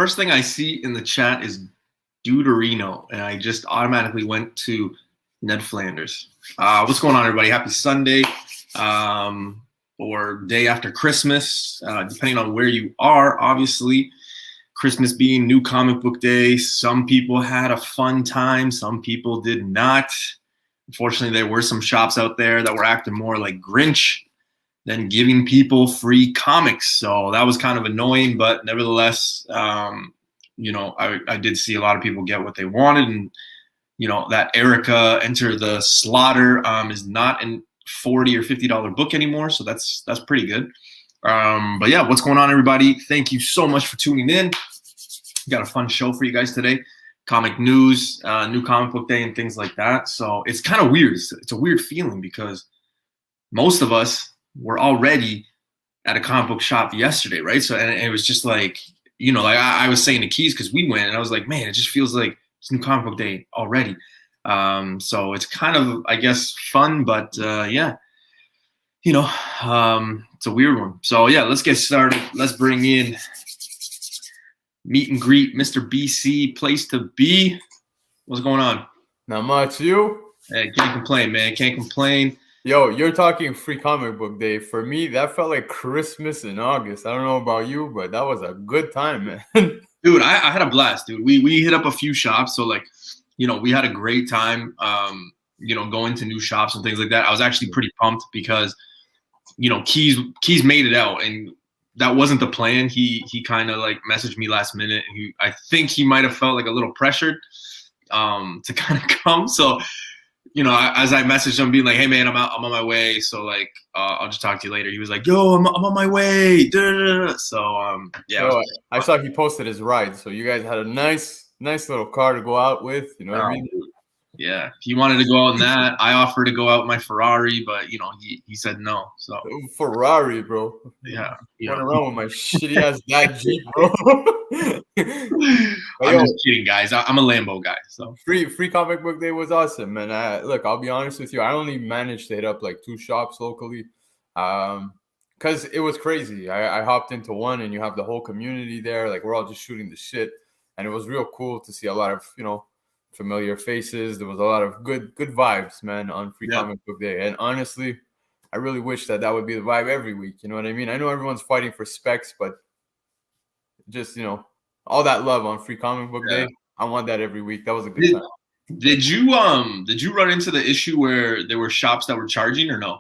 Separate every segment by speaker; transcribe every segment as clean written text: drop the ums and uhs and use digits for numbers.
Speaker 1: First thing I see in the chat is Deuterino, and I just automatically went to Ned Flanders. What's going on, everybody? Happy Sunday, or day after Christmas, depending on where you are. Obviously, Christmas being New Comic Book Day. Some people had a fun time. Some people did not. Unfortunately, there were some shops out there that were acting more like Grinch than giving people free comics. So that was kind of annoying, but nevertheless, I did see a lot of people get what they wanted. And, that Erica Enter the Slaughter is not a $40 or $50 book anymore. So that's pretty good. But yeah, what's going on, everybody? Thank you so much for tuning in. Got a fun show for you guys today. Comic news, New Comic Book Day and things like that. So it's kind of weird. It's a weird feeling because most of us were already at a comic book shop yesterday, right? So, and it was just like, like I was saying to Keys, because we went, and I was like, man, it just feels like it's New Comic Book Day already. So it's kind of, I guess, fun, but yeah, it's a weird one. So yeah, let's get started. Let's bring in meet and greet, Mr. BC, place to be. What's going on?
Speaker 2: Not much. You?
Speaker 1: Hey, can't complain, man. Can't complain.
Speaker 2: Yo, you're talking free comic book day. For me, that felt like Christmas in August. I don't know about you, but that was a good time, man.
Speaker 1: Dude, I had a blast, dude. We hit up a few shops, so like, we had a great time. Going to new shops and things like that. I was actually pretty pumped because, Keys made it out, and that wasn't the plan. He kind of like messaged me last minute, and I think he might have felt like a little pressured to kind of come. So, as I messaged him being like, hey man, I'm on my way. So like, I'll just talk to you later. He was like, yo, I'm on my way. So, yeah.
Speaker 2: So I saw he posted his ride. So you guys had a nice little car to go out with. You know what I mean?
Speaker 1: Yeah. He wanted to go out in that. I offered to go out in my Ferrari, but he said no. So
Speaker 2: Ferrari, bro.
Speaker 1: Yeah.
Speaker 2: Run around with my shitty ass dad Jeep, bro.
Speaker 1: I'm just kidding, guys. I'm a Lambo guy. So
Speaker 2: free comic book day was awesome, man. Look, I'll be honest with you. I only managed to hit up like 2 shops locally, because it was crazy. I hopped into one, and you have the whole community there. Like we're all just shooting the shit, and it was real cool to see a lot of familiar faces. There was a lot of good vibes, man, on free comic book day. And honestly, I really wish that would be the vibe every week. You know what I mean? I know everyone's fighting for specs, but just, all that love on free comic book day. I want that every week. That was a good time.
Speaker 1: Did you run into the issue where there were shops that were charging or no?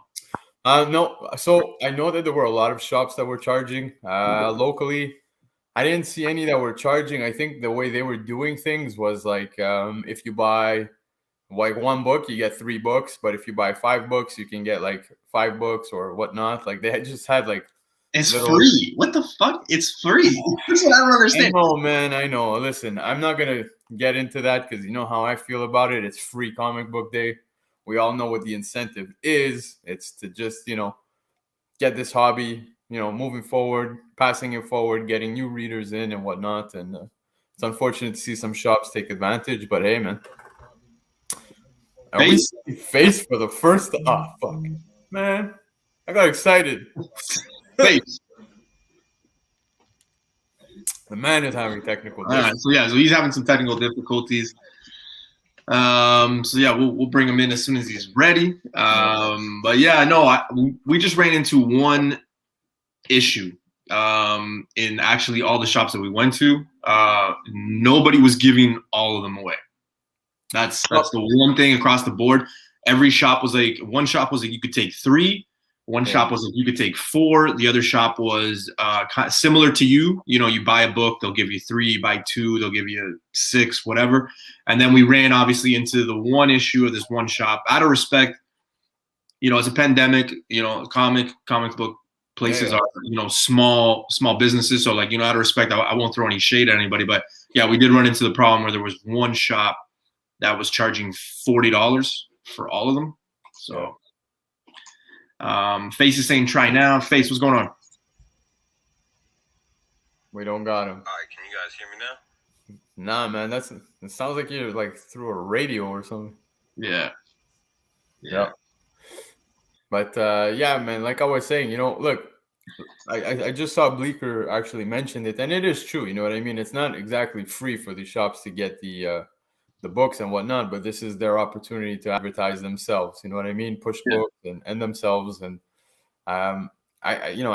Speaker 2: No. So I know that there were a lot of shops that were charging locally. I didn't see any that were charging. I think the way they were doing things was like, if you buy like 1 book, you get 3 books. But if you buy 5 books, you can get like 5 books or whatnot. Like they just had like,
Speaker 1: it's free. What the fuck? It's free. That's what I don't understand.
Speaker 2: Oh man, I know. Listen, I'm not gonna get into that because you know how I feel about it. It's free comic book day. We all know what the incentive is. It's to just get this hobby moving forward, passing it forward, getting new readers in and whatnot. And it's unfortunate to see some shops take advantage. But hey, man, face for the first. Oh fuck, man, I got excited.
Speaker 1: Face.
Speaker 2: The man is having technical
Speaker 1: difficulties. So he's having some technical difficulties. So yeah, we'll bring him in as soon as he's ready. But yeah, no, we just ran into one issue in actually all the shops that we went to. Nobody was giving all of them away. That's the one thing across the board. Every shop was like, one shop was like you could take 3. One shop was like you could take 4. The other shop was kind of similar to you. You buy a book, they'll give you 3. You buy 2, they'll give you 6, whatever. And then we ran obviously into the one issue of this one shop. Out of respect, it's a pandemic. Comic book places are small businesses. So like out of respect, I won't throw any shade at anybody. But yeah, we did run into the problem where there was one shop that was charging $40 for all of them. So. Face is saying try now. Face, what's going on?
Speaker 2: We don't got him.
Speaker 3: All right, can you guys hear me now?
Speaker 2: Nah, man, it sounds like you're like through a radio or something.
Speaker 1: Yeah.
Speaker 2: But yeah, man, like I was saying, look, I just saw Bleeker actually mentioned it, and it is true. You know what I mean? It's not exactly free for the shops to get the books and whatnot, but this is their opportunity to advertise themselves. You know what I mean? Push
Speaker 1: Yeah.
Speaker 2: books and themselves. And I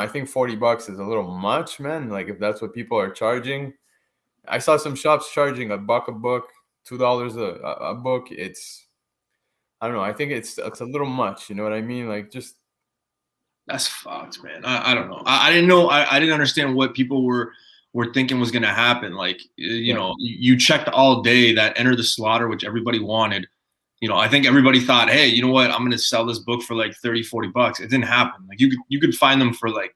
Speaker 2: think $40 is a little much, man. Like if that's what people are charging, I saw some shops charging $1 a book, $2 a book. I don't know. I think it's a little much. You know what I mean? Like just.
Speaker 1: That's fucked, man. I don't know. I didn't know. I didn't understand what people were thinking was going to happen. Like, you know, you checked all day that Enter the Slaughter, which everybody wanted. You know, I think everybody thought, hey, you know what? I'm going to sell this book for like $30-$40. It didn't happen. Like you could find them for like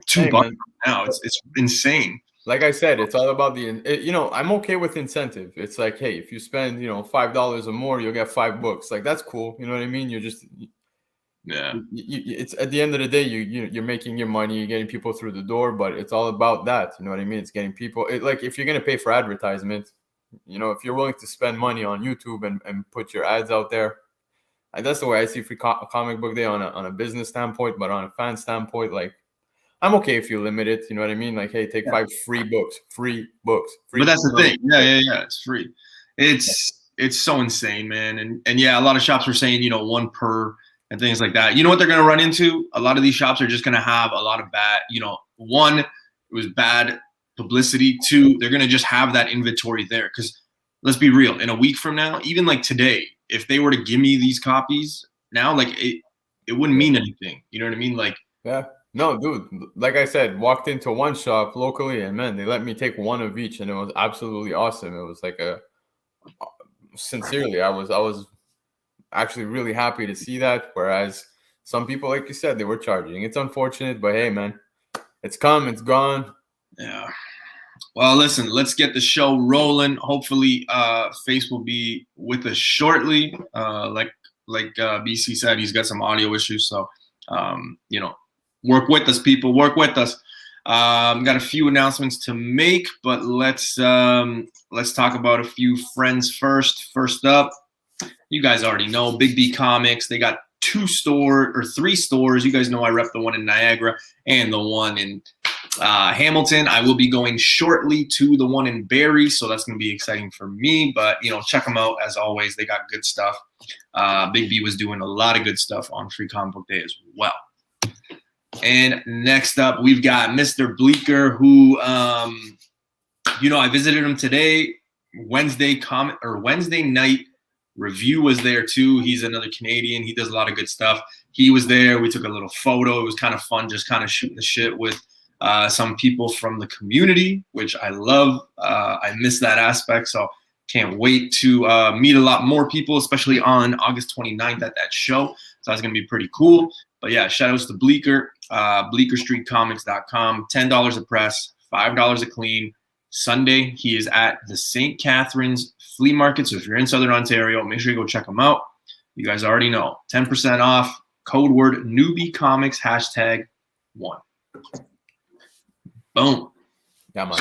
Speaker 1: $2 now. It's insane.
Speaker 2: Like I said, it's all about I'm okay with incentive. It's like, hey, if you spend, $5 or more, you'll get 5 books. Like that's cool. You know what I mean? You're just.
Speaker 1: Yeah,
Speaker 2: it's at the end of the day, you're making your money, you're getting people through the door, but it's all about that. You know what I mean? It's getting people. Like if you're gonna pay for advertisement, if you're willing to spend money on YouTube and put your ads out there, that's the way I see free comic book day on a business standpoint. But on a fan standpoint, like I'm okay if you limit it. You know what I mean? Like, hey, take 5 free books.
Speaker 1: But that's the thing. Yeah. It's free. It's so insane, man. And yeah, a lot of shops were saying 1 per. And things like that. You know what they're going to run into? A lot of these shops are just going to have a lot of bad, 1, it was bad publicity. 2, they're going to just have that inventory there. Because let's be real, in a week from now, even like today, if they were to give me these copies now, like it wouldn't mean anything. You know what I mean? Like,
Speaker 2: yeah. No, dude, like I said, walked into one shop locally and man, they let me take 1 of each and it was absolutely awesome. It was like sincerely, I was actually really happy to see that. Whereas some people, like you said, they were charging. It's unfortunate, but hey, man, it's come, it's gone.
Speaker 1: Yeah. Well, listen, let's get the show rolling. Hopefully, Face will be with us shortly. Like BC said, he's got some audio issues, so work with us, people. Work with us. Got a few announcements to make, but let's talk about a few friends first. First up. You guys already know Big B Comics. They got 3 stores. You guys know I rep the one in Niagara and the one in Hamilton. I will be going shortly to the one in Barrie, so that's going to be exciting for me. But, check them out. As always, they got good stuff. Big B was doing a lot of good stuff on Free Comic Book Day as well. And next up, we've got Mr. Bleeker, who, I visited him today. Wednesday night. Review was there too. He's another Canadian. He does a lot of good stuff. He was there. We took a little photo. It was kind of fun, just kind of shooting the shit with some people from the community, which I love. I miss that aspect, so can't wait to meet a lot more people, especially on August 29th at that show. So that's going to be pretty cool. But yeah, shout outs to Bleeker, BleekerStreetComics.com, $10 a press, $5 a clean. Sunday, he is at the St. Catharines Flea Market. So if you're in Southern Ontario, make sure you go check him out. You guys already know. 10% off. Code word Newbie Comics #1. Boom.
Speaker 2: Yeah, man.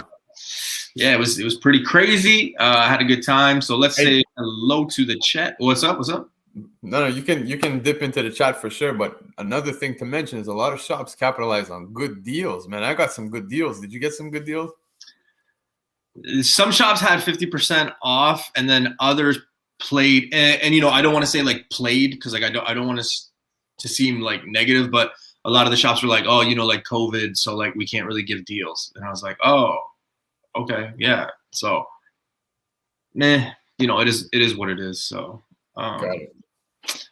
Speaker 1: Yeah, it was pretty crazy. I had a good time. So let's say hello to the chat. What's up?
Speaker 2: No, you can dip into the chat for sure. But another thing to mention is a lot of shops capitalize on good deals, man. I got some good deals. Did you get some good deals?
Speaker 1: Some shops had 50% off, and then others played. And I don't want to say like played because like I don't want to seem like negative, but a lot of the shops were like, oh, like COVID, so like we can't really give deals. And I was like, oh, okay, yeah. So, it is what it is. So,
Speaker 2: Got it.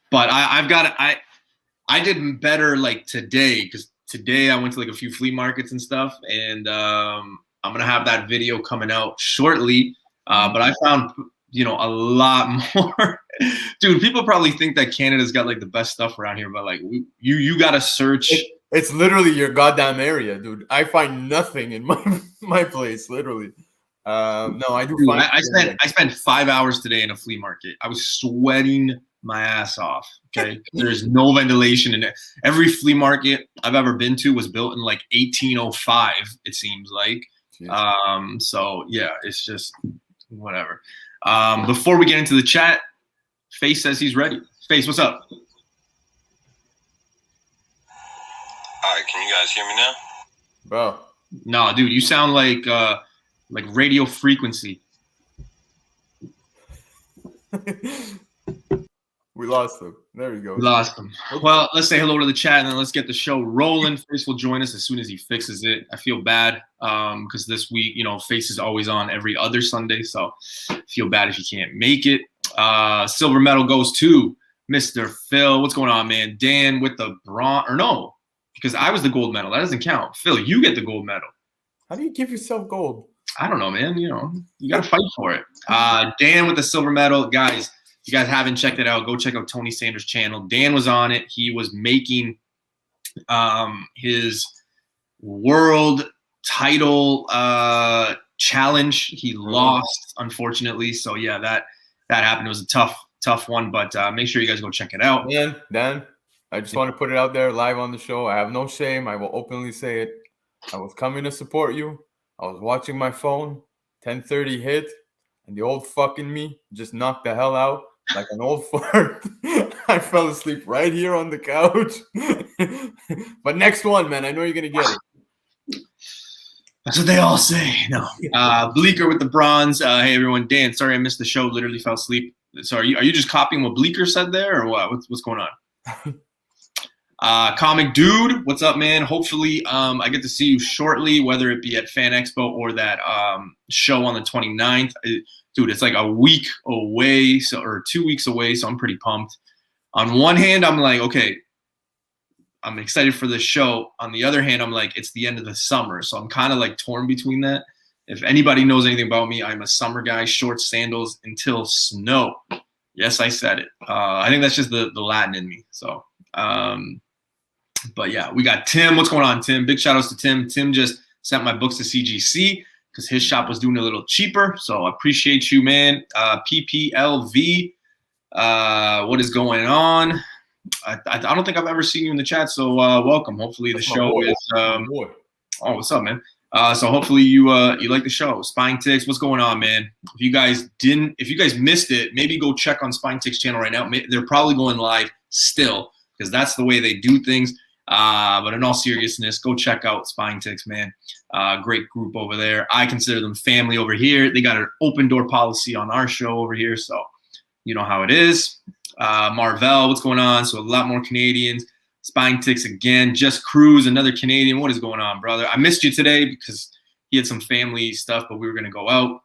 Speaker 1: But I did better like today because today I went to like a few flea markets and stuff, and I'm going to have that video coming out shortly. But I found, a lot more. Dude, people probably think that Canada's got like the best stuff around here, but like you got to search.
Speaker 2: It's literally your goddamn area, dude. I find nothing in my place, literally. No, I do.
Speaker 1: Dude, I spent 5 hours today in a flea market. I was sweating my ass off. Okay. There's no ventilation in it. Every flea market I've ever been to was built in like 1805, it seems like. So yeah, it's just whatever. Before we get into the chat, Face says he's ready. Face, what's up?
Speaker 3: right, can you guys hear me now?
Speaker 2: Bro.
Speaker 1: No, dude, you sound like radio frequency.
Speaker 2: We lost him. There we go.
Speaker 1: We lost him. Well, let's say hello to the chat and then let's get the show rolling. Face will join us as soon as he fixes it. I feel bad because this week, Face is always on every other Sunday, so I feel bad if you can't make it. Silver medal goes to Mr. Phil. What's going on, man? Dan with the bronze, or no, because I was the gold medal. That doesn't count. Phil, you get the gold medal.
Speaker 2: How do you give yourself gold?
Speaker 1: I don't know, man. You got to fight for it. Dan with the silver medal. Guys, if you guys haven't checked it out, go check out Tony Sanders' channel. Dan was on it. He was making his world title challenge. He lost, unfortunately. So, yeah, that happened. It was a tough one, but make sure you guys go check it out.
Speaker 2: Dan, I just want to put it out there live on the show. I have no shame. I will openly say it. I was coming to support you. I was watching my phone. 10:30 hit, and the old fucking me just knocked the hell out like an old fart. I fell asleep right here on the couch. But next one, man, I know you're going to get it.
Speaker 1: That's what they all say. No. Bleeker with the bronze. Hey, everyone. Dan, sorry I missed the show. Literally fell asleep. So are you just copying what Bleeker said there or what? What's going on? Comic Dude, what's up, man? Hopefully I get to see you shortly, whether it be at Fan Expo or that show on the 29th. Dude, it's like a week away, or 2 weeks away, so I'm pretty pumped. On one hand, I'm like, okay, I'm excited for this show. On the other hand, I'm like, it's the end of the summer, so I'm kind of like torn between that. If anybody knows anything about me, I'm a summer guy, shorts, sandals until snow. Yes, I said it. I think that's just the Latin in me. So, but yeah, we got Tim. What's going on, Tim? Big shout outs to Tim. Tim just sent my books to CGC because his shop was doing a little cheaper. So I appreciate you, man. PPLV, what is going on? I don't think I've ever seen you in the chat, so welcome. Hopefully the show is oh, what's up, man? So hopefully you like the show. Spine Ticks, what's going on, man? If you guys missed it, maybe go check on Spine Ticks channel right now. They're probably going live still because that's the way they do things. But in all seriousness, go check out Spine Ticks, man. Great group over there. I consider them family over here. They got an open door policy on our show over here, so you know how it is. Marvell, what's going on? So a lot more Canadians. Spine Ticks again. Just Cruz, another Canadian. What is going on, brother? I missed you today because he had some family stuff, but we were going to go out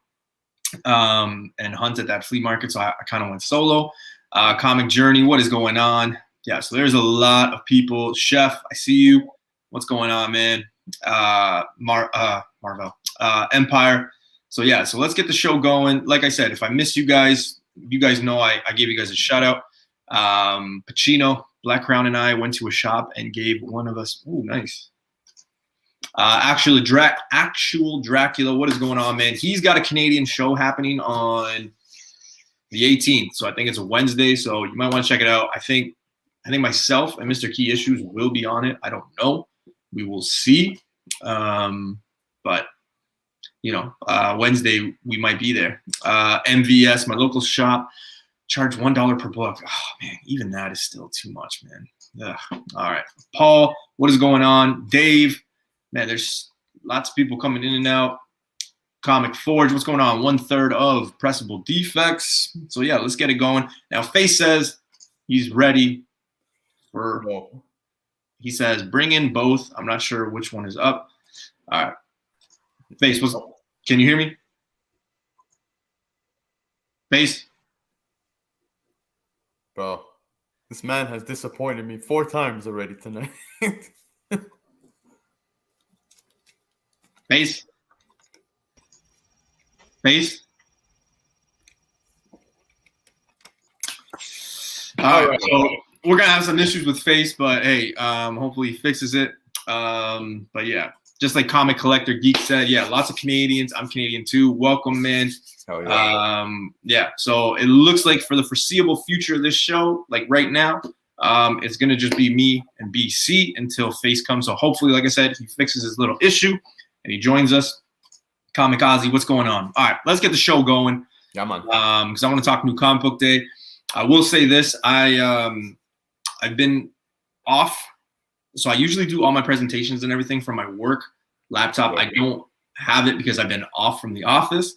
Speaker 1: and hunt at that flea market, so I kind of went solo. Comic Journey, what is going on? Yeah, so there's a lot of people. Chef, I see you. What's going on, man? Marvel. Empire. So, yeah, so let's get the show going. Like I said, if I missed you guys know I gave you guys a shout-out. Pacino, Black Crown, and I went to a shop and gave one of us – ooh, nice. Actual Dracula, what is going on, man? He's got a Canadian show happening on the 18th, so I think it's a Wednesday, so you might want to check it out. I think myself and Mr. Key Issues will be on it. I don't know. We will see. But, Wednesday we might be there. MVS, my local shop, charge $1 per book. Oh, man, even that is still too much, man. Ugh. All right. Paul, what is going on? Dave, man, there's lots of people coming in and out. Comic Forge, what's going on? 1/3 of Pressable Defects. So, yeah, let's get it going. Now, Face says he's ready. He says, bring in both. I'm not sure which one is up. All right. Face, can you hear me? Face?
Speaker 2: Bro, this man has disappointed me 4 times already tonight.
Speaker 1: Face? Face? All right, so we're going to have some issues with Face, but hey, hopefully he fixes it. But yeah, just like Comic Collector Geek said, yeah, lots of Canadians. I'm Canadian too. Welcome, man.
Speaker 2: Oh, yeah.
Speaker 1: Yeah, so it looks like for the foreseeable future of this show, like right now, it's going to just be me and BC until Face comes. So hopefully, like I said, he fixes his little issue and he joins us. Comic Ozzy, what's going on? All right, let's get the show going.
Speaker 2: Yeah, man.
Speaker 1: Because I want to talk New Comic Book Day. I will say this. I've been off So I usually do all my presentations and everything from my work laptop. I don't have it because I've been off from the office.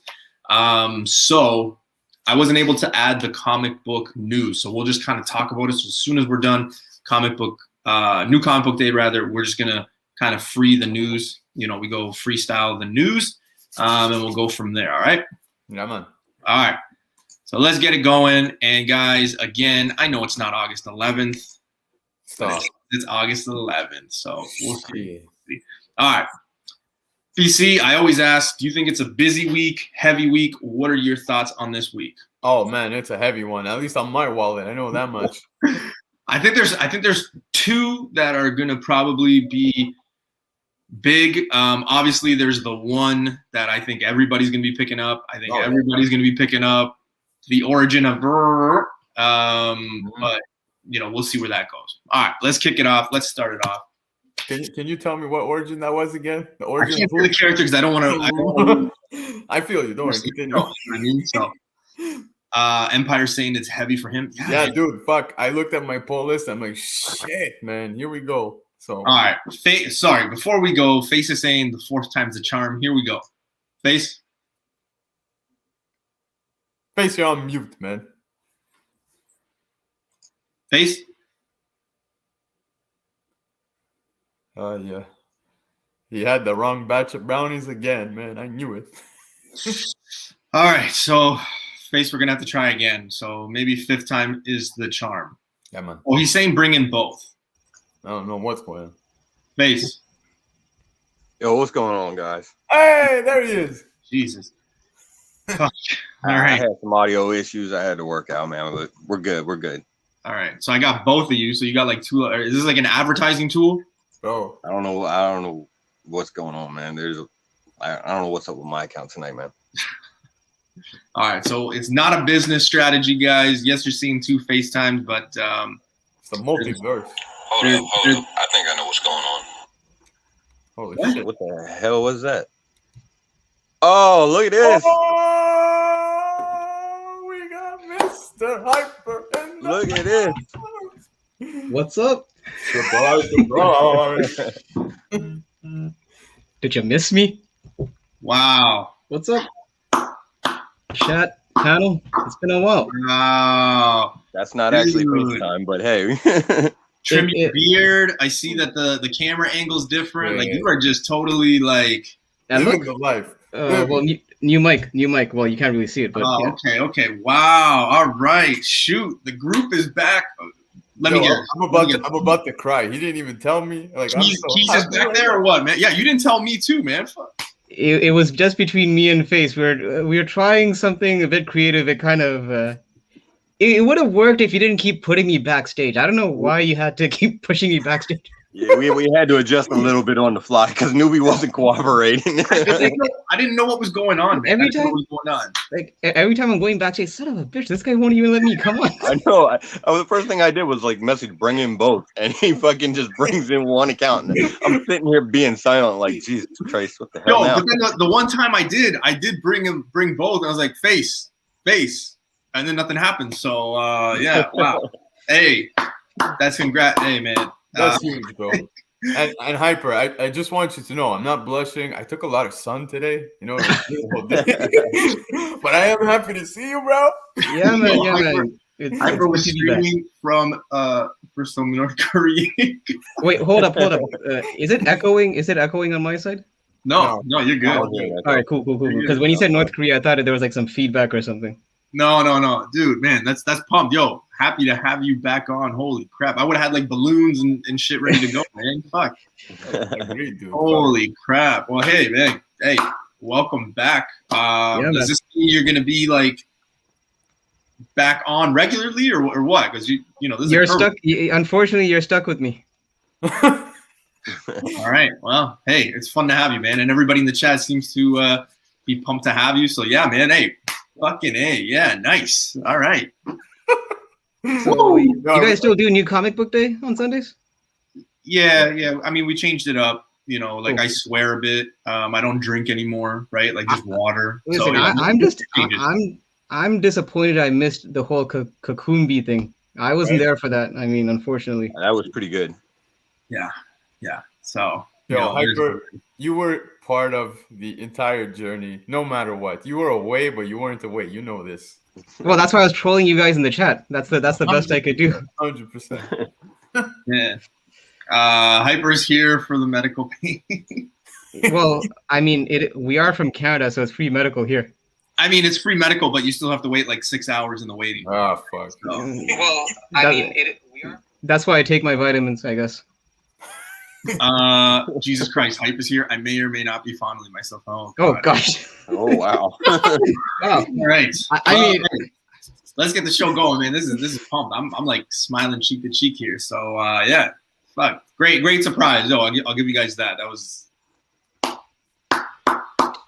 Speaker 1: So I wasn't able to add the comic book news. So we'll just kind of talk about it. So as soon as we're done new comic book day rather, we're just gonna kind of free the news. We go freestyle the news, and we'll go from there. All right.
Speaker 2: Yeah, man.
Speaker 1: All right. So let's get it going. And guys, again, I know it's not August 11th.
Speaker 2: Stop.
Speaker 1: It's August 11th. So we'll see. All right. BC, I always ask, do you think it's a busy week, heavy week? What are your thoughts on this week?
Speaker 2: Oh man, it's a heavy one. At least on my wallet, I know that much.
Speaker 1: I think there's two that are gonna probably be big. Obviously, there's the one that I think everybody's gonna be picking up. I think everybody's gonna be picking up the origin of but we'll see where that goes. All right, let's kick it off. Let's start it off.
Speaker 2: Can you tell me what origin that was again? The origin.
Speaker 1: I can't say the character because I don't want
Speaker 2: to. I feel you. Don't worry. Continue.
Speaker 1: I mean, so Empire saying it's heavy for him.
Speaker 2: Yeah, dude. Fuck. I looked at my pull list. I'm like, shit, man. Here we go. So.
Speaker 1: All right. Sorry. Before we go, Face is saying the fourth time's the charm. Here we go. Face.
Speaker 2: Face, you're on mute, man.
Speaker 1: Face.
Speaker 2: Yeah. He had the wrong batch of brownies again, man. I knew it.
Speaker 1: All right. So, Face, we're going to have to try again. So, maybe fifth time is the charm.
Speaker 2: Yeah, man.
Speaker 1: Oh, he's saying bring in both.
Speaker 2: I don't know what's going on.
Speaker 1: Face.
Speaker 3: Yo, what's going on, guys?
Speaker 2: Hey, there he is.
Speaker 1: Jesus. All
Speaker 3: I
Speaker 1: right.
Speaker 3: had some audio issues I had to work out, man. But we're good. We're good.
Speaker 1: All right. So, I got both of you. So, you got like two. Is this like an advertising tool?
Speaker 2: Bro.
Speaker 3: I don't know what's going on, man. I don't know what's up with my account tonight, man.
Speaker 1: All right, so it's not a business strategy, guys. Yes, you're seeing two FaceTimes, but
Speaker 2: it's a multiverse.
Speaker 3: Hold up. I think I know what's going on.
Speaker 2: Holy
Speaker 3: What?
Speaker 2: shit.
Speaker 3: What the hell was that? Oh, look at this.
Speaker 2: Oh, we got Mr. Hyper.
Speaker 3: Look at this.
Speaker 4: What's up?
Speaker 2: Surprise, surprise.
Speaker 4: Did you miss me?
Speaker 1: wow.
Speaker 4: What's up? Chat panel. It's been a while.
Speaker 1: Wow.
Speaker 3: That's not actually
Speaker 1: Dude.
Speaker 3: FaceTime, but hey.
Speaker 1: Trim your beard. I see that the camera angle's different. Like
Speaker 2: Yeah.
Speaker 1: you are just totally like.
Speaker 4: And
Speaker 2: Living
Speaker 4: look,
Speaker 2: the life.
Speaker 4: well, new mic. Well, you can't really see it, but
Speaker 1: Oh,
Speaker 4: yeah.
Speaker 1: okay. Wow. All right. Shoot. The group is back. Let me hear.
Speaker 2: I'm about to cry. He didn't even tell me. Like,
Speaker 1: Keys is back there or what, man? Yeah, you didn't tell me too, man. Fuck.
Speaker 4: It was just between me and Face. We were trying something a bit creative. It kind of it would have worked if you didn't keep putting me backstage. I don't know why you had to keep pushing me backstage.
Speaker 3: Yeah, we had to adjust a little bit on the fly because Newbie wasn't cooperating.
Speaker 1: I didn't know what was going on, man.
Speaker 4: Every
Speaker 1: I didn't know
Speaker 4: time-
Speaker 1: what was going on.
Speaker 4: Like every time I'm going backstage, son of a bitch, this guy won't even let me. Come on.
Speaker 3: I know. The first thing I did was like message, bring in both, and he fucking just brings in one account. And I'm sitting here being silent, like Jesus Christ, what the hell
Speaker 1: No,
Speaker 3: now?
Speaker 1: but then the one time I did bring both. And I was like, face, and then nothing happened. So yeah, wow. Hey, that's congrats. Hey, man.
Speaker 2: That's huge, bro. And Hyper, I just want you to know, I'm not blushing. I took a lot of sun today, but I am happy to see you, bro.
Speaker 4: Yeah, man. Yeah,
Speaker 1: Hyper-
Speaker 4: man. It's
Speaker 1: Hyper was
Speaker 4: good to be back.
Speaker 1: streaming from for some North Korean.
Speaker 4: Wait, hold up. Is it echoing? Is it echoing on my side?
Speaker 1: No, you're good.
Speaker 4: All right, cool. Because when you said North Korea, I thought there was like some feedback or something.
Speaker 1: No, dude, man, that's pumped. Yo, happy to have you back on. Holy crap, I would have had like balloons and shit ready to go, man. Fuck.
Speaker 2: Agreed, dude.
Speaker 1: Holy crap. Well, hey, man. Hey, welcome back.
Speaker 4: man.
Speaker 1: Does this mean you're gonna be like back on regularly or what? Because this
Speaker 4: You're
Speaker 1: is a
Speaker 4: stuck. Unfortunately, you're stuck with me.
Speaker 1: All right. Well, hey, it's fun to have you, man. And everybody in the chat seems to be pumped to have you. So yeah, man. Hey, fucking A. Yeah, nice. All right.
Speaker 4: So, you guys still do New Comic Book Day on Sundays?
Speaker 1: Yeah. I mean, we changed it up. Like
Speaker 4: Cool.
Speaker 1: I swear a bit. I don't drink anymore, right? Like just water.
Speaker 4: Listen,
Speaker 1: So,
Speaker 4: I'm disappointed I missed the whole Cocoon Bee thing. I wasn't there for that. I mean, unfortunately.
Speaker 3: That was pretty good.
Speaker 1: Yeah. yeah. So
Speaker 2: Yo, Hyper, you were part of the entire journey, no matter what. You were away, but you weren't away. You know this.
Speaker 4: Well, that's why I was trolling you guys in the chat. That's the best I could do.
Speaker 2: 100%.
Speaker 1: Yeah. Hyper's here for the medical pain.
Speaker 4: Well, I mean, we are from Canada, so it's free medical here.
Speaker 1: I mean, it's free medical, but you still have to wait like 6 hours in the waiting room.
Speaker 2: Ah, fuck.
Speaker 1: So,
Speaker 4: Well, that's why I take my vitamins, I guess.
Speaker 1: Jesus Christ, Hype is here. I may or may not be fondling myself. Oh
Speaker 4: gosh.
Speaker 3: Oh wow.
Speaker 4: Oh,
Speaker 1: all right.
Speaker 4: I mean,
Speaker 1: let's get the show going, man. This is pumped. I'm like smiling cheek to cheek here. So yeah, fuck, great surprise. Oh, I'll give you guys that. That was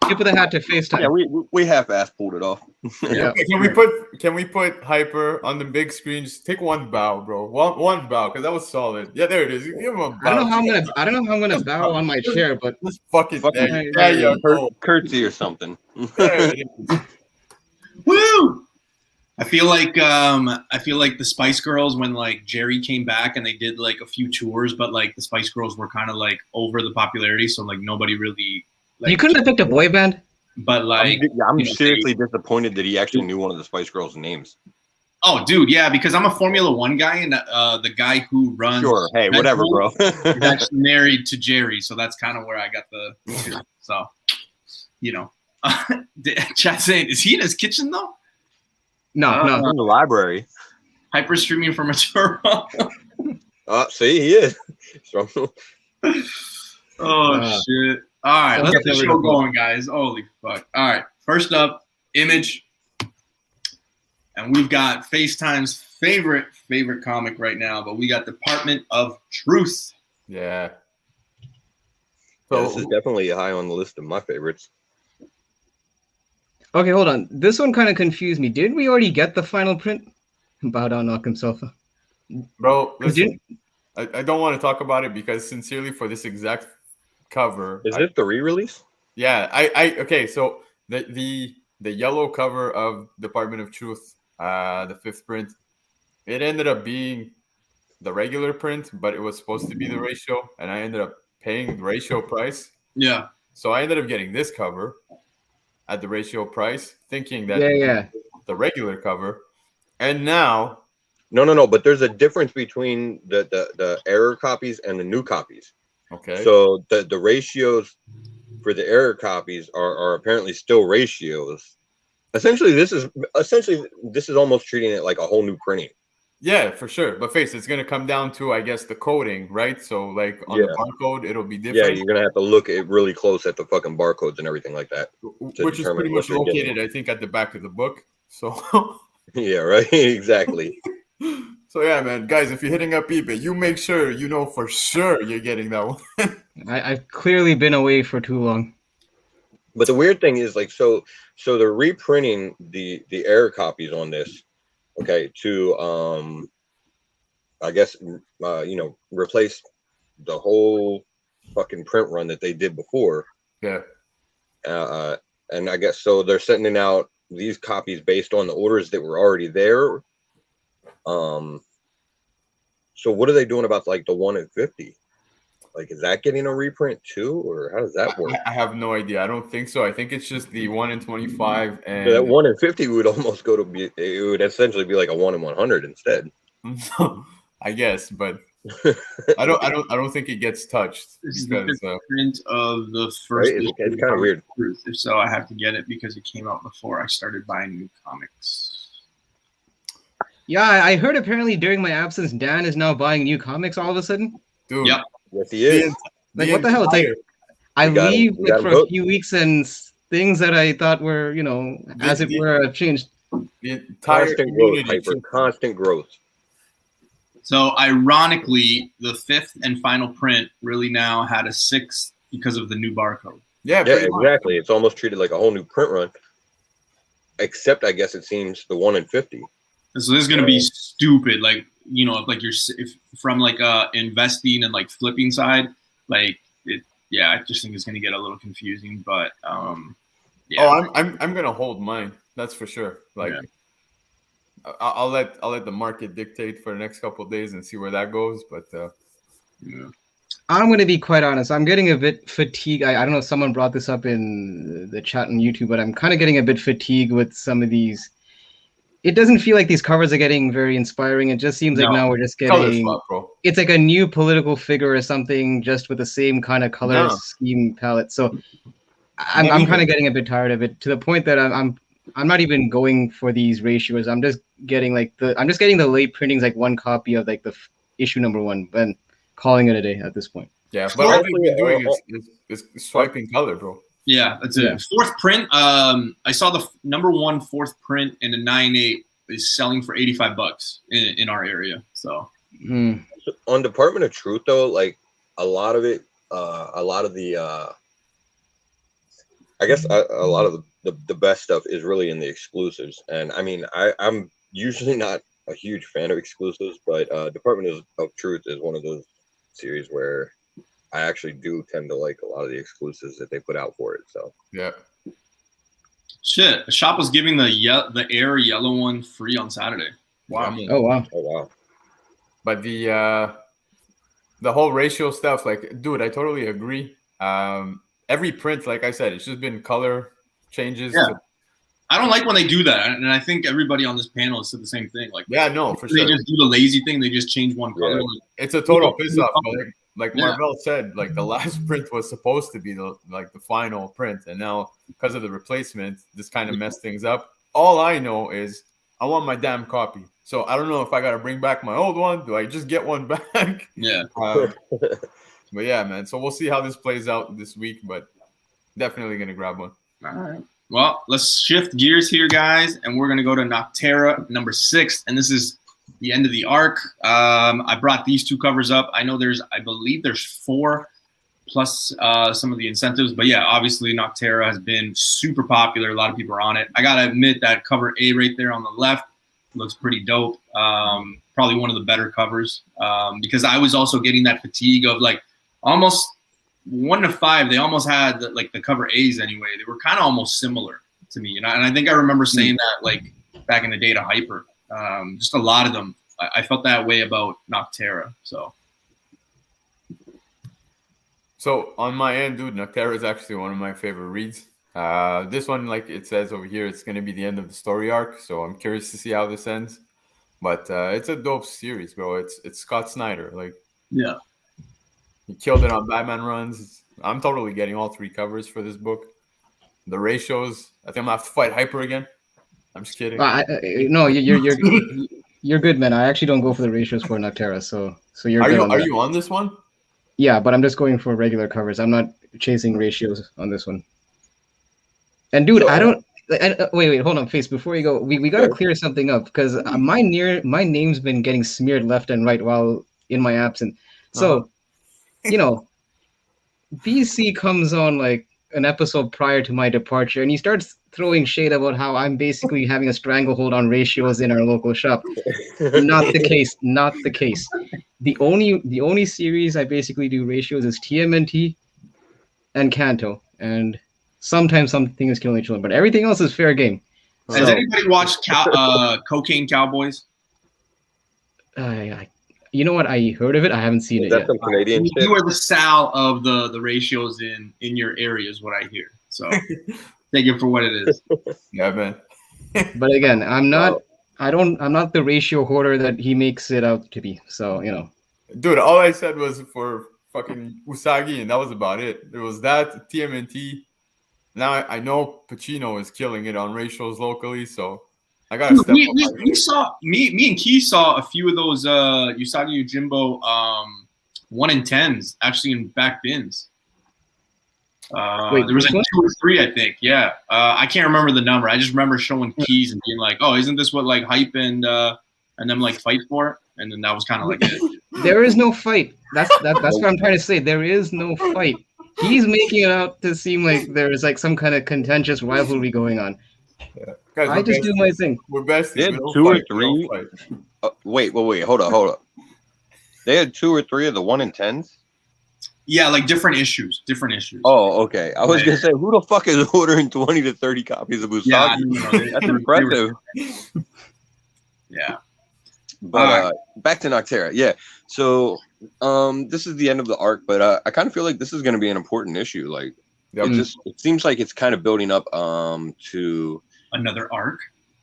Speaker 4: tip of the hat to FaceTime.
Speaker 3: Yeah, we half-ass pulled it off.
Speaker 4: Yeah.
Speaker 2: Can we put Hyper on the big screen? Just take one bow, bro. One bow, because that was solid. Yeah, there it is. Give him a bow.
Speaker 4: I don't know how I'm gonna bow on my chair, but
Speaker 2: just fucking
Speaker 3: curtsy or something.
Speaker 2: There it is.
Speaker 1: woo. I feel like the Spice Girls when like Jerry came back and they did like a few tours, but like the Spice Girls were kind of like over the popularity, so like nobody really. Like,
Speaker 4: you couldn't have picked a boy band.
Speaker 1: But like,
Speaker 3: I'm seriously disappointed that he actually knew one of the Spice Girls' names.
Speaker 1: Oh, dude, yeah, because I'm a Formula One guy, and the guy who runs.
Speaker 3: Sure, hey, whatever, bro.
Speaker 1: is actually married to Jerry, so that's kind of where I got the. So, you know, chat saying, is he in his kitchen though?
Speaker 4: No.
Speaker 3: In the library.
Speaker 1: Hyper streaming from a churro.
Speaker 3: See, he is.
Speaker 1: Oh shit. All right, let's get the show going, guys. Holy fuck. All right, first up, Image. And we've got FaceTime's favorite comic right now, but we got Department of Truth.
Speaker 2: Yeah.
Speaker 3: So this is definitely high on the list of my favorites.
Speaker 4: Okay, hold on. This one kind of confused me. Did we already get the final print? Bow down, knock himself.
Speaker 2: Bro, listen, I don't want to talk about it because sincerely for this exact cover.
Speaker 3: Is this the re-release?
Speaker 2: Yeah, okay, so the yellow cover of Department of Truth, the 5th print, it ended up being the regular print, but it was supposed to be the ratio, and I ended up paying the ratio price.
Speaker 1: Yeah.
Speaker 2: So I ended up getting this cover at the ratio price, thinking that the regular cover, and now.
Speaker 3: No, but there's a difference between the error copies and the new copies.
Speaker 2: Okay.
Speaker 3: So the ratios for the error copies are apparently still ratios. Essentially, this is almost treating it like a whole new printing.
Speaker 2: Yeah, for sure. But it's going to come down to, I guess, the coding, right? So like on the barcode, it'll be different.
Speaker 3: Yeah, you're going to have to look at really close at the fucking barcodes and everything like that.
Speaker 2: Which is pretty much located, I think, at the back of the book. So.
Speaker 3: Yeah, right. Exactly.
Speaker 2: So yeah, man, guys, if you're hitting up eBay, you make sure you know for sure you're getting that one.
Speaker 4: I've clearly been away for too long.
Speaker 3: But the weird thing is, like, so they're reprinting the error copies on this, okay, to I guess replace the whole fucking print run that they did before.
Speaker 2: Yeah.
Speaker 3: And I guess so they're sending out these copies based on the orders that were already there. So what are they doing about like the 1 in 50? Like, is that getting a reprint too, or how does that work?
Speaker 2: I have no idea. I don't think so. I think it's just the 1 in 25, and
Speaker 3: so that 1 in 50 would almost go to be. It would essentially be like a 1 in 100 instead.
Speaker 2: I guess, but I don't think it gets touched.
Speaker 1: This is
Speaker 2: because,
Speaker 1: the print of the first.
Speaker 3: Right? It's kind of weird.
Speaker 1: If so, I have to get it because it came out before I started buying new comics.
Speaker 4: Yeah, I heard apparently during my absence, Dan is now buying new comics all of a sudden.
Speaker 2: Dude,
Speaker 1: yep.
Speaker 3: Yes, he is.
Speaker 4: Like, what the hell? It's like I leave like for a few weeks and things that I thought were, as it were, have changed.
Speaker 2: The entire
Speaker 3: Constant growth.
Speaker 1: So ironically, the 5th and final print really now had a 6 because of the new barcode.
Speaker 2: Yeah,
Speaker 3: exactly. It's almost treated like a whole new print run. Except, I guess it seems the 1 in 50.
Speaker 1: So this is gonna be stupid, like like if from like investing and like flipping side, like it. Yeah, I just think it's gonna get a little confusing, but yeah.
Speaker 2: Oh, I'm gonna hold mine. That's for sure. Like, I'll let the market dictate for the next couple of days and see where that goes. But
Speaker 1: yeah.
Speaker 4: I'm going to be quite honest. I'm getting a bit fatigued. I don't know if someone brought this up in the chat on YouTube, but I'm kind of getting a bit fatigued with some of these. It doesn't feel like these covers are getting very inspiring. It just seems like now we're just
Speaker 2: Color
Speaker 4: getting.
Speaker 2: swap, bro.
Speaker 4: It's like a new political figure or something, just with the same kind of color scheme palette. So I'm kind of getting a bit tired of it, to the point that I'm not even going for these ratios. I'm just getting the late printings, like one copy of like the issue number 1, and calling it a day at this point.
Speaker 2: Yeah, but all we've been doing is swiping color, bro.
Speaker 1: Yeah, that's it. Fourth print. I saw the number 1 fourth print in a 9.8 is selling for $85 in our area. So
Speaker 3: on Department of Truth, though, like a lot of it, a lot of the, I guess a lot of the best stuff is really in the exclusives. And I mean, I'm usually not a huge fan of exclusives, but Department of Truth is one of those series where I actually do tend to like a lot of the exclusives that they put out for it. So
Speaker 2: yeah.
Speaker 1: Shit, the shop was giving the Air yellow one free on Saturday. Wow.
Speaker 4: Oh wow.
Speaker 3: Oh wow.
Speaker 2: But the whole ratio stuff, like, dude, I totally agree. Every print, like I said, it's just been color changes.
Speaker 1: Yeah. I don't like when they do that, and I think everybody on this panel has said the same thing. Like,
Speaker 2: yeah, no, for
Speaker 1: they
Speaker 2: sure.
Speaker 1: just do the lazy thing. They just change one color.
Speaker 3: Yeah.
Speaker 2: It's a total piss off. Like Marvell said, like the last print was supposed to be the final print, and now because of the replacement, this kind of messed things up. All I know is I want my damn copy. So I don't know if I got to bring back my old one. Do I just get one back?
Speaker 1: Yeah.
Speaker 2: But yeah, man. So we'll see how this plays out this week, but definitely gonna grab one.
Speaker 1: All right. Well, let's shift gears here, guys, and we're gonna go to Noctera number 6, and this is the end of the arc. I brought these 2 covers up. I know I believe there's 4 plus some of the incentives, but yeah, obviously Noctera has been super popular. A lot of people are on it. I gotta admit that cover A right there on the left looks pretty dope. Probably one of the better covers because I was also getting that fatigue of like almost 1 to 5. They almost had the cover A's anyway. They were kind of almost similar to me, and I think I remember saying that like back in the day to Hyper. Just a lot of them. I felt that way about Noctera.
Speaker 2: So on my end, dude, Noctera is actually one of my favorite reads. This one, like it says over here, it's going to be the end of the story arc. So I'm curious to see how this ends. But it's a dope series, bro. It's Scott Snyder. Like,
Speaker 1: Yeah.
Speaker 2: He killed it on Batman runs. I'm totally getting all 3 covers for this book. The ratios, I think I'm gonna have to fight Hyper again. I'm just kidding.
Speaker 4: No, you're good, man. I actually don't go for the ratios for Noctera, so you're good.
Speaker 2: Are you on this one?
Speaker 4: Yeah, but I'm just going for regular covers. I'm not chasing ratios on this one. And dude, I don't. Wait, hold on, Face. Before you go, we gotta clear something up because my name's been getting smeared left and right while in my absence. So, you know, BC comes on like an episode prior to my departure, and he starts throwing shade about how I'm basically having a stranglehold on ratios in our local shop. Not the case. Not the case. The only series I basically do ratios is TMNT and Kanto, and sometimes something is killing children, but everything else is fair game.
Speaker 1: Has anybody watched Cocaine Cowboys?
Speaker 4: You know what? I heard of it. I haven't seen it yet.
Speaker 3: Some Canadian shit?
Speaker 1: You are the Sal of the ratios in your area is what I hear. So take it for what it is.
Speaker 2: Yeah, man.
Speaker 4: But again, I'm not the ratio hoarder that he makes it out to be. So, you know.
Speaker 2: Dude, all I said was for fucking Usagi, and that was about it. There was that, TMNT. Now I know Pacino is killing it on ratios locally, so I gotta step up.
Speaker 1: We saw me and Key saw a few of those Usagi Yojimbo 1 in 10s actually in back bins.
Speaker 4: Wait,
Speaker 1: there was like 2 or 3, I think. Yeah, I can't remember the number. I just remember showing Keys and being like, "Oh, isn't this what like Hype and them like fight for?" And then that was kind of like it.
Speaker 4: There is no fight. That's what I'm trying to say. There is no fight. He's making it out to seem like there's like some kind of contentious rivalry going on.
Speaker 2: Yeah. Guys,
Speaker 4: I just do my thing.
Speaker 2: We're besties.
Speaker 3: They had 2 or 3. Wait. Hold up. They had 2 or 3 of the 1 in 10s.
Speaker 1: Yeah, like different issues.
Speaker 3: Oh, okay. I was gonna say, who the fuck is ordering 20 to 30 copies of Usagi?
Speaker 1: Yeah,
Speaker 3: that's impressive.
Speaker 1: Yeah.
Speaker 3: But back to Noctera. Yeah. So this is the end of the arc, but I kind of feel like this is going to be an important issue. Like it seems like it's kind of building up to
Speaker 1: another arc.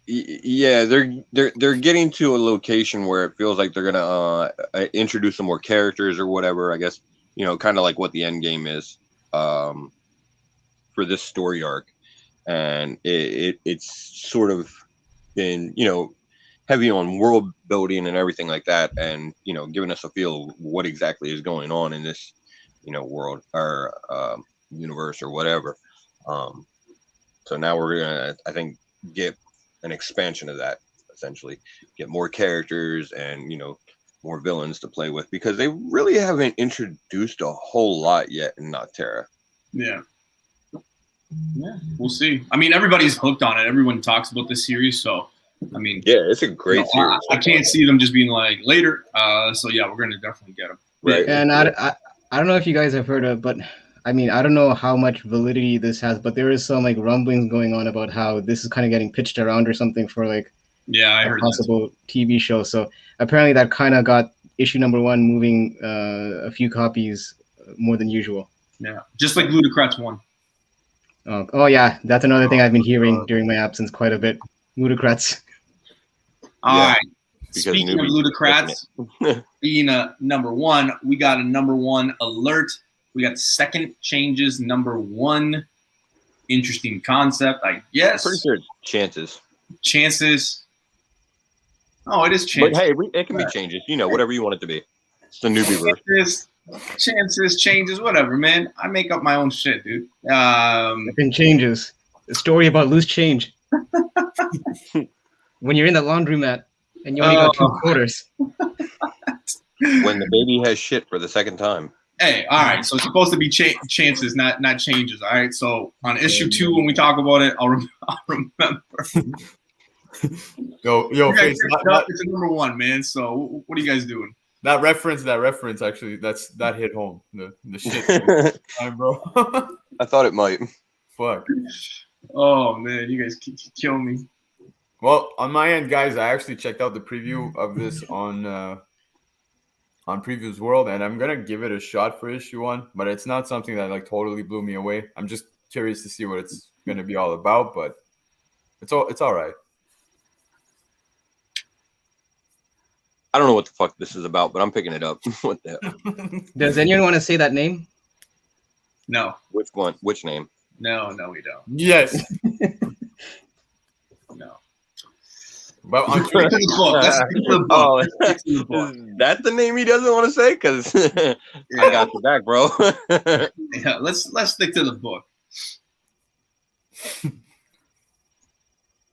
Speaker 3: Yeah, they're getting to a location where it feels like they're gonna introduce some more characters or whatever. I guess, you know, kind of like what the end game is for this story arc, and it's sort of been, you know, heavy on world building and everything like that, and, you know, giving us a feel of what exactly is going on in this, you know, world or universe or whatever. So now we're gonna, I think, get an expansion of that, essentially get more characters and, you know, more villains to play with, because they really haven't introduced a whole lot yet in Noctera.
Speaker 1: Yeah, we'll see. I mean, everybody's hooked on it. Everyone talks about this series, so I mean,
Speaker 3: yeah, it's a great series.
Speaker 1: I can't see them just being like later. So yeah, we're gonna definitely get them.
Speaker 3: Right.
Speaker 4: And I don't know if you guys have heard of, but I mean, I don't know how much validity this has, but there is some like rumblings going on about how this is kind of getting pitched around or something for like
Speaker 1: I heard
Speaker 4: possible TV show. So apparently that kind of got issue number 1 moving a few copies more than usual.
Speaker 1: Yeah, just like Ludacris 1.
Speaker 4: Oh yeah, that's another thing I've been hearing during my absence quite a bit. Ludacris.
Speaker 1: All right.
Speaker 3: Because
Speaker 1: Speaking of Ludacris being a number 1, we got a number 1 alert. We got second changes, number 1. Interesting concept, I guess.
Speaker 3: Pretty sure it's chances.
Speaker 1: Oh, it is chances.
Speaker 3: But hey, it can be changes. You know, whatever you want it to be. It's the Newbie verse.
Speaker 1: Chances, changes, whatever, man. I make up my own shit, dude.
Speaker 4: Second changes. A story about loose change. When you're in the laundromat and you only got 2 quarters.
Speaker 3: When the baby has shit for the second time.
Speaker 1: Hey, all right. So it's supposed to be chances, not changes. All right. So on issue 2, when we talk about it, I'll remember.
Speaker 2: Yo,
Speaker 1: Face, it's a number 1, man. So what are you guys doing?
Speaker 2: That reference, actually, that hit home. The shit, time, bro.
Speaker 3: I thought it might.
Speaker 2: Fuck.
Speaker 1: Oh man, you guys kill me.
Speaker 2: Well, on my end, guys, I actually checked out the preview of this on Previews World, and I'm gonna give it a shot for issue 1, but it's not something that like totally blew me away. I'm just curious to see what it's gonna be all about, but it's all right.
Speaker 3: I don't know what the fuck this is about, but I'm picking it up. What the hell?
Speaker 4: Does anyone want to say that name?
Speaker 1: No.
Speaker 3: Which one? Which name?
Speaker 1: No, we don't.
Speaker 2: Yes.
Speaker 1: No.
Speaker 2: But on
Speaker 1: Stick to the book. Let's stick to the book.
Speaker 3: Is that the name he doesn't want to say? Because I got your back, bro.
Speaker 1: Yeah, let's stick to the book.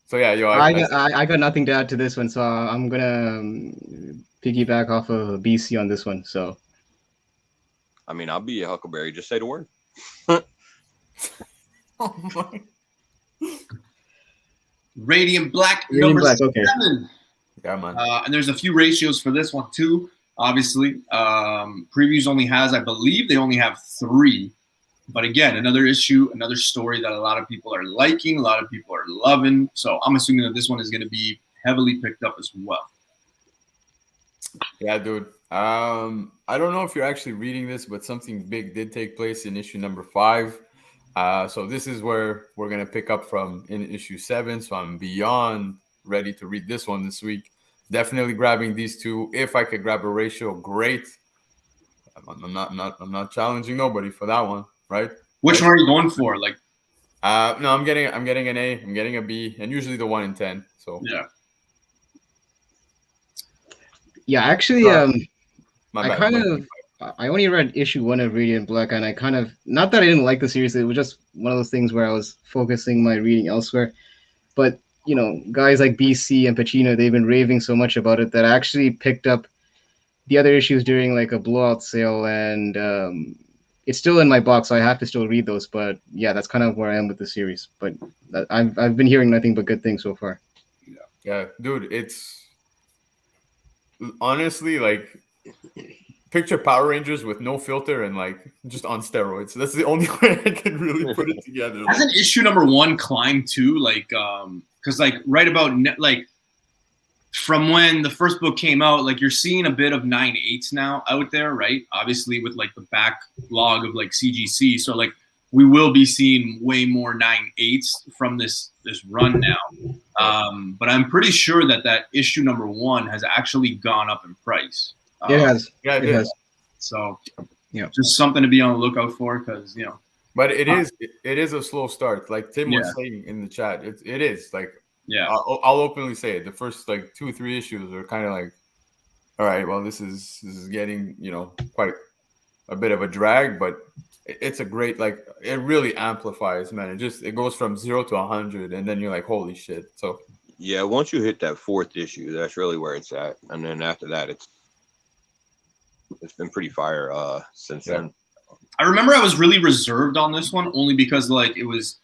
Speaker 2: So yeah, yo,
Speaker 4: I got nothing to add to this one, so I'm gonna piggyback off of BC on this one. So,
Speaker 3: I mean, I'll be a Huckleberry. Just say the word.
Speaker 2: oh my.
Speaker 1: Radiant Black,
Speaker 4: Radiant
Speaker 1: number
Speaker 4: Black,
Speaker 1: 7.
Speaker 4: okay.
Speaker 2: Yeah, man.
Speaker 1: And there's a few ratios for this one too. Obviously, previews only has, I believe, they only have 3. But again, another issue, another story that a lot of people are liking, a lot of people are loving. So I'm assuming that this one is going to be heavily picked up as well.
Speaker 2: Yeah, dude. I don't know if you're actually reading this, but something big did take place in issue number 5. So this is where we're going to pick up from in issue 7. So I'm beyond ready to read this one this week. Definitely grabbing these 2. If I could grab a ratio, great. I'm not challenging nobody for that one. Right.
Speaker 1: Which one are you going for? Like,
Speaker 2: no, I'm getting an A, I'm getting a B, and usually the 1 in 10. So
Speaker 4: yeah, actually,
Speaker 2: my
Speaker 4: I only read issue 1 of Radiant Black, and I kind of, not that I didn't like the series, it was just one of those things where I was focusing my reading elsewhere. But you know, guys like BC and Pacino, they've been raving so much about it that I actually picked up the other issues during like a blowout sale, and it's still in my box, so I have to still read those. But yeah, that's kind of where I am with the series. But I've been hearing nothing but good things so far.
Speaker 2: Yeah, dude, it's honestly like picture Power Rangers with no filter and like just on steroids. That's the only way I can really put it together.
Speaker 1: Hasn't issue number 1 climbed too? Like, because like right about like from when the first book came out, like you're seeing a bit of 9/8 now out there, right? Obviously with like the backlog of like CGC. So like we will be seeing way more 9/8 from this run now. But I'm pretty sure that issue number 1 has actually gone up in price.
Speaker 4: It has.
Speaker 2: Yeah,
Speaker 4: It has.
Speaker 1: So
Speaker 4: yeah,
Speaker 1: just something to be on the lookout for, because
Speaker 2: But it is a slow start. Like Tim was saying in the chat, it is like I'll openly say it. The first like 2 or 3 issues are kind of like, all right, well this is getting quite a bit of a drag, but it's a great, like, it really amplifies, man. It goes from 0 to 100, and then you're like, holy shit. So
Speaker 3: yeah, once you hit that 4th issue, that's really where it's at, and then after that, it's been pretty fire since then.
Speaker 1: I remember I was really reserved on this one, only because like it was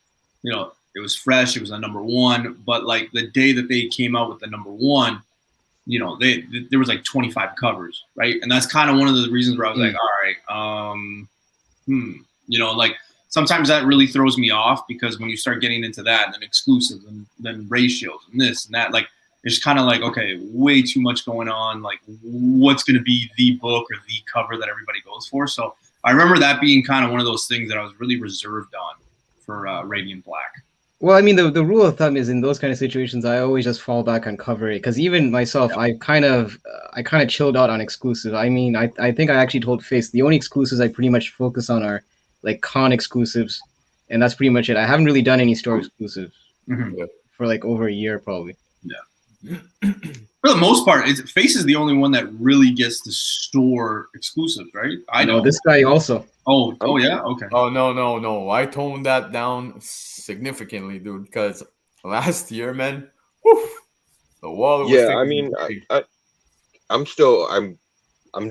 Speaker 1: fresh, it was a number 1, but like the day that they came out with the number 1, there was like 25 covers, right? And that's kind of one of the reasons where I was like, all right, like sometimes that really throws me off, because when you start getting into that, and then exclusives, and then ratios, and this and that, like it's kind of like, okay, way too much going on. Like, what's going to be the book or the cover that everybody goes for? So I remember that being kind of one of those things that I was really reserved on for Radiant Black.
Speaker 4: Well, I mean, the rule of thumb is in those kind of situations, I always just fall back on cover it, because even myself, I kind of chilled out on exclusives. I mean, I think I actually told Face the only exclusives I pretty much focus on are like con exclusives, and that's pretty much it. I haven't really done any store exclusives for like over a year, probably.
Speaker 1: Yeah. For the most part, Face is the only one that really gets the store exclusives, right? I know
Speaker 4: this guy also.
Speaker 1: Oh yeah, okay.
Speaker 2: Oh no! I toned that down significantly, dude. Because last year, man, the wall.
Speaker 3: Yeah, I mean, I'm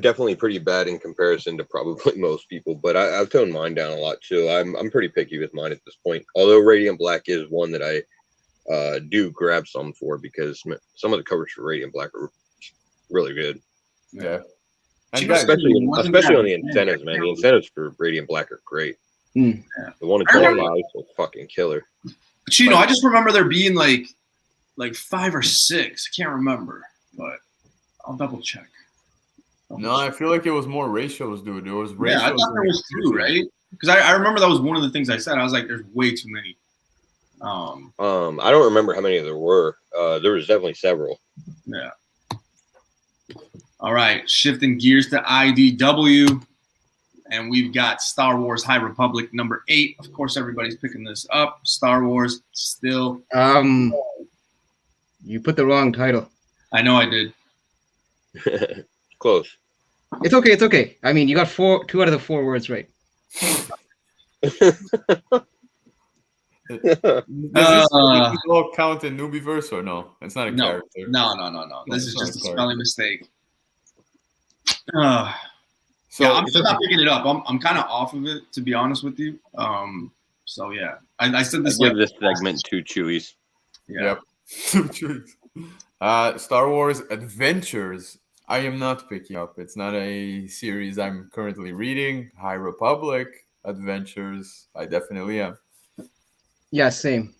Speaker 3: definitely pretty bad in comparison to probably most people, but I've toned mine down a lot too. I'm pretty picky with mine at this point. Although Radiant Black is one that I do grab some for, because some of the covers for Radiant Black are really good.
Speaker 2: Yeah.
Speaker 3: And especially on the incentives, man. The incentives for Radiant Black are great. The one in 25 is fucking killer.
Speaker 1: But I just remember there being like 5 or 6. I can't remember, but I'll double check.
Speaker 2: No, I feel like it was more ratios, dude. There was ratios.
Speaker 1: Yeah, I thought there was 2, right? Because I remember that was one of the things I said. I was like, there's way too many.
Speaker 3: I don't remember how many there were. There was definitely several.
Speaker 1: Yeah. All right, shifting gears to IDW, and we've got Star Wars High Republic number 8. Of course, everybody's picking this up. Star Wars still.
Speaker 4: You put the wrong title.
Speaker 1: I know I did.
Speaker 3: Close.
Speaker 4: It's okay. It's okay. I mean, you got 2 out of the 4 words right.
Speaker 2: Does this all count in Newbie-verse or no? It's not a character.
Speaker 1: No. This is just a spelling mistake. So
Speaker 2: Yeah,
Speaker 1: I'm still not picking it up. I'm kind of off of it, to be honest with you. So yeah, I said this.
Speaker 3: I give this segment 2 chewies.
Speaker 1: Yeah.
Speaker 2: Yep. 2 chewies. Star Wars Adventures. I am not picking up. It's not a series I'm currently reading. High Republic Adventures. I definitely am.
Speaker 4: Yeah, same.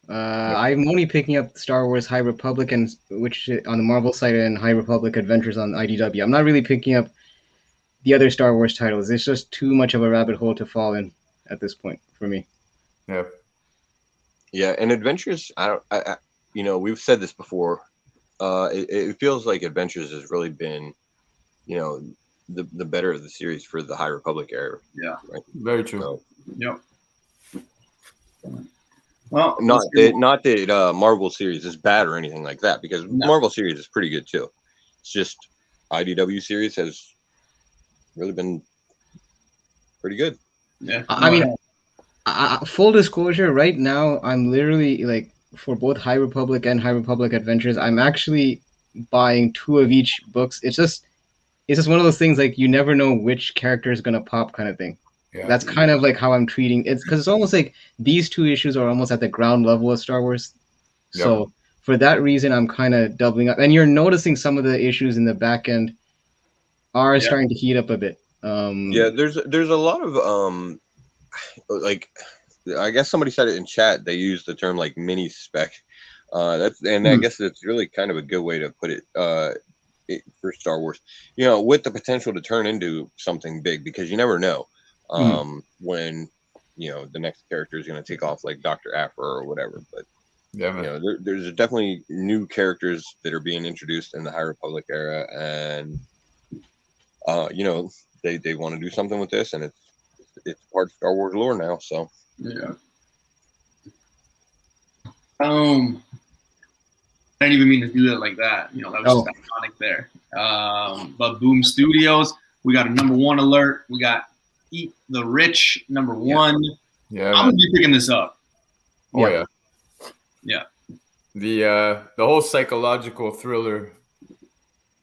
Speaker 4: I'm only picking up Star Wars High Republic, and which on the Marvel side, and High Republic Adventures on IDW. I'm not really picking up the other Star Wars titles. It's just too much of a rabbit hole to fall in at this point for me.
Speaker 2: Yeah.
Speaker 3: Yeah, and Adventures, I we've said this before. It feels like Adventures has really been, the better of the series for the High Republic era.
Speaker 1: Yeah.
Speaker 3: Right?
Speaker 2: Very true.
Speaker 3: So,
Speaker 1: Yep. Well,
Speaker 3: not that Marvel series is bad or anything like that, because Marvel series is pretty good too. It's just IDW series has really been pretty good.
Speaker 1: Yeah.
Speaker 4: I mean, full disclosure, right now I'm literally like, for both High Republic and High Republic Adventures, I'm actually buying 2 of each books. It's just one of those things, like, you never know which character is gonna pop, kind of thing. Yeah. That's kind of like how I'm treating it, because it's almost like these 2 issues are almost at the ground level of Star Wars. Yep. So for that reason, I'm kind of doubling up. And you're noticing some of the issues in the back end are starting to heat up a bit.
Speaker 3: There's a lot of like, I guess somebody said it in chat. They used the term like mini spec. I guess that's really kind of a good way to put it. For Star Wars, with the potential to turn into something big, because you never know when the next character is going to take off, like Dr. Aphra or whatever. But
Speaker 2: Yeah, man.
Speaker 3: there's definitely new characters that are being introduced in the High Republic era, and they want to do something with this, and it's part of Star Wars lore now. So
Speaker 1: yeah. I didn't even mean to do that like that. That was just iconic there. But Boom Studios, we got a #1 alert. We got Eat the Rich, #1.
Speaker 2: Yeah,
Speaker 1: I'm gonna be picking this up.
Speaker 2: Oh yeah.
Speaker 1: Yeah.
Speaker 2: The whole psychological thriller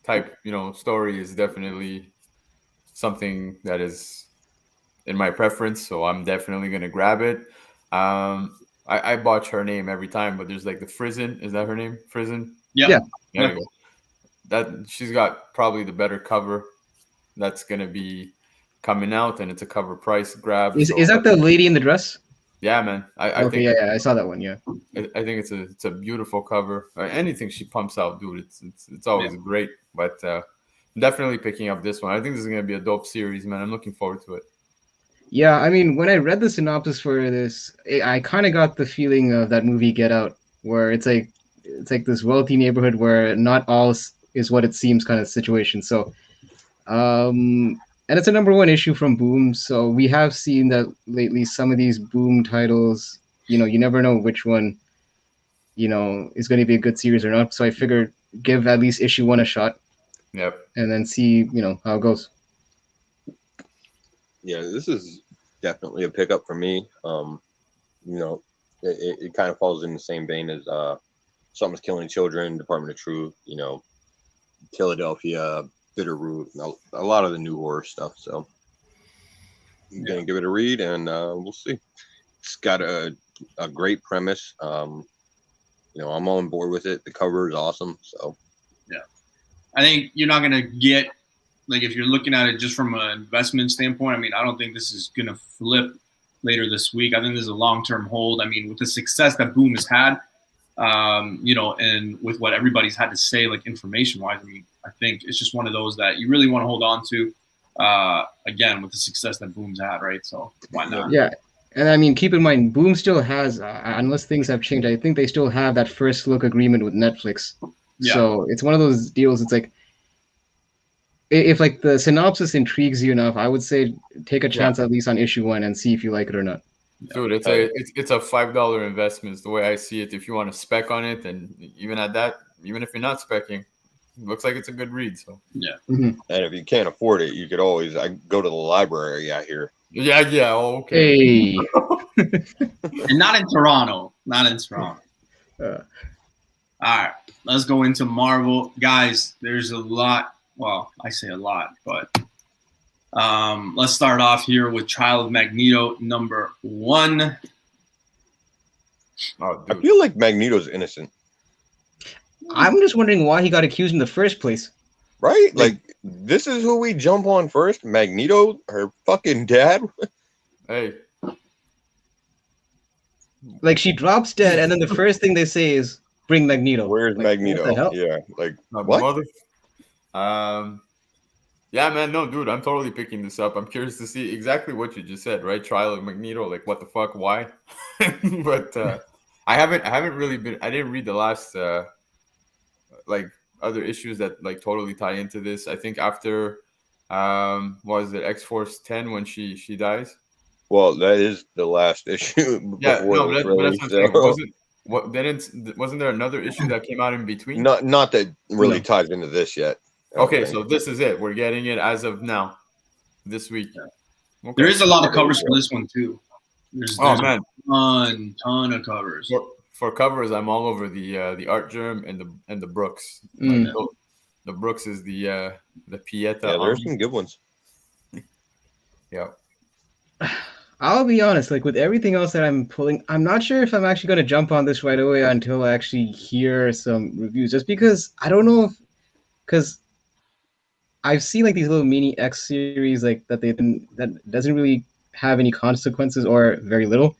Speaker 2: type, story is definitely something that is in my preference. So I'm definitely gonna grab it. I botch her name every time, but there's like the Frizen. Is that her name? Frizen?
Speaker 1: Yeah.
Speaker 2: There you go. That she's got probably the better cover that's gonna be coming out, and it's a cover price grab.
Speaker 4: Is that the lady in the dress?
Speaker 2: Yeah, man. I
Speaker 4: Okay,
Speaker 2: think
Speaker 4: I saw that one. Yeah,
Speaker 2: I think it's a beautiful cover. Anything she pumps out, dude, it's always great. But I'm definitely picking up this one. I think this is gonna be a dope series, man. I'm looking forward to it.
Speaker 4: Yeah, I mean, when I read the synopsis for this, I kind of got the feeling of that movie Get Out, where it's like this wealthy neighborhood where not all is what it seems kind of situation. So, and it's a #1 issue from Boom. So we have seen that lately. Some of these Boom titles, you never know which one, is going to be a good series or not. So I figured give at least issue 1 a shot.
Speaker 2: Yep.
Speaker 4: And then see, how it goes.
Speaker 3: Yeah, this is definitely a pickup for me. It kind of falls in the same vein as Something's Killing Children, Department of Truth, Philadelphia, Bitterroot, a lot of the new horror stuff. So I'm gonna give it a read, and we'll see. It's got a great premise. I'm on board with it. The cover is awesome. So
Speaker 1: yeah, I think you're not gonna get. Like, if you're looking at it just from an investment standpoint, I mean, I don't think this is going to flip later this week. I think this is a long-term hold. I mean, with the success that Boom has had, and with what everybody's had to say, like, information-wise, I mean, I think it's just one of those that you really want to hold on to, again, with the success that Boom's had, right? So why not?
Speaker 4: Yeah. And I mean, keep in mind, Boom still has, unless things have changed, I think they still have that first look agreement with Netflix. Yeah. So it's one of those deals. It's like, if like the synopsis intrigues you enough, I would say take a chance at least on issue 1 and see if you like it or not.
Speaker 2: Dude, it's a $5 investment is the way I see it. If you want to spec on it, and even at that, even if you're not specing, it looks like it's a good read. So
Speaker 1: yeah.
Speaker 3: Mm-hmm. And if you can't afford it, you could always go to the library out here.
Speaker 2: Yeah. Oh, okay.
Speaker 4: Hey.
Speaker 1: And not in Toronto. All right, let's go into Marvel, guys. There's a lot. Well, I say a lot, but let's start off here with Child of Magneto #1.
Speaker 2: Oh,
Speaker 3: I feel like Magneto's innocent.
Speaker 4: I'm just wondering why he got accused in the first place.
Speaker 3: Right? Like, this is who we jump on first? Magneto, her fucking dad?
Speaker 2: Hey.
Speaker 4: Like, she drops dead, and then the first thing they say is, bring Magneto.
Speaker 3: Where's Magneto? Yeah, like, what?
Speaker 2: Yeah, man, no, dude, I'm totally picking this up. I'm curious to see exactly what you just said, right? Trial of Magneto, like, what the fuck, why? But I haven't really been. I didn't read the last like other issues that like totally tie into this. I think after was it X-Force 10 when she dies?
Speaker 3: Well, that is the last issue.
Speaker 2: Yeah, no, that's what I'm saying. Wasn't there another issue that came out in between?
Speaker 3: Not that really ties into this yet.
Speaker 2: Okay, so this is it. We're getting it as of now, this week.
Speaker 1: Okay. There is a lot of covers for this one too. There's
Speaker 2: man,
Speaker 1: a ton of covers.
Speaker 2: For covers, I'm all over the Art Germ and the Brooks.
Speaker 4: Mm.
Speaker 2: The Brooks is the Pieta.
Speaker 3: Yeah, there's some good ones.
Speaker 2: Yeah.
Speaker 4: I'll be honest, like with everything else that I'm pulling, I'm not sure if I'm actually going to jump on this right away until I actually hear some reviews. Just because I don't know because I've seen like these little mini X series like that that doesn't really have any consequences or very little.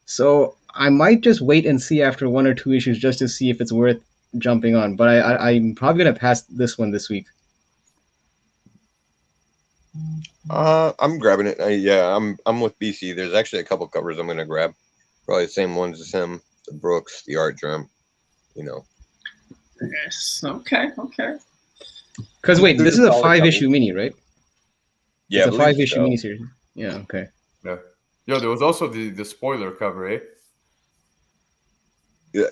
Speaker 4: So I might just wait and see after 1 or 2 issues just to see if it's worth jumping on. But I'm probably gonna pass this one this week.
Speaker 3: I'm grabbing it. Yeah, I'm with BC. There's actually a couple covers I'm gonna grab. Probably the same ones as him. The Brooks, the Art Drum. You know.
Speaker 1: Yes. Okay.
Speaker 4: Because wait,
Speaker 3: These
Speaker 4: this is
Speaker 3: are
Speaker 4: a
Speaker 3: solid
Speaker 4: 5-issue mini, right?
Speaker 3: Yeah,
Speaker 4: It's a 5-issue mini series. Yeah. Okay.
Speaker 2: Yeah. Yo, there was also the spoiler cover, eh?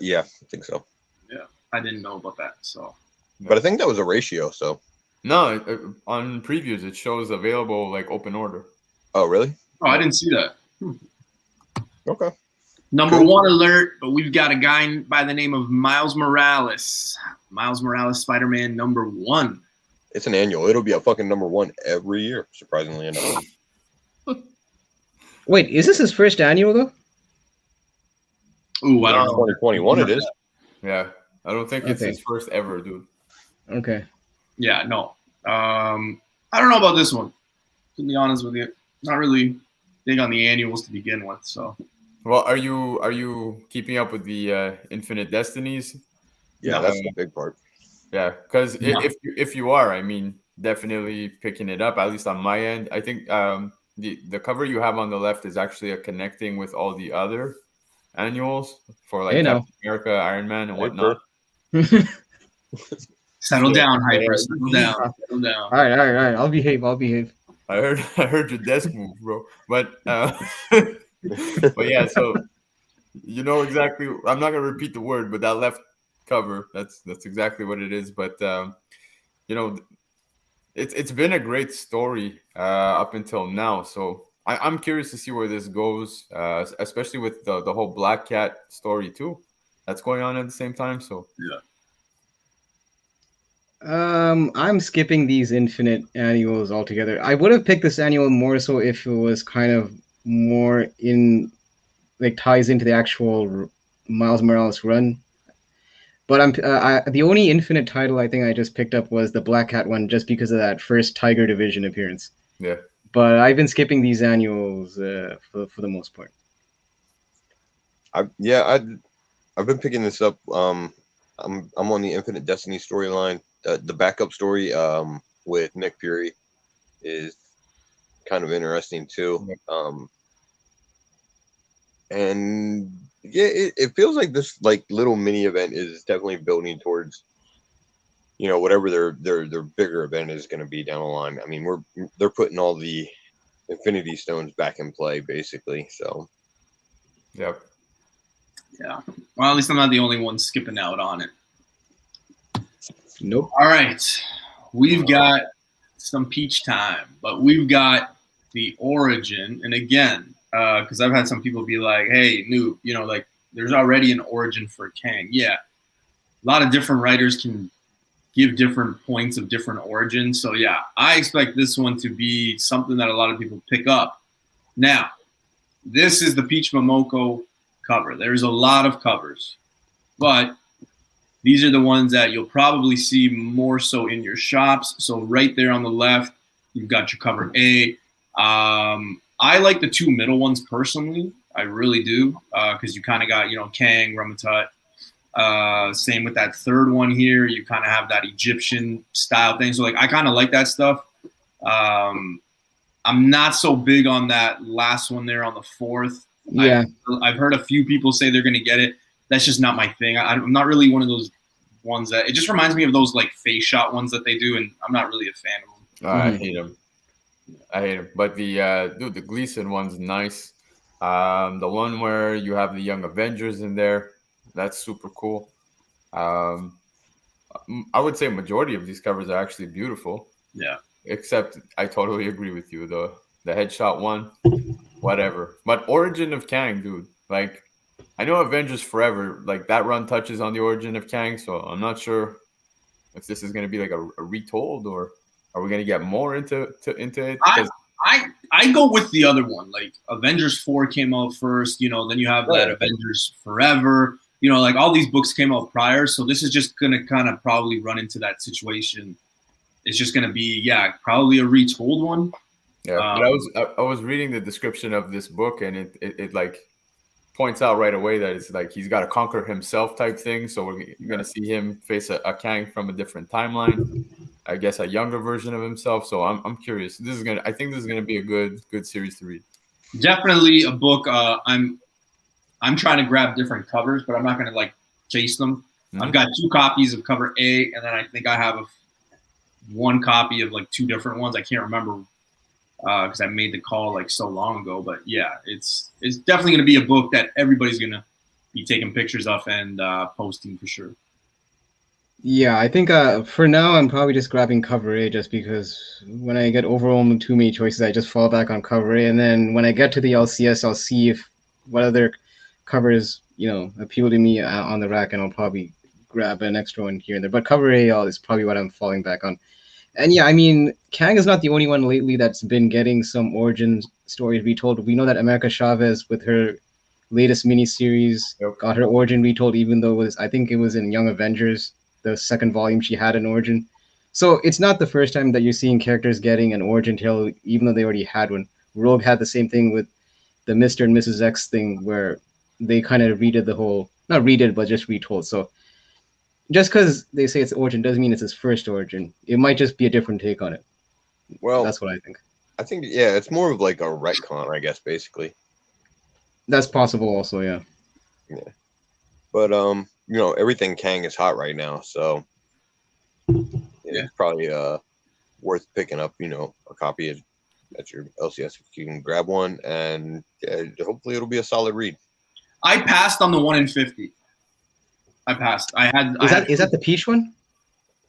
Speaker 3: Yeah, I think so.
Speaker 1: Yeah, I didn't know about that. So,
Speaker 3: But I think that was a ratio. So.
Speaker 2: No, on previews it shows available like open order.
Speaker 3: Oh, really?
Speaker 1: I didn't see that.
Speaker 3: Okay.
Speaker 1: Number
Speaker 3: Cool.
Speaker 1: 1 alert, but we've got a guy by the name of Miles Morales. Miles Morales, Spider-Man number 1.
Speaker 3: It's an annual. It'll be a fucking number 1 every year, surprisingly enough.
Speaker 4: Wait, is this his first annual though?
Speaker 1: Ooh, I don't know.
Speaker 3: 2021 it is.
Speaker 2: Yeah. I don't think it's
Speaker 4: Okay.
Speaker 2: his first ever, dude.
Speaker 4: Okay.
Speaker 1: Yeah, no. I don't know about this one. To be honest with you, not really big on the annuals to begin with. So,
Speaker 2: Well, are you keeping up with the Infinite Destinies?
Speaker 3: Yeah,
Speaker 1: No.
Speaker 3: that's the big part.
Speaker 2: Yeah, because
Speaker 1: No.
Speaker 2: if you are, I mean, definitely picking it up. At least on my end, I think the cover you have on the left is actually a connecting with all the other annuals for like
Speaker 4: Hey, now.
Speaker 2: Captain America, Iron Man, and
Speaker 3: Hyper.
Speaker 2: whatnot.
Speaker 1: settle
Speaker 2: Yeah.
Speaker 1: down, Hyper.
Speaker 2: Yeah.
Speaker 1: Settle down. Settle down.
Speaker 4: All right. I'll behave.
Speaker 2: I heard your desk move, bro. But but yeah, so you know exactly. I'm not gonna repeat the word, but that left cover, that's exactly what it is. But you know, it's been a great story up until now. So I'm curious to see where this goes, especially with the whole Black Cat story too, that's going on at the same time. So
Speaker 4: I'm skipping these Infinite annuals altogether. I would have picked this annual more so if it was kind of more in like ties into the actual Miles Morales run. But the only Infinite title I think I just picked up was the Black Cat one, just because of that first Tiger Division appearance.
Speaker 2: yeah.
Speaker 4: But I've been skipping these annuals for the most part.
Speaker 3: I've been picking this up. I'm on the Infinite Destiny storyline. The backup story with Nick Fury is kind of interesting too. And yeah, it feels like this like little mini event is definitely building towards, you know, whatever their bigger event is going to be down the line. I mean, they're putting all the Infinity Stones back in play basically. So
Speaker 2: Yep.
Speaker 1: yeah. Well, at least I'm not the only one skipping out on it.
Speaker 4: Nope.
Speaker 1: All right, we've got some peach time, but we've got the origin, and again, because I've had some people be like, "Hey, Noob, you know, like there's already an origin for Kang." Yeah, a lot of different writers can give different points of different origins. So yeah, I expect this one to be something that a lot of people pick up. Now, this is the Peach Momoko cover. There's a lot of covers, but these are the ones that you'll probably see more so in your shops. So right there on the left, you've got your cover A. I like the 2 middle ones personally. I really do, because you kind of got, you know, Kang, Ramatut. Same with that 3rd one here. You kind of have that Egyptian style thing. So like, I kind of like that stuff. I'm not so big on that last one there on the 4th.
Speaker 4: Yeah.
Speaker 1: I've heard a few people say they're going to get it. That's just not my thing. I'm not really one of those ones that, it just reminds me of those like face shot ones that they do, and I'm not really a fan of them.
Speaker 2: I hate him. But the Gleason one's nice. The one where you have the Young Avengers in there, that's super cool. I would say majority of these covers are actually beautiful.
Speaker 1: Yeah.
Speaker 2: Except I totally agree with you. The headshot one, whatever. But Origin of Kang, dude. Like, I know Avengers Forever, like that run touches on the origin of Kang, so I'm not sure if this is going to be like a retold, or are we going to get more into it?
Speaker 1: I go with the other one. Like Avengers 4 came out first, you know, then you have that Avengers Forever. You know, like all these books came out prior, so this is just going to kind of probably run into that situation. It's just going to be, yeah, probably a retold one.
Speaker 2: Yeah, but I was reading the description of this book, and it like points out right away that it's like he's got to conquer himself type thing. So we're going to see him face a Kang from a different timeline. I guess a younger version of himself. So I'm curious. I think this is gonna be a good series to read.
Speaker 1: Definitely a book. I'm trying to grab different covers, but I'm not gonna like chase them.
Speaker 2: Mm-hmm.
Speaker 1: I've got 2 copies of cover A, and then I think I have one copy of like 2 different ones. I can't remember because I made the call like so long ago. But yeah, it's definitely gonna be a book that everybody's gonna be taking pictures of and posting for sure.
Speaker 4: Yeah, I think for now I'm probably just grabbing cover A just because when I get overwhelmed with too many choices, I just fall back on cover A, and then when I get to the LCS, I'll see what other covers appeal to me on the rack, and I'll probably grab an extra one here and there. But cover A is probably what I'm falling back on. And yeah, I mean, Kang is not the only one lately that's been getting some origin stories retold. We know that America Chavez with her latest miniseries got her origin retold, even though I think it was in Young Avengers. The second volume she had an origin. So it's not the first time that you're seeing characters getting an origin tale, even though they already had one. Rogue had the same thing with the Mr. and Mrs. X thing where they kind of redid the whole, not redid, but just retold. So just because they say it's origin doesn't mean it's his first origin. It might just be a different take on it.
Speaker 3: Well,
Speaker 4: that's what I think.
Speaker 3: I think, yeah, it's more of like a retcon, I guess, basically.
Speaker 4: That's possible also, yeah.
Speaker 3: Yeah. But, everything Kang is hot right now, so it's probably worth picking up, a copy at your LCS if you can grab one, and hopefully it'll be a solid read.
Speaker 1: I passed on the 1 in 50. I passed.
Speaker 4: Is that the peach one?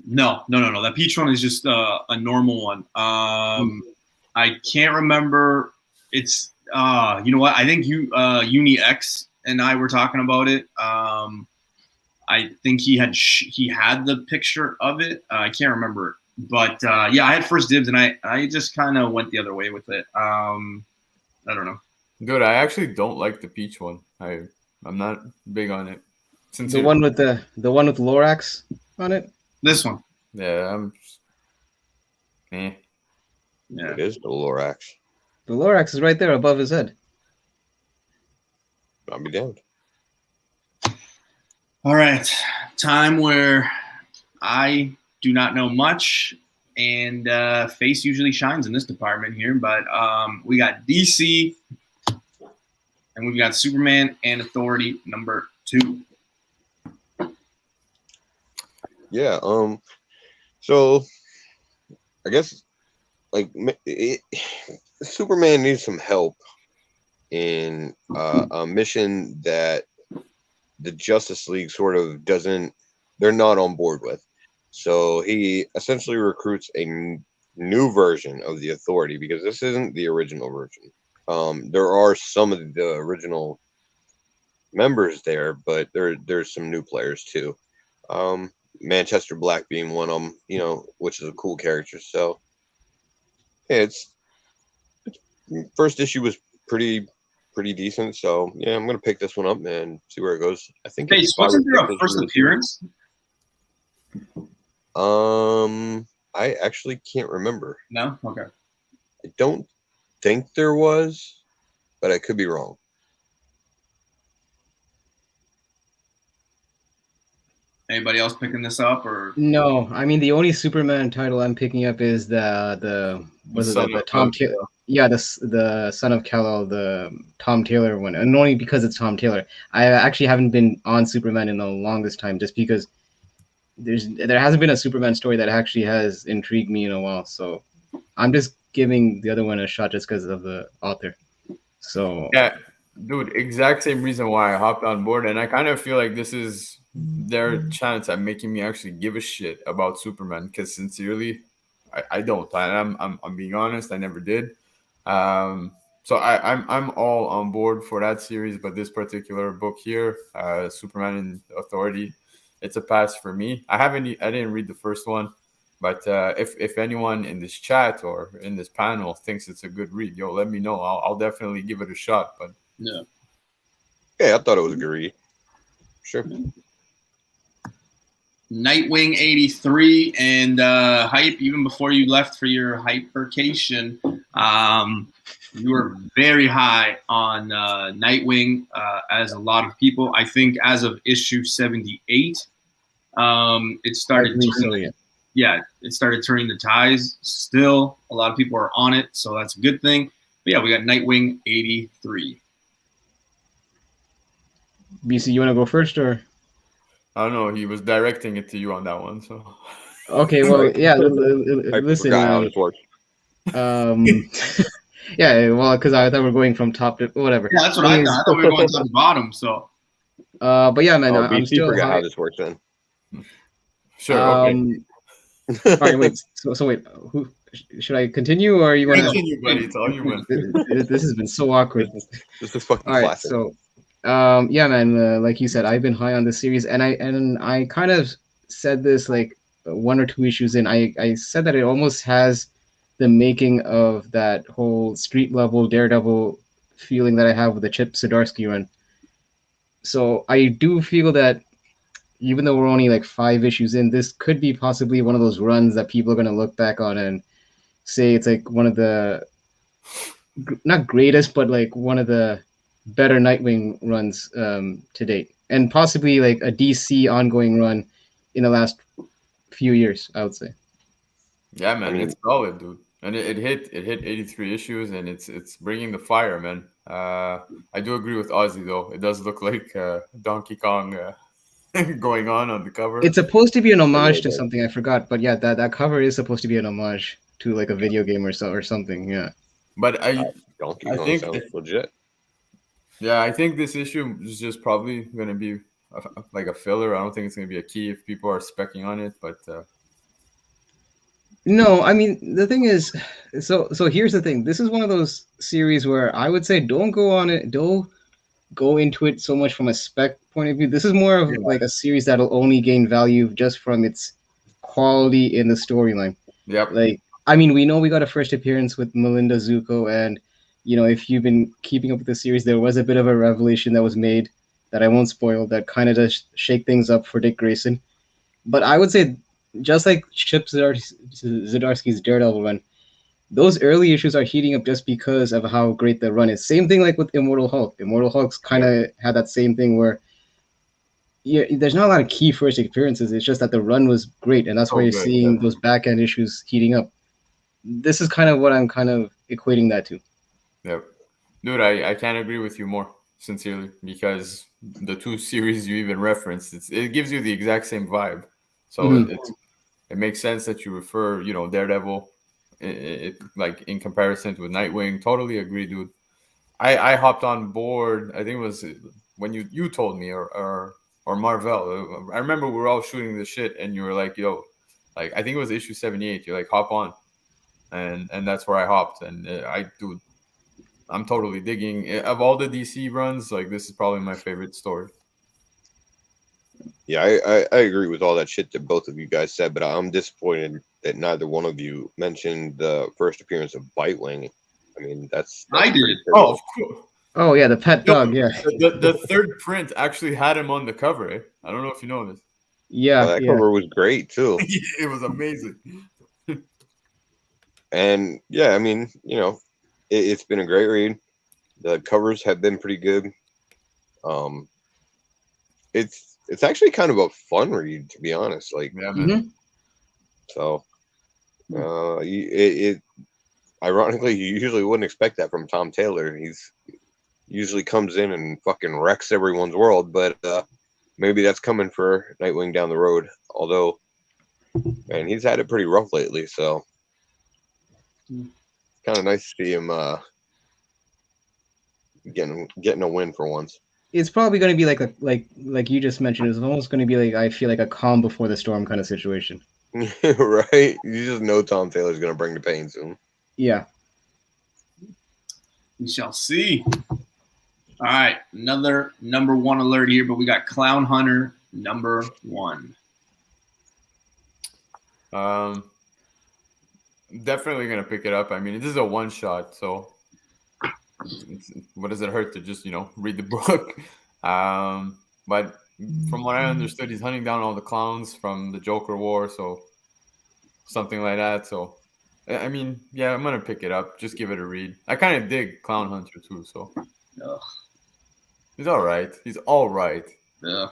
Speaker 1: No. That peach one is just a normal one. I can't remember. It's you know what? I think Uni X and I were talking about it. I think he had the picture of it. I can't remember, but yeah, I had first dibs, and I just kind of went the other way with it. I don't know.
Speaker 2: Dude, I actually don't like the peach one. I'm not big on it.
Speaker 4: The one with the one with Lorax on it.
Speaker 1: This one.
Speaker 2: Yeah,
Speaker 1: Yeah,
Speaker 3: it is the Lorax.
Speaker 4: The Lorax is right there above his head.
Speaker 3: I'll be damned.
Speaker 1: All right, time where I do not know much, and face usually shines in this department here. But we got DC, and we've got Superman and Authority number 2.
Speaker 3: Yeah. So I guess Superman needs some help in a mission that the Justice League sort of they're not on board with. So he essentially recruits a new version of the Authority, because this isn't the original version. There are some of the original members there, but there's some new players too. Manchester Black being one of them, which is a cool character. So yeah, it's first issue was pretty decent. So yeah, I'm gonna pick this one up and see where it goes. I think
Speaker 1: wasn't there a first appearance?
Speaker 3: I actually can't remember.
Speaker 1: No? Okay.
Speaker 3: I don't think there was, but I could be wrong.
Speaker 1: Anybody else picking this up, or
Speaker 4: no? I mean, the only Superman title I'm picking up is the Tom Taylor. Yeah, the Son of Kal-El, the Tom Taylor one, and only because it's Tom Taylor. I actually haven't been on Superman in the longest time, just because there hasn't been a Superman story that actually has intrigued me in a while. So I'm just giving the other one a shot just because of the author. So
Speaker 2: yeah, dude, exact same reason why I hopped on board, and I kind of feel like this is their chance at making me actually give a shit about Superman, because sincerely, I don't. I'm being honest, I never did. So I'm all on board for that series, but this particular book here, Superman and Authority, it's a pass for me. I didn't read the first one, but if anyone in this chat or in this panel thinks it's a good read, let me know. I'll definitely give it a shot. But
Speaker 1: yeah,
Speaker 3: I thought it was a good read. Sure.
Speaker 1: Nightwing 83 and Hype, even before you left for your hypercation, you were very high on Nightwing, as a lot of people. I think as of issue 78, it started it started turning the tides. Still, a lot of people are on it, so that's a good thing. But yeah, we got Nightwing 83.
Speaker 4: BC, you want to go first or?
Speaker 2: I don't know. He was directing it to you on that one, so.
Speaker 4: Okay, well, yeah.
Speaker 3: I
Speaker 4: Listen,
Speaker 3: forgot how this works.
Speaker 4: yeah, well, because I thought we were going from top to whatever.
Speaker 1: Yeah, that's what I thought. I thought we were going top to bottom. So,
Speaker 4: but yeah, man,
Speaker 3: Oh,
Speaker 4: I'm
Speaker 3: BC
Speaker 4: still
Speaker 3: forgot
Speaker 4: high.
Speaker 3: how this works then.
Speaker 2: Sure. Okay.
Speaker 4: All right, wait. So wait, who should I continue or you want to?
Speaker 2: Continue, buddy. It's all you, man.
Speaker 4: This has been so awkward.
Speaker 3: This is fucking
Speaker 4: All right,
Speaker 3: classic.
Speaker 4: so yeah, man, like you said, I've been high on this series, and I kind of said this like one or two issues in. I said that it almost has the making of that whole street level Daredevil feeling that I have with the Chip Zdarsky run. So I do feel that even though we're only like 5 issues in, this could be possibly one of those runs that people are going to look back on and say it's like one of the not greatest, but like one of the better Nightwing runs to date, and possibly like a DC ongoing run in the last few years, I would say.
Speaker 2: Yeah, man,
Speaker 3: I mean-
Speaker 2: it's solid, dude. And it hit 83 issues, and it's bringing the fire, man. I do agree with Ozzy though. It does look like Donkey Kong going on the cover.
Speaker 4: It's supposed to be an homage
Speaker 3: really
Speaker 4: to
Speaker 3: does.
Speaker 4: something I forgot, but yeah, that cover is supposed to be an homage to like a video game or something. Yeah.
Speaker 2: But
Speaker 3: Donkey
Speaker 2: I
Speaker 3: Kong
Speaker 2: think
Speaker 3: sounds legit.
Speaker 2: yeah, I think this issue is just probably going to be like a filler. I don't think it's going to be a key if people are specking on it, but
Speaker 4: No, I mean the thing is, so here's the thing. This is one of those series where I would say don't go on it, don't go into it so much from a spec point of view. This is more of like a series that'll only gain value just from its quality in the storyline.
Speaker 2: yep.
Speaker 4: Like, I mean, we know we got a first appearance with Melinda Zuko, and you know, if you've been keeping up with the series, there was a bit of a revelation that was made that I won't spoil that kind of does shake things up for Dick Grayson. But I would say, just like Chip Zdarsky's Daredevil run, those early issues are heating up just because of how great the run is. Same thing like with Immortal Hulk. Immortal Hulk's kind of had that same thing where there's not a lot of key first appearances. It's just that the run was great, and that's why you're seeing those back end issues heating up. This is kind of what I'm kind of equating that to.
Speaker 2: Yep. Dude, I can't agree with you more, sincerely, because the two series you even referenced, it gives you the exact same vibe. So it makes sense that you refer, Daredevil, like in comparison with Nightwing. Totally agree, dude. I hopped on board. I think it was when you told me or Marvel. I remember we were all shooting the shit, and you were like, "Yo," like I think it was issue 78. You're like, "Hop on," and that's where I hopped. And I'm totally digging. Of all the DC runs, like this is probably my favorite story.
Speaker 3: Yeah, I agree with all that shit that both of you guys said, but I'm disappointed that neither one of you mentioned the first appearance of Bitewing. I mean, that's
Speaker 1: I did.
Speaker 3: pretty
Speaker 2: Oh,
Speaker 3: pivotal.
Speaker 2: of course.
Speaker 4: Oh yeah, the pet dog. Yeah,
Speaker 2: The third print actually had him on the cover. Eh? I don't know if you know this.
Speaker 4: yeah,
Speaker 3: Well, that
Speaker 4: yeah.
Speaker 3: cover was great too.
Speaker 2: It was amazing.
Speaker 3: And yeah, I mean, it's been a great read. The covers have been pretty good. It's actually kind of a fun read, to be honest. Like,
Speaker 2: Yeah, man.
Speaker 3: so it ironically, you usually wouldn't expect that from Tom Taylor. He's usually comes in and fucking wrecks everyone's world, but maybe that's coming for Nightwing down the road. Although, man, he's had it pretty rough lately, so kind of nice to see him getting a win for once.
Speaker 4: It's probably going to be like you just mentioned. It's almost going to be like I feel like a calm before the storm kind of situation.
Speaker 3: Right? You just know Tom Taylor's going to bring the pain soon.
Speaker 4: Yeah.
Speaker 1: We shall see. All right, another number one alert here, but we got Clown Hunter number 1.
Speaker 2: Definitely gonna pick it up. I mean, this is a one shot, so what does it hurt to just read the book? But from what I understood, he's hunting down all the clowns from the Joker War, so something like that. So, I mean, yeah, I'm gonna pick it up. Just give it a read. I kind of dig Clown Hunter too, so
Speaker 1: Ugh.
Speaker 2: he's all right. He's all right.
Speaker 1: Ugh.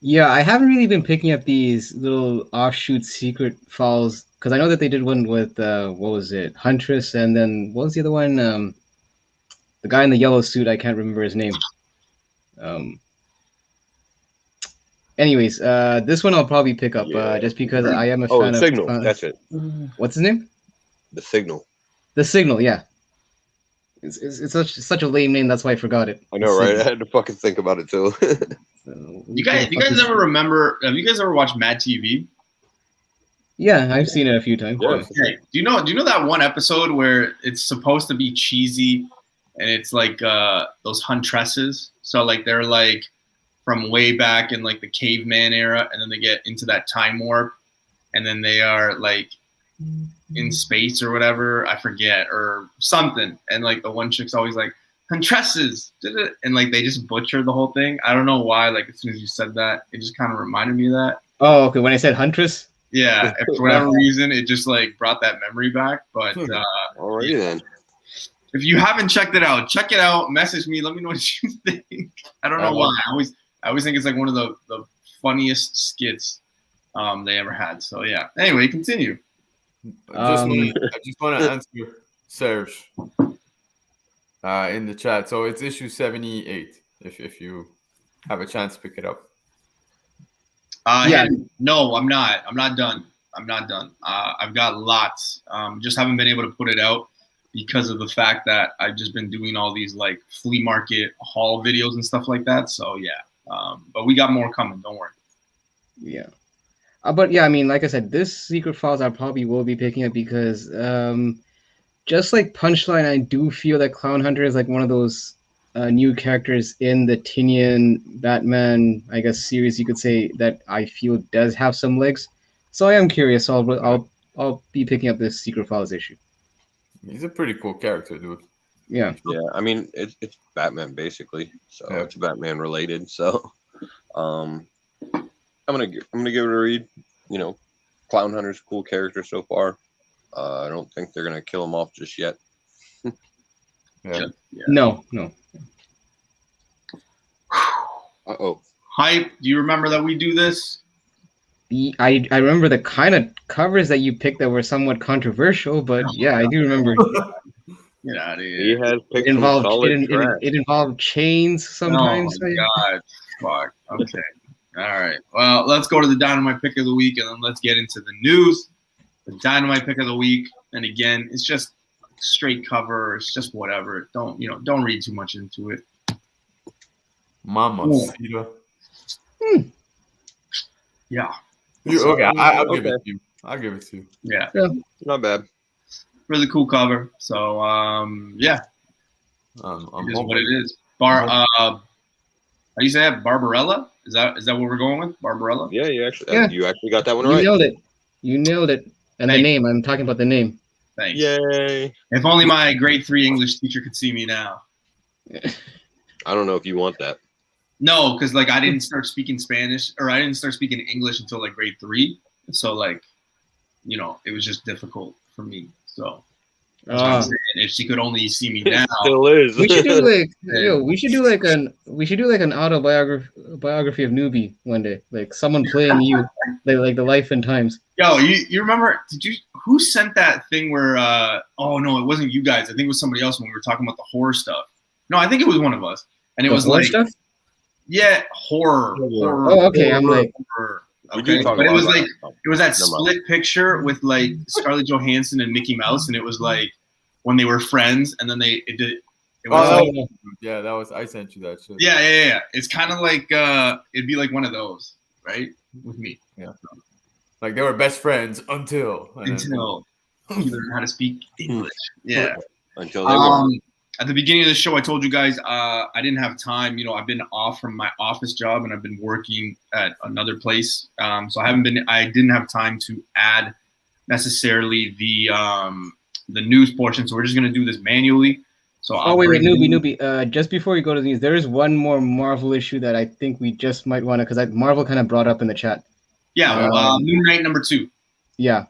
Speaker 4: Yeah, I haven't really been picking up these little offshoot secret files because I know that they did one with what was it, Huntress, and then what was the other one? The guy in the yellow suit. I can't remember his name. Anyways, this one I'll probably pick up just because I am a fan
Speaker 3: the
Speaker 4: of.
Speaker 3: Signal. That's it.
Speaker 4: What's his name?
Speaker 3: The Signal.
Speaker 4: The Signal. Yeah. It's such a lame name. That's why I forgot it.
Speaker 3: I know, right? I had to fucking think about it too.
Speaker 1: You guys ever remember? Have you guys ever watched Mad TV?
Speaker 4: Yeah, I've seen it a few times.
Speaker 3: Yeah.
Speaker 1: Okay. Do you know that one episode where it's supposed to be cheesy, and it's like those huntresses? So like they're like from way back in like the caveman era, and then they get into that time warp, and then they are like in space or whatever, I forget, or something, and like the one chick's always like huntresses, and like they just butcher the whole thing. I don't know why. Like as soon as you said that, it just kind of reminded me of that.
Speaker 4: Oh, okay. When I said Huntress.
Speaker 1: Yeah, for whatever reason, it just like brought that memory back. But
Speaker 3: Alrighty then.
Speaker 1: if you haven't checked it out, check it out. Message me. Let me know what you think. I don't know why. I always think it's like one of the funniest skits they ever had. So yeah. Anyway, continue.
Speaker 2: I just want to answer Serge in the chat. So it's issue 78. If you have a chance to pick it up.
Speaker 1: No, I'm not. I'm not done. I've got lots. Just haven't been able to put it out because of the fact that I've just been doing all these like flea market haul videos and stuff like that. So yeah. But we got more coming. Don't worry.
Speaker 4: Yeah. But yeah, I mean, like I said, this Secret Files I probably will be picking up because just like Punchline, I do feel that Clown Hunter is like one of those new characters in the Tinian Batman, I guess, series, you could say, that I feel does have some legs. So I am curious. So I'll be picking up this Secret Files issue.
Speaker 2: He's a pretty cool character, dude.
Speaker 4: Yeah.
Speaker 3: Yeah, I mean it's Batman basically, so it's Batman related. So, I'm gonna give it a read. You know, Clown Hunter's a cool character so far. I don't think they're gonna kill him off just yet.
Speaker 2: Yeah.
Speaker 4: No.
Speaker 3: Uh-oh.
Speaker 1: Hype. Do you remember that we do this?
Speaker 4: I remember the kind of covers that you picked that were somewhat controversial, but yeah, I do remember.
Speaker 1: Get out of here.
Speaker 3: He has picked
Speaker 4: It involved
Speaker 3: some solid trash.
Speaker 4: it involved chains sometimes.
Speaker 1: Oh my God. Fuck. Okay. All right. Well, let's go to the Dynamite pick of the week, and then let's get into the news. The Dynamite pick of the week, and again, it's just straight cover. It's just whatever. Don't read too much into it.
Speaker 2: Mama.
Speaker 1: Yeah.
Speaker 2: Okay, I'll give it to you. I'll give it to you.
Speaker 1: Yeah.
Speaker 3: Not bad.
Speaker 1: Really cool cover. So yeah.
Speaker 2: I'm
Speaker 1: It is what it is. How do you say that? Barbarella? Is that what we're going with? Barbarella?
Speaker 3: Yeah, you actually
Speaker 4: Yeah.
Speaker 3: you actually got that one
Speaker 4: You
Speaker 3: right.
Speaker 4: nailed it. And the
Speaker 1: Thanks.
Speaker 4: name. I'm talking about the name.
Speaker 1: Thanks.
Speaker 3: Yay!
Speaker 1: If only my grade 3 English teacher could see me now.
Speaker 3: I don't know if you want that.
Speaker 1: No, because like I didn't start speaking Spanish, or I didn't start speaking English until like grade 3. So like, it was just difficult for me. So that's what I'm saying. If she could only see me now.
Speaker 3: It still is.
Speaker 4: We should do like we should do like an autobiography of Newbie one day. Like someone playing you, like the life and times.
Speaker 1: Yo, you remember? Who sent that thing where? Oh no, it wasn't you guys. I think it was somebody else when we were talking about the horror stuff. No, I think it was one of us, and it was
Speaker 4: horror
Speaker 1: like
Speaker 4: stuff.
Speaker 1: Yeah, horror.
Speaker 4: Oh, okay. I'm like,
Speaker 1: horror.
Speaker 3: We do
Speaker 1: Okay,
Speaker 3: talk
Speaker 1: but it
Speaker 3: about
Speaker 1: was
Speaker 3: that.
Speaker 1: like it was that
Speaker 3: Never mind.
Speaker 1: split picture with like Scarlett Johansson and Mickey Mouse, and it was like when they were friends, and then it was
Speaker 2: Oh,
Speaker 1: like,
Speaker 2: yeah, I sent you that shit.
Speaker 1: yeah. It's kind of like it'd be like one of those, right? With me.
Speaker 2: Like they were best friends until
Speaker 1: Until you learn how to speak English. Yeah.
Speaker 3: Until they were.
Speaker 1: At the beginning of the show, I told you guys I didn't have time. I've been off from my office job, and I've been working at another place. So I didn't have time to add necessarily the news portion. So we're just gonna do this manually. So
Speaker 4: Oh, wait, newbie. Just before we go to these, there is one more Marvel issue that I think we just might want to, because Marvel kind of brought up in the chat.
Speaker 1: Yeah, Moon Knight #2.
Speaker 4: Yeah,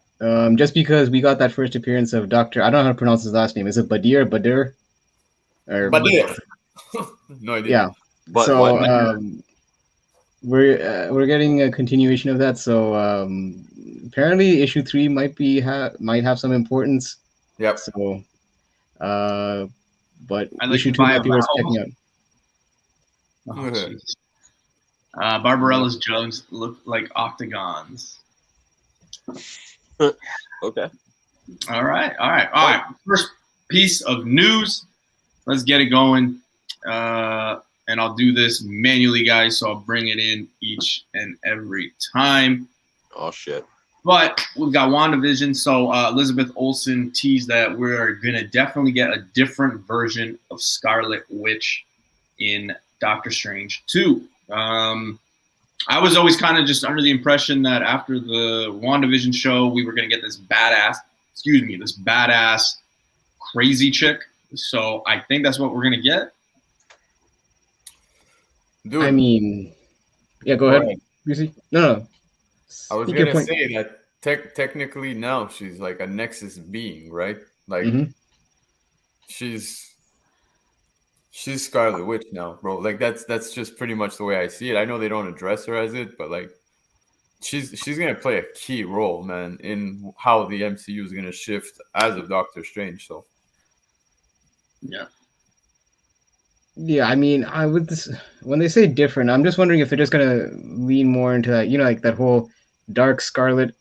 Speaker 4: just because we got that first appearance of Doctor, I don't know how to pronounce his last name. Is it Badir? Badir? Or
Speaker 2: Badir. No idea.
Speaker 4: Yeah.
Speaker 3: But
Speaker 4: So we're getting a continuation of that. So apparently issue 3 might have some importance.
Speaker 2: Yep.
Speaker 4: So but
Speaker 1: I'd like
Speaker 4: issue
Speaker 1: to
Speaker 4: 2
Speaker 1: buy
Speaker 4: might be
Speaker 1: a
Speaker 4: worth
Speaker 1: Marvel.
Speaker 4: checking out.
Speaker 1: Oh,
Speaker 2: Okay.
Speaker 1: jeez. Barbarella's jugs look like octagons.
Speaker 3: okay.
Speaker 1: All right. First piece of news. Let's get it going. And I'll do this manually, guys, so I'll bring it in each and every time.
Speaker 3: Oh shit.
Speaker 1: But we've got WandaVision. So Elizabeth Olsen teased that we're going to definitely get a different version of Scarlet Witch in Doctor Strange 2. I was always kind of just under the impression that after the WandaVision show, we were going to get this badass crazy chick. So I think that's what we're going to get.
Speaker 2: Dude,
Speaker 4: I mean, yeah, go ahead. Lucy? No.
Speaker 2: I was going to say that technically now she's like a Nexus being, right? Like she's Scarlet Witch now, bro. Like that's just pretty much the way I see it. I know they don't address her as it, but like she's gonna play a key role, man, in how the MCU is gonna shift as of Doctor Strange. So
Speaker 4: yeah, I mean, when they say different, I'm just wondering if they're just gonna lean more into that, like that whole dark Scarlet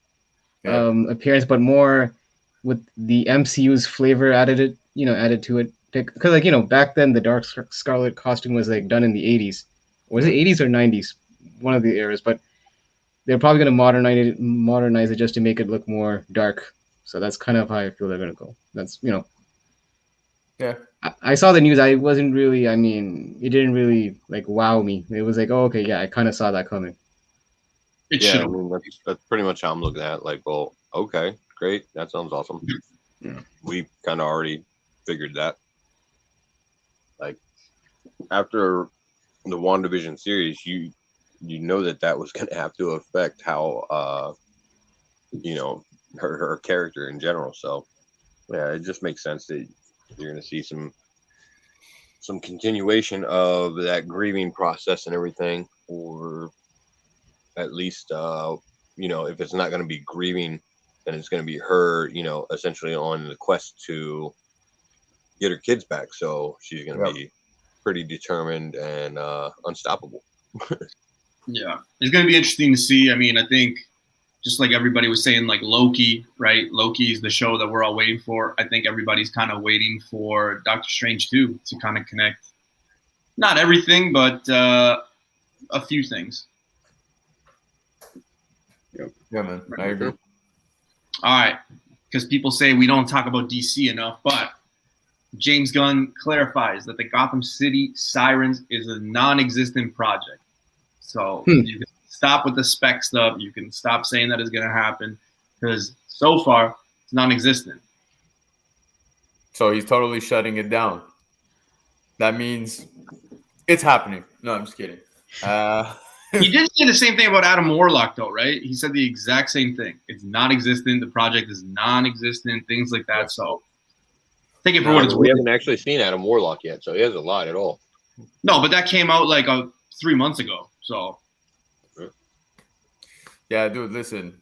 Speaker 4: appearance, but more with the MCU's flavor added to it. Because like back then the Dark Scarlet costume was like done in the 80s. Was it 80s or 90s? One of the eras, but they're probably gonna modernize it just to make it look more dark. So that's kind of how I feel they're gonna go. That's
Speaker 2: yeah.
Speaker 4: I saw the news. I wasn't really. I mean, it didn't really like wow me. It was like, oh, okay, yeah, I kind of saw that coming.
Speaker 3: Yeah, I mean, that's pretty much how I'm looking at it. Like, well, okay, great, that sounds awesome.
Speaker 4: Yeah.
Speaker 3: We kind of already figured that. Like, after the WandaVision series, you know that was going to have to affect how her character in general. So yeah, it just makes sense that you're going to see some continuation of that grieving process and everything, or at least if it's not going to be grieving, then it's going to be her essentially on the quest to get her kids back. So she's going to be pretty determined and unstoppable.
Speaker 1: Yeah, it's going to be interesting to see. I mean, I think just like everybody was saying, like Loki, right? Loki is the show that we're all waiting for. I think everybody's kind of waiting for Doctor Strange 2 to kind of connect. Not everything, but a few things.
Speaker 2: Yeah, man. I agree.
Speaker 1: All right, because people say we don't talk about DC enough, but James Gunn clarifies that the Gotham City Sirens is a non-existent project. So you can stop with the spec stuff. You can stop saying that it's going to happen, because so far it's non-existent.
Speaker 2: So he's totally shutting it down. That means it's happening. No, I'm just kidding.
Speaker 1: He did say the same thing about Adam Warlock, though, right? He said the exact same thing. It's non-existent. The project is non-existent. Things like that. So take it for what it's worth.
Speaker 3: We haven't actually seen Adam Warlock yet, so he hasn't lied at all.
Speaker 1: No, but that came out like 3 months ago. So
Speaker 2: yeah, dude, listen.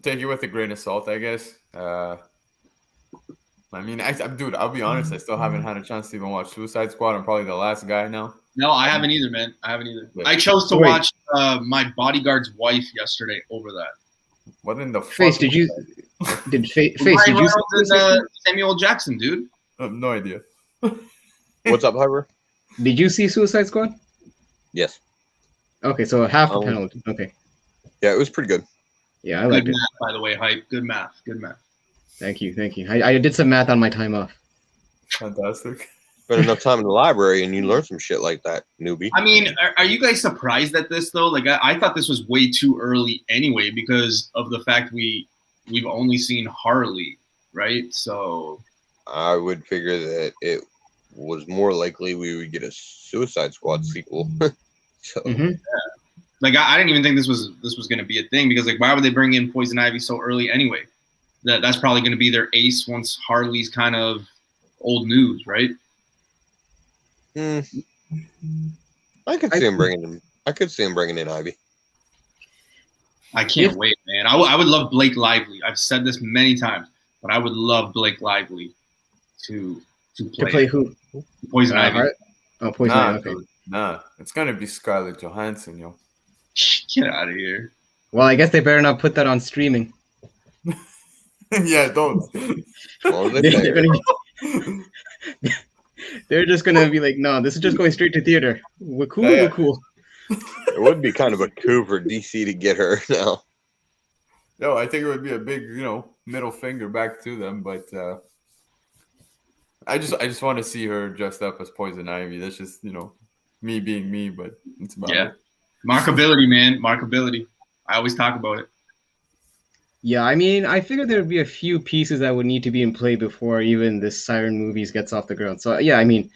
Speaker 2: Take it with a grain of salt, I guess. I mean, dude, I'll be honest. I still haven't had a chance to even watch Suicide Squad. I'm probably the last guy now.
Speaker 1: No, I haven't either, man. I haven't either. I chose to watch My Bodyguard's Wife yesterday over that.
Speaker 2: What in the
Speaker 4: Face?
Speaker 2: fuck?
Speaker 4: Did you see
Speaker 1: Samuel Jackson, dude?
Speaker 2: I have no idea.
Speaker 3: What's up, Hyper?
Speaker 4: Did you see Suicide Squad?
Speaker 3: Yes.
Speaker 4: Okay, so half the panel. Okay.
Speaker 3: Yeah, it was pretty good.
Speaker 4: Yeah, I liked
Speaker 1: it.
Speaker 4: Good
Speaker 1: math, by the way, Hype. Good math.
Speaker 4: Thank you. I did some math on my time off.
Speaker 2: Fantastic.
Speaker 3: Spent enough time in the library and you learn some shit like that, newbie.
Speaker 1: I mean, are you guys surprised at this though? Like, I thought this was way too early anyway because of the fact we've only seen Harley, right? So
Speaker 3: I would figure that it was more likely we would get a Suicide Squad sequel. So
Speaker 1: like I didn't even think this was going to be a thing, because like why would they bring in Poison Ivy so early anyway? That's probably going to be their ace once Harley's kind of old news, right?
Speaker 3: I could see him bringing in. I could see him bringing in Ivy.
Speaker 1: I can't wait, man. I would love Blake Lively. I've said this many times, but I would love Blake Lively to play
Speaker 4: who?
Speaker 1: Poison Ivy.
Speaker 4: Oh, Poison Ivy. Okay.
Speaker 2: Nah, it's gonna be Scarlett Johansson, yo.
Speaker 1: Get out of here.
Speaker 4: Well, I guess they better not put that on streaming.
Speaker 2: Yeah, don't.
Speaker 4: They're just gonna be like, no, this is just going straight to theater. We're cool.
Speaker 2: Yeah.
Speaker 4: We're cool.
Speaker 3: It would be kind of a coup for DC to get her now.
Speaker 2: No, I think it would be a big, middle finger back to them. But I just want to see her dressed up as Poison Ivy. That's just, me being me. But it's about it.
Speaker 1: Markability, man. Markability. I always talk about it.
Speaker 4: Yeah, I mean, I figured there would be a few pieces that would need to be in play before even this Siren movies gets off the ground. So yeah, I mean,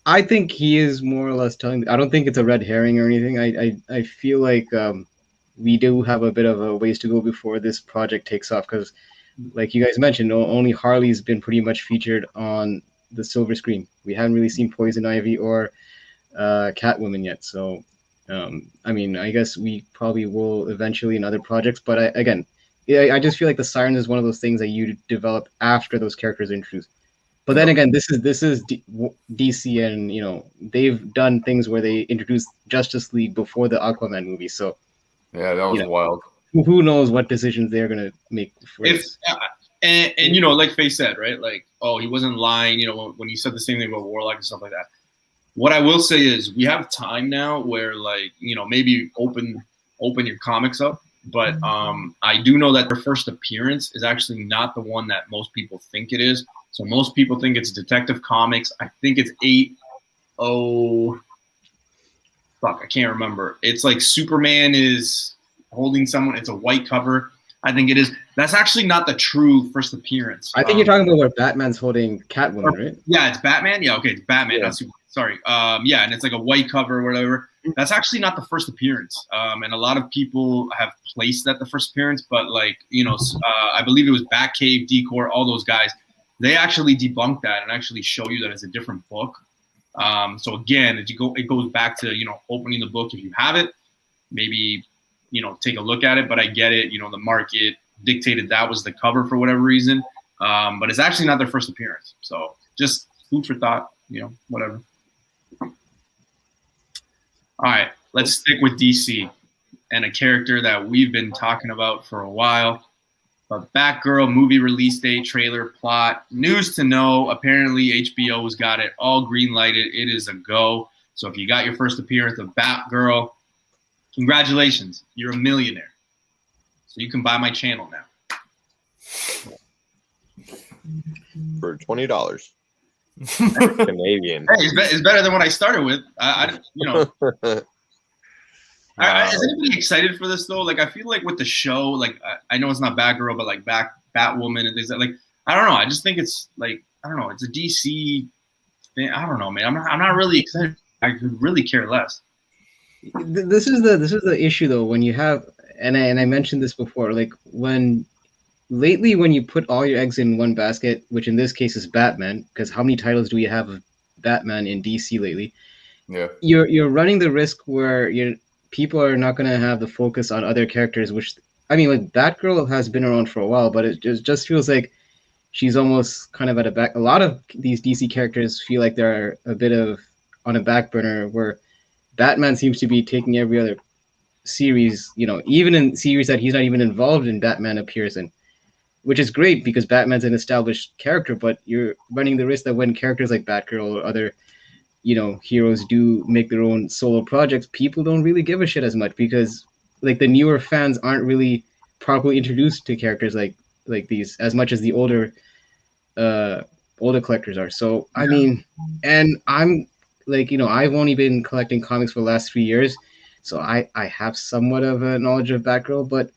Speaker 4: I think he is more or less telling. I don't think it's a red herring or anything. I feel like we do have a bit of a ways to go before this project takes off, because, like you guys mentioned, only Harley's been pretty much featured on the silver screen. We haven't really seen Poison Ivy or Catwoman yet. So, I mean, I guess we probably will eventually in other projects. But again, I just feel like the Siren is one of those things that you develop after those characters are introduced. But then again, this is DC, and they've done things where they introduced Justice League before the Aquaman movie. So
Speaker 2: yeah, that was wild.
Speaker 4: Who knows what decisions they're gonna make for this?
Speaker 1: And like Faye said, right? Like, oh, he wasn't lying. When he said the same thing about Warlock and stuff like that. What I will say is we have time now where, like, maybe open your comics up. But I do know that their first appearance is actually not the one that most people think it is. So most people think it's Detective Comics. I think it's 8-0. Fuck, I can't remember. It's like Superman is holding someone. It's a white cover. I think it is. That's actually not the true first appearance.
Speaker 4: I think you're talking about where Batman's holding Catwoman, right?
Speaker 1: Yeah, it's Batman. Yeah, okay, it's Batman.
Speaker 3: Yeah.
Speaker 1: Not Superman. Sorry. Yeah, and it's like a white cover or whatever. That's actually not the first appearance. And a lot of people have placed that the first appearance, but like, I believe it was Batcave, Decor, all those guys. They actually debunked that and actually show you that it's a different book. So again, it goes back to, opening the book. If you have it, maybe, take a look at it, but I get it. The market dictated that was the cover for whatever reason. But it's actually not their first appearance. So just food for thought, whatever. All right, let's stick with DC and a character that we've been talking about for a while. But Batgirl movie release date, trailer, plot, news to know. Apparently HBO's got it all green lighted. It is a go. So if you got your first appearance of Batgirl, congratulations, you're a millionaire. So you can buy my channel now.
Speaker 3: For $20. Canadian.
Speaker 1: Hey, it's better than what I started with. Is anybody excited for this though? Like, I feel like with the show, like I know it's not Batgirl, but like Batwoman and things like I don't know. I just think it's like It's a DC thing. I don't know, man. I'm not really excited. I could really care less.
Speaker 4: This is the issue though. When you have and I mentioned this before, like when you put all your eggs in one basket, which in this case is Batman, because how many titles do we have of Batman in DC lately?
Speaker 2: Yeah,
Speaker 4: you're running the risk where people are not going to have the focus on other characters. Which I mean, like Batgirl has been around for a while, but it just feels like she's almost kind of at a back. A lot of these DC characters feel like they're a bit of on a back burner, where Batman seems to be taking every other series. Even in series that he's not even involved in, Batman appears in. Which is great because Batman's an established character, but you're running the risk that when characters like Batgirl or other, heroes do make their own solo projects, people don't really give a shit as much because like the newer fans aren't really properly introduced to characters like these as much as the older collectors are. So, I mean, and I'm like, I've only been collecting comics for the last 3 years, so I have somewhat of a knowledge of Batgirl, but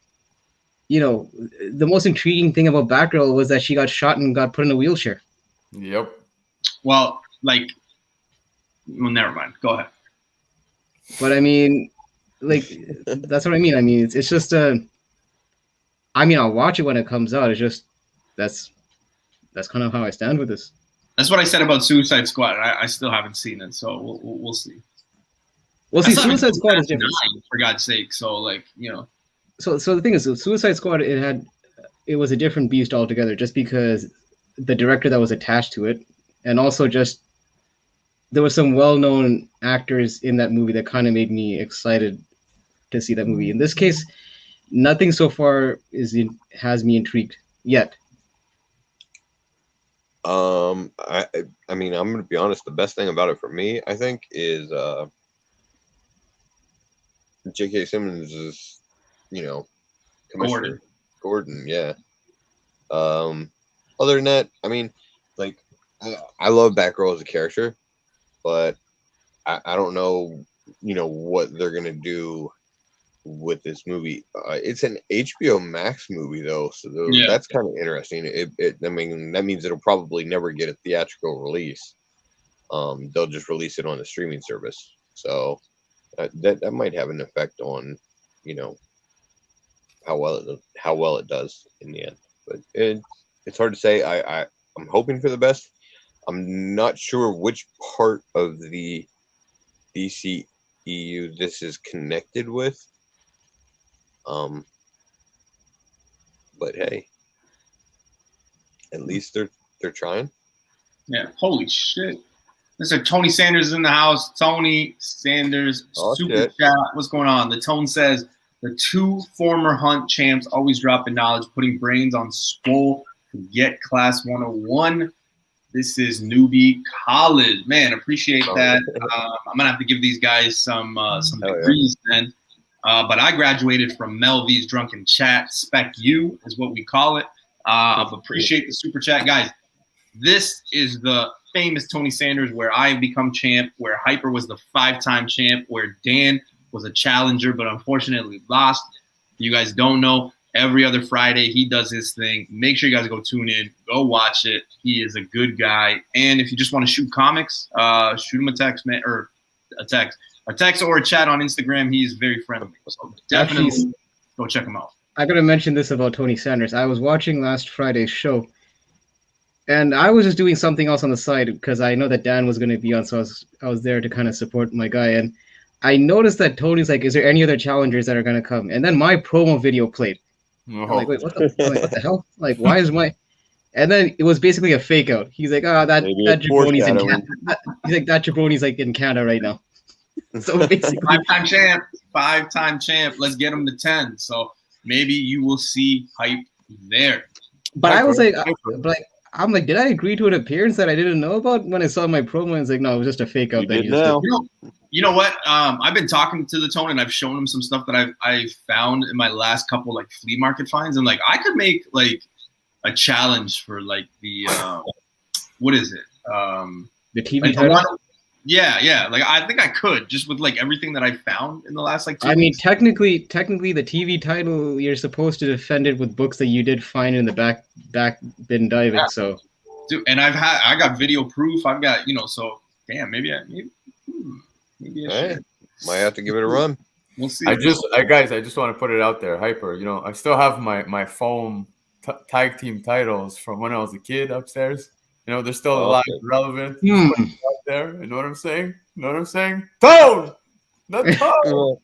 Speaker 4: the most intriguing thing about Batgirl was that she got shot and got put in a wheelchair.
Speaker 2: Yep.
Speaker 1: Well, like Well, never mind. Go ahead.
Speaker 4: But I mean, like, that's what I mean. I mean, it's just I mean, I'll watch it when it comes out. It's just that's kind of how I stand with this.
Speaker 1: That's what I said about Suicide Squad. I still haven't seen it, so we'll see.
Speaker 4: Well, see,
Speaker 1: I saw it in
Speaker 4: Suicide Squad is different.
Speaker 1: 2009, for God's sake. So, like, you know.
Speaker 4: So the thing is, Suicide Squad, it was a different beast altogether, just because the director that was attached to it, and also just there were some well-known actors in that movie that kind of made me excited to see that movie. In this case, nothing so far has me intrigued yet.
Speaker 3: I mean, I'm gonna be honest. The best thing about it for me, I think, is J.K. Simmons is, you know, Commissioner Gordon. Yeah. Other than that, I mean, like, I love Batgirl as a character, but I don't know, you know, what they're gonna do with this movie. It's an HBO Max movie though, so that's kind of interesting. I mean, that means it'll probably never get a theatrical release. They'll just release it on the streaming service. So that might have an effect on, you know, how well it does in the end. But it's hard to say. I'm hoping for the best. I'm not sure which part of the DCEU this is connected with. But hey, at least they're trying.
Speaker 1: Yeah. Holy shit. Mr. Tony Sanders is in the house. Tony Sanders, super chat. What's going on? The Tone says the two former Hunt champs always dropping knowledge, putting brains on Swole to get class 101. This is Newbie College. Man, appreciate that. I'm gonna have to give these guys some degrees then. But I graduated from Melvy's Drunken Chat. Spec U is what we call it. Appreciate the super chat, guys. This is the famous Tony Sanders, where I have become champ, where Hyper was the 5-time champ, where Dan was a challenger, but unfortunately lost. You guys don't know. Every other Friday, he does his thing. Make sure you guys go tune in. Go watch it. He is a good guy. And if you just want to shoot comics, shoot him a text, man, or a text or a chat on Instagram. He is very friendly. So definitely go check him out.
Speaker 4: I got to mention this about Tony Sanders. I was watching last Friday's show, and I was just doing something else on the side because I know that Dan was going to be on, so I was there to kind of support my guy. And I noticed that Tony's like, "Is there any other challengers that are going to come?" And then my promo video played. I'm like, wait, what the hell? Like, why is my? And then it was basically a fake out. He's like, that jabroni's in Canada. He's like, that jabroni's like in Canada right now. So basically,
Speaker 1: 5-time champ. Let's get him to 10. So maybe you will see Hype there.
Speaker 4: But I was like, I'm like, did I agree to an appearance that I didn't know about when I saw my promo? And it's like, no, it was just a fake out.
Speaker 1: You know what? I've been talking to the Tone, and I've shown him some stuff that I've found in my last couple like flea market finds, and like I could make like a challenge for like the what is it?
Speaker 4: The TV title.
Speaker 1: Yeah. Like I think I could just with like everything that I found in the last like 2 weeks.
Speaker 4: I mean, technically, the TV title, you're supposed to defend it with books that you did find in the back bin diving. Yeah. So,
Speaker 1: dude, and I got video proof. I've got so damn maybe I should.
Speaker 3: Might have to give it a run.
Speaker 1: We'll see.
Speaker 2: I just want to put it out there, Hyper. I still have my foam tag team titles from when I was a kid upstairs. They're still alive and relevant out there. You know what I'm saying? Tone! The Tone!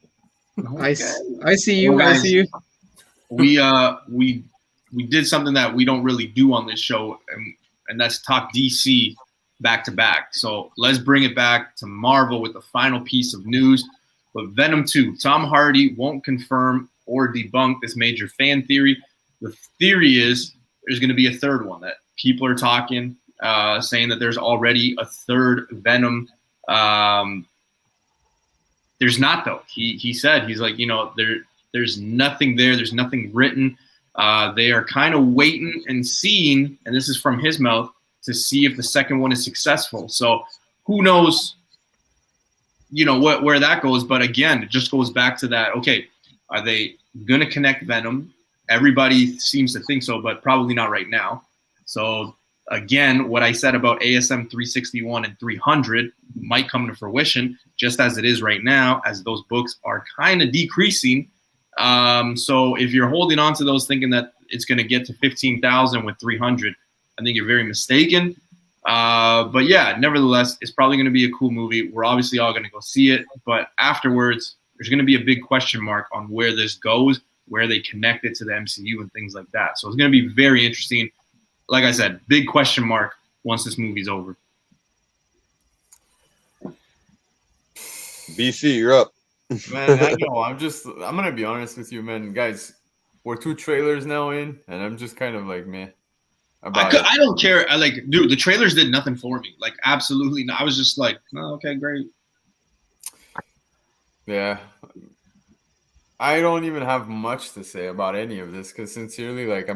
Speaker 4: I see you.
Speaker 1: Well, guys,
Speaker 4: I see you.
Speaker 1: We did something that we don't really do on this show, and that's talk DC back to back. So let's bring it back to Marvel with the final piece of news. But Venom 2, Tom Hardy won't confirm or debunk this major fan theory. The theory is there's going to be a third one that people are talking, saying that there's already a third Venom. There's not, though. He said, he's like, there's nothing there. There's nothing written. They are kind of waiting and seeing, and this is from his mouth, to see if the second one is successful. So who knows, where that goes. But again, it just goes back to that. Okay, are they going to connect Venom? Everybody seems to think so, but probably not right now. So again, what I said about ASM 361 and 300 might come to fruition, just as it is right now, as those books are kind of decreasing. So if you're holding on to those thinking that it's going to get to 15,000 with 300, I think you're very mistaken. But yeah, nevertheless, it's probably going to be a cool movie. We're obviously all going to go see it, but afterwards, there's going to be a big question mark on where this goes, where they connect it to the MCU and things like that. So it's going to be very interesting. Like I said, big question mark once this movie's over.
Speaker 3: BC, you're up.
Speaker 2: Man, I know. I'm gonna be honest with you, man. Guys, we're 2 trailers now in, and I'm just kind of like, man.
Speaker 1: I don't care. Dude, the trailers did nothing for me. Like, absolutely not. I was just like, oh, okay, great.
Speaker 2: Yeah. I don't even have much to say about any of this because sincerely, like,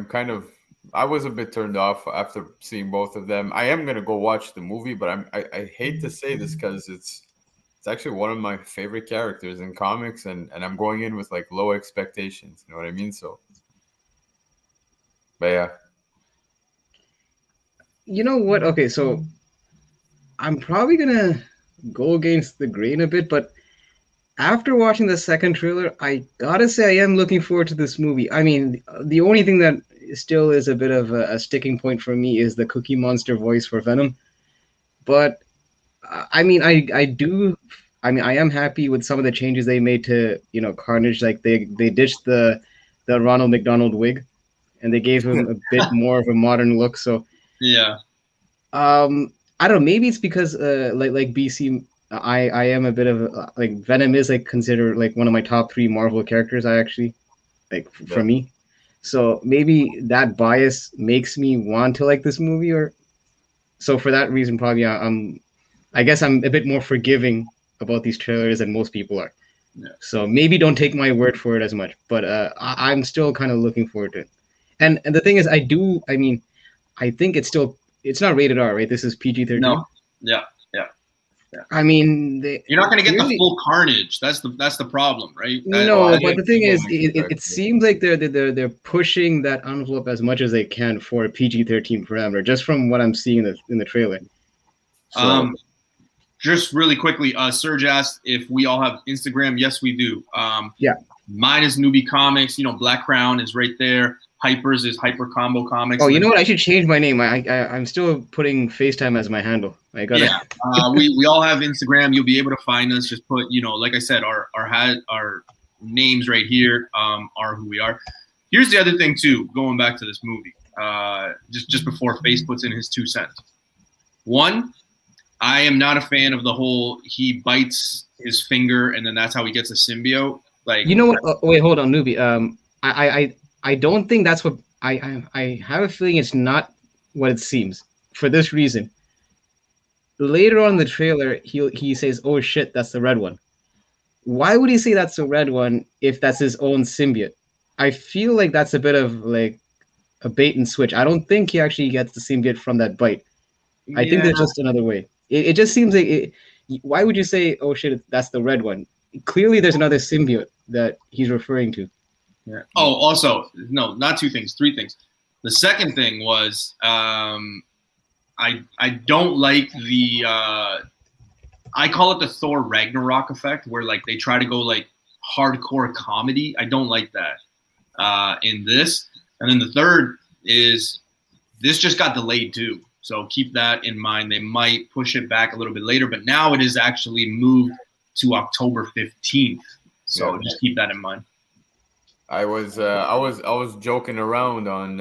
Speaker 2: I was a bit turned off after seeing both of them. I am gonna go watch the movie, but I hate to say this because it's actually one of my favorite characters in comics, and I'm going in with like low expectations. You know what I mean? So, but yeah.
Speaker 4: You know what? Okay, so I'm probably gonna go against the grain a bit, but after watching the second trailer, I gotta say I am looking forward to this movie. I mean, the only thing that still is a bit of a sticking point for me is the Cookie Monster voice for Venom. But I mean, I am happy with some of the changes they made to Carnage. Like they ditched the Ronald McDonald wig, and they gave him a bit more of a modern look. So
Speaker 1: yeah,
Speaker 4: I don't know. Maybe it's because like BC, I am a bit of like Venom is like considered like one of my top 3 Marvel characters. I actually like for me. So maybe that bias makes me want to like this movie, or so for that reason, probably I guess I'm a bit more forgiving about these trailers than most people are.
Speaker 1: Yeah.
Speaker 4: So maybe don't take my word for it as much, but I'm still kind of looking forward to it. And the thing is, I think it's not rated R, right? This is PG-13.
Speaker 1: No, yeah.
Speaker 4: I mean,
Speaker 1: you're not going to get the full Carnage. That's the problem, right?
Speaker 4: But the thing is, it seems like they're pushing that envelope as much as they can for a PG-13 parameter, just from what I'm seeing in the trailer. So,
Speaker 1: just really quickly, Serge asked if we all have Instagram. Yes, we do.
Speaker 4: Yeah.
Speaker 1: Mine is Newbie Comics. Black Crown is right there. Hyper's is Hyper Combo Comics.
Speaker 4: Oh, you know what? I should change my name. I'm still putting FaceTime as my handle.
Speaker 1: Yeah. We all have Instagram. You'll be able to find us. Just put, like I said, our names right here are who we are. Here's the other thing too. Going back to this movie, just before Face puts in his 2 cents. One, I am not a fan of the whole he bites his finger and then that's how he gets a symbiote. Like,
Speaker 4: you know what? Wait, hold on, Newbie. I don't think that's what I have a feeling it's not what it seems for this reason. Later on in the trailer, he says, "Oh shit, that's the red one." Why would he say that's the red one if that's his own symbiote? I feel like that's a bit of like a bait and switch. I don't think he actually gets the symbiote from that bite. I think there's just another way. It just seems like why would you say, "Oh shit, that's the red one"? Clearly, there's another symbiote that he's referring to.
Speaker 1: Yeah. Oh, also, no, not 2 things, 3 things. The second thing was I don't like the I call it the Thor Ragnarok effect, where like they try to go like hardcore comedy. I don't like that in this. And then the third is this just got delayed too. So keep that in mind. They might push it back a little bit later, but now it is actually moved to October 15th. So just keep that in mind.
Speaker 2: I was joking around on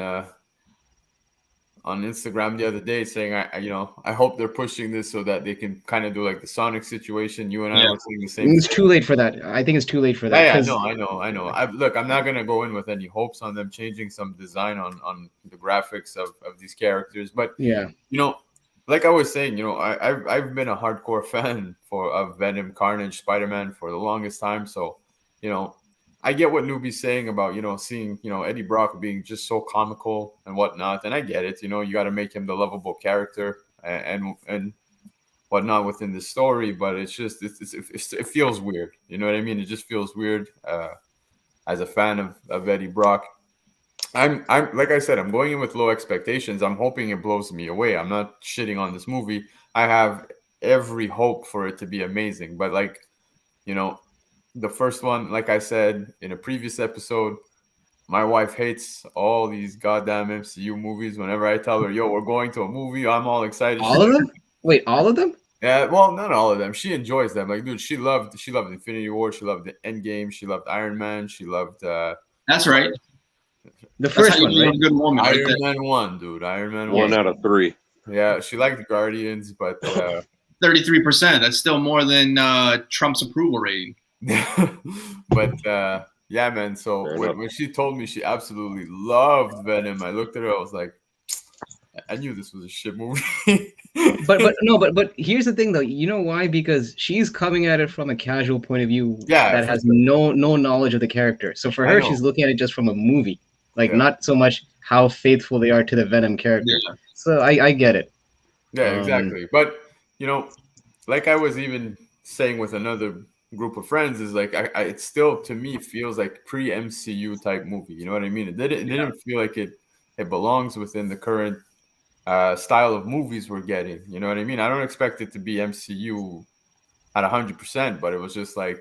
Speaker 2: Instagram the other day saying I hope they're pushing this so that they can kind of do like the Sonic situation. You and I were saying the same.
Speaker 4: It's too late for that. I think it's too late for that.
Speaker 2: Yeah, I know. Look, I'm not gonna go in with any hopes on them changing some design on the graphics of these characters, but like I was saying, I've been a hardcore fan of Venom, Carnage, Spider-Man for the longest time. So, I get what Newbie's saying about, seeing, Eddie Brock being just so comical and whatnot. And I get it, you got to make him the lovable character and whatnot within the story. But it's just, it feels weird. You know what I mean? It just feels weird as a fan of Eddie Brock. I'm like I said, I'm going in with low expectations. I'm hoping it blows me away. I'm not shitting on this movie. I have every hope for it to be amazing. But like, you know, the first one, like I said in a previous episode, my wife hates all these goddamn MCU movies. Whenever I tell her, "Yo, we're going to a movie," I'm all excited.
Speaker 4: All of them? Wait, all of them?
Speaker 2: Yeah, well, not all of them. She enjoys them. Like, dude, she loved Infinity War. She loved the Endgame. She loved Iron Man. She loved
Speaker 1: That's right.
Speaker 4: The
Speaker 1: That's
Speaker 4: first
Speaker 1: how you
Speaker 4: one,
Speaker 1: know
Speaker 4: right?
Speaker 1: a good woman, right
Speaker 2: Iron
Speaker 1: there.
Speaker 2: Man 1, dude. Iron Man
Speaker 3: 1
Speaker 2: 1.
Speaker 3: out of 3.
Speaker 2: Yeah, she liked the Guardians, but
Speaker 1: 33%. That's still more than Trump's approval rating.
Speaker 2: but yeah, man. So
Speaker 3: Fair enough.
Speaker 2: when she told me she absolutely loved Venom, I looked at her. I was like, I knew this was a shit movie.
Speaker 4: but here's the thing though. You know why? Because she's coming at it from a casual point of view
Speaker 2: Yeah,
Speaker 4: that
Speaker 2: for
Speaker 4: has
Speaker 2: sure.
Speaker 4: no knowledge of the character. So for
Speaker 2: I
Speaker 4: her,
Speaker 2: know.
Speaker 4: she's looking at it just from a movie, like
Speaker 2: Yeah.
Speaker 4: not so much how faithful they are to the Venom character.
Speaker 1: Yeah.
Speaker 4: So I get it.
Speaker 2: Yeah, exactly. But you know, like I was even saying with another group of friends, is like it still to me feels like pre-MCU type movie. You know what I mean? It didn't feel like it belongs within the current style of movies we're getting. You know what I mean? I don't expect it to be MCU at 100%, but it was just like,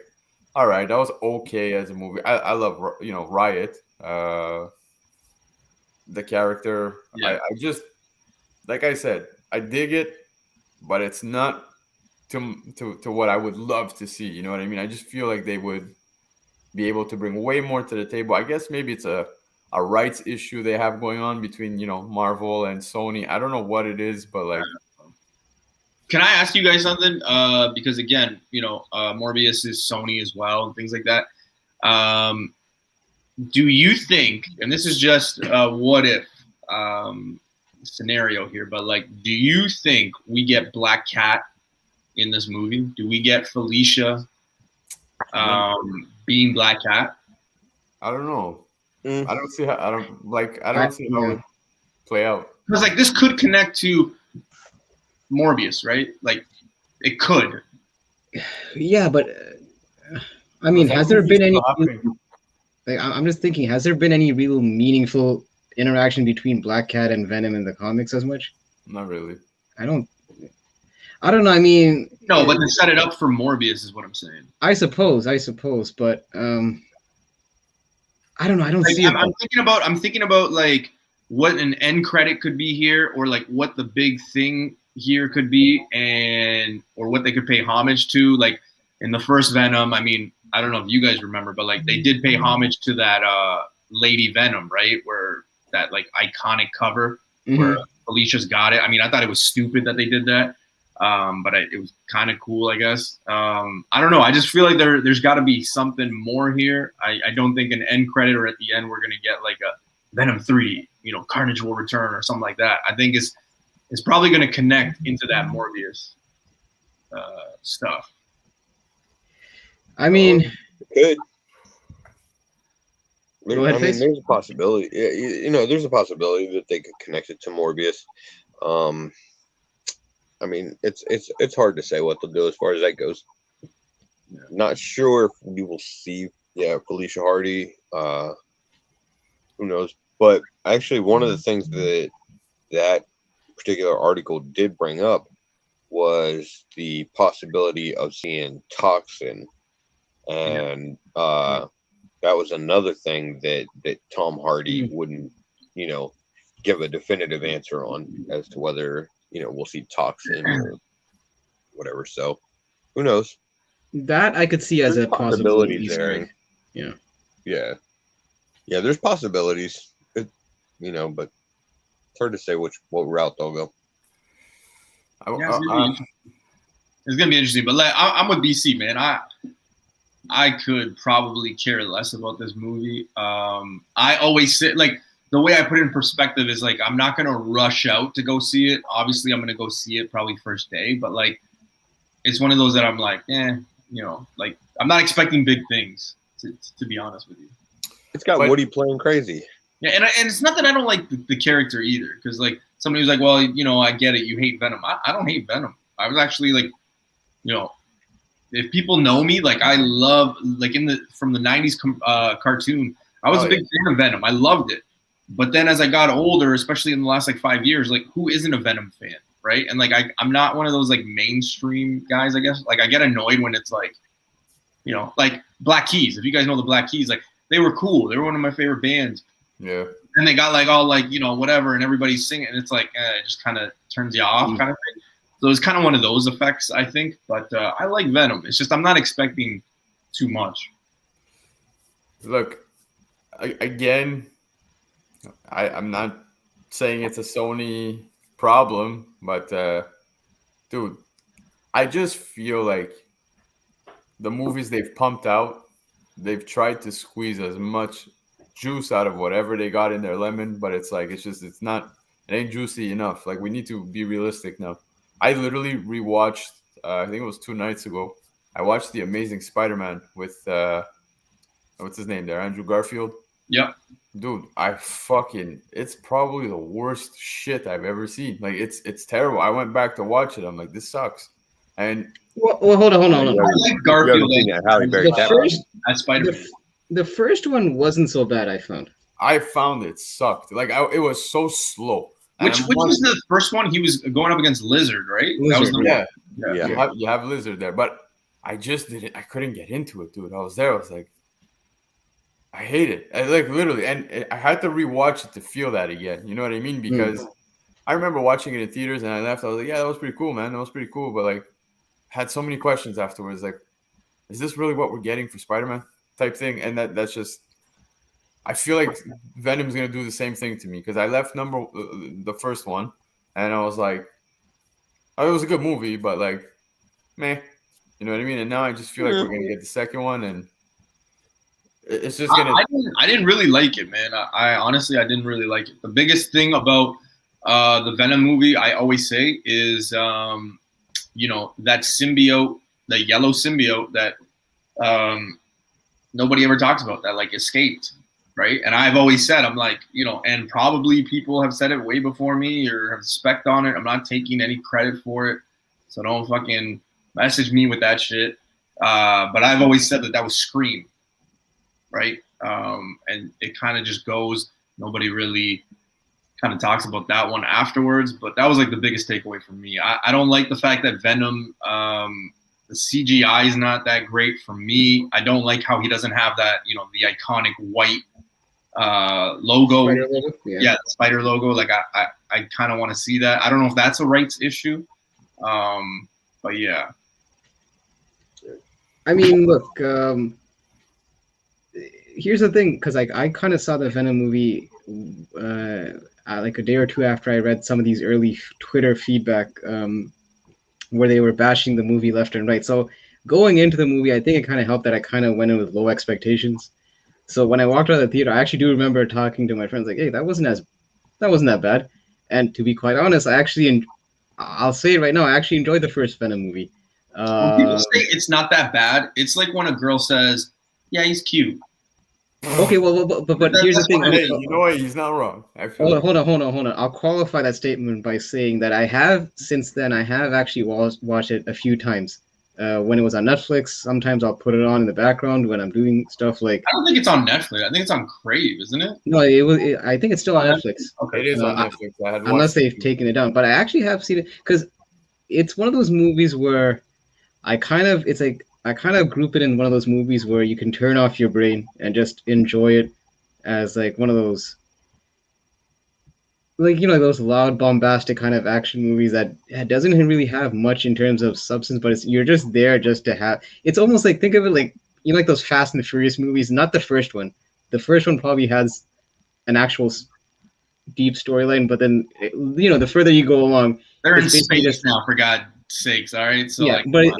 Speaker 2: all right, that was okay as a movie. I love Riot, the character.
Speaker 1: Yeah.
Speaker 2: I just, like I said, I dig it, but it's not to what I would love to see. You know what I mean? I just feel like they would be able to bring way more to the table. I guess maybe it's a rights issue they have going on between Marvel and Sony. I don't know what it is, but like,
Speaker 1: Can I ask you guys something? Because again, Morbius is Sony as well and things like that. Do you think, and this is just a what if scenario here, but like, do you think we get Black Cat in this movie? Do we get Felicia being Black Cat?
Speaker 2: I don't know.
Speaker 3: Mm.
Speaker 2: I don't see how. I don't see how it would play out.
Speaker 1: Because like this could connect to Morbius, right? Like it could.
Speaker 4: Yeah, but I mean, has there been any? Like, I'm just thinking, has there been any real meaningful interaction between Black Cat and Venom in the comics as much?
Speaker 2: Not really.
Speaker 4: I don't know. I mean,
Speaker 1: No, but to set it up for Morbius is what I'm saying.
Speaker 4: I suppose, but I don't know. I don't see it.
Speaker 1: I'm thinking about like what an end credit could be here, or like what the big thing here could be, or what they could pay homage to. Like in the first Venom, I mean, I don't know if you guys remember, but like they did pay homage to that Lady Venom, right? Where that like iconic cover where Felicia's got it. I mean, I thought it was stupid that they did that. But it was kind of cool, I guess. I don't know. I just feel like there's got to be something more here. I don't think an end credit or at the end we're going to get like a Venom 3, Carnage will return or something like that. I think it's probably going to connect into that Morbius stuff.
Speaker 4: I mean,
Speaker 3: Good.
Speaker 4: Go ahead, Face.
Speaker 3: There's a possibility. There's a possibility that they could connect it to Morbius. I mean, it's hard to say what they'll do as far as that goes. Not sure if we will see, Felicia Hardy. Who knows? But actually, one of the things that particular article did bring up was the possibility of seeing Toxin, and that was another thing that Tom Hardy wouldn't, give a definitive answer on as to whether we'll see Toxin or whatever. So who knows?
Speaker 4: That I could see as
Speaker 3: There's
Speaker 4: a possible
Speaker 3: possibilities
Speaker 4: Easter
Speaker 3: there.
Speaker 4: egg.
Speaker 3: Yeah. There's possibilities, but it's hard to say what route they'll go.
Speaker 1: It's gonna be interesting. But like, I'm with BC, man. I could probably care less about this movie. I always say, like, the way I put it in perspective is like, I'm not gonna rush out to go see it. Obviously, I'm gonna go see it probably first day, but like, it's one of those that I'm like, like I'm not expecting big things to be honest with you.
Speaker 3: It's got Woody playing crazy.
Speaker 1: Yeah, and it's not that I don't like the character either, because like somebody was like, well, I get it, you hate Venom. I don't hate Venom. I was actually like, if people know me, like I love, like from the 90s cartoon, I was a big fan of Venom. I loved it. But then as I got older, especially in the last like 5 years, like who isn't a Venom fan, right? And like I'm not one of those like mainstream guys, I guess. Like I get annoyed when it's like, you know, like Black Keys. If you guys know the Black Keys, like they were cool. They were one of my favorite bands.
Speaker 2: Yeah.
Speaker 1: And they got like all like, you know, whatever, and everybody's singing, and it's like it just kind of turns you off, kind of thing. So it's kind of one of those effects, I think. But I like Venom. It's just I'm not expecting too much.
Speaker 2: Look, I'm not saying it's a Sony problem, but dude, I just feel like the movies they've pumped out, they've tried to squeeze as much juice out of whatever they got in their lemon, but it's like it ain't juicy enough. Like we need to be realistic now. I literally rewatched I think it was 2 nights ago. I watched The Amazing Spider-Man with what's his name there? Andrew Garfield.
Speaker 1: Yep.
Speaker 2: Dude, it's probably the worst shit I've ever seen. Like it's terrible. I went back to watch it. I'm like, this sucks. And
Speaker 4: well, hold on.
Speaker 1: I like Garfield.
Speaker 4: As Spider-Man. The first one wasn't so bad, I found.
Speaker 2: I found it sucked. Like it was so slow.
Speaker 1: Which was the first one? He was going up against Lizard, right?
Speaker 4: Lizard,
Speaker 1: that was
Speaker 2: yeah. You have Lizard there, but I couldn't get into it, dude. I was like, I hate it. Like literally, and I had to rewatch it to feel that again. You know what I mean? Because I remember watching it in theaters, and I left. I was like, yeah, that was pretty cool, man. That was pretty cool. But like, had so many questions afterwards. Like, is this really what we're getting for Spider-Man type thing? And that's just. I feel like Venom's gonna do the same thing to me because I left the first one, and I was like, oh, it was a good movie, but like, meh, you know what I mean? And now I just feel like we're gonna get the second one, and it's just gonna.
Speaker 1: I didn't really like it, man. I honestly didn't really like it. The biggest thing about the Venom movie, I always say, is you know, that symbiote, the yellow symbiote that nobody ever talks about, that like escaped. Right. And I've always said, I'm like, you know, and probably people have said it way before me or have spec'd on it. I'm not taking any credit for it. So don't fucking message me with that shit. But I've always said that was Scream. Right. And it kind of just goes. Nobody really kind of talks about that one afterwards. But that was like the biggest takeaway for me. I don't like the fact that Venom, the CGI is not that great for me. I don't like how he doesn't have that, you know, the iconic white logo.
Speaker 4: Spider logo?
Speaker 1: Yeah, the spider logo. Like I kind of want to see that. I don't know if that's a rights issue. But yeah.
Speaker 4: I mean, look, here's the thing, because like I kind of saw the Venom movie like a day or two after I read some of these early Twitter feedback where they were bashing the movie left and right. So going into the movie, I think it kind of helped that I kind of went in with low expectations. So when I walked out of the theater, I actually do remember talking to my friends like, hey, that wasn't that bad. And to be quite honest, I'll say it right now, I actually enjoyed the first Venom movie.
Speaker 1: When people say it's not that bad, it's like when a girl says, yeah, he's cute.
Speaker 4: Okay, well, but here's the thing.
Speaker 2: Hey, you know what? He's not wrong.
Speaker 4: Hold on. I'll qualify that statement by saying that I have actually watched it a few times. When it was on Netflix, sometimes I'll put it on in the background when I'm doing stuff like.
Speaker 1: I don't think it's on Netflix. I think it's on Crave, isn't it?
Speaker 4: No, I think it's still on Netflix.
Speaker 2: Okay, it is on Netflix.
Speaker 4: Unless they've taken it down, but I actually have seen it because it's one of those movies where I kind of group it in one of those movies where you can turn off your brain and just enjoy it as like one of those. Like, you know, those loud, bombastic kind of action movies that doesn't really have much in terms of substance, but you're just there just to have. It's almost like, think of it like, you know, like those Fast and the Furious movies. Not the first one. The first one probably has an actual deep storyline, but then you know, the further you go along,
Speaker 1: they're in space now, for God's sakes. All right, so
Speaker 4: yeah,
Speaker 1: like,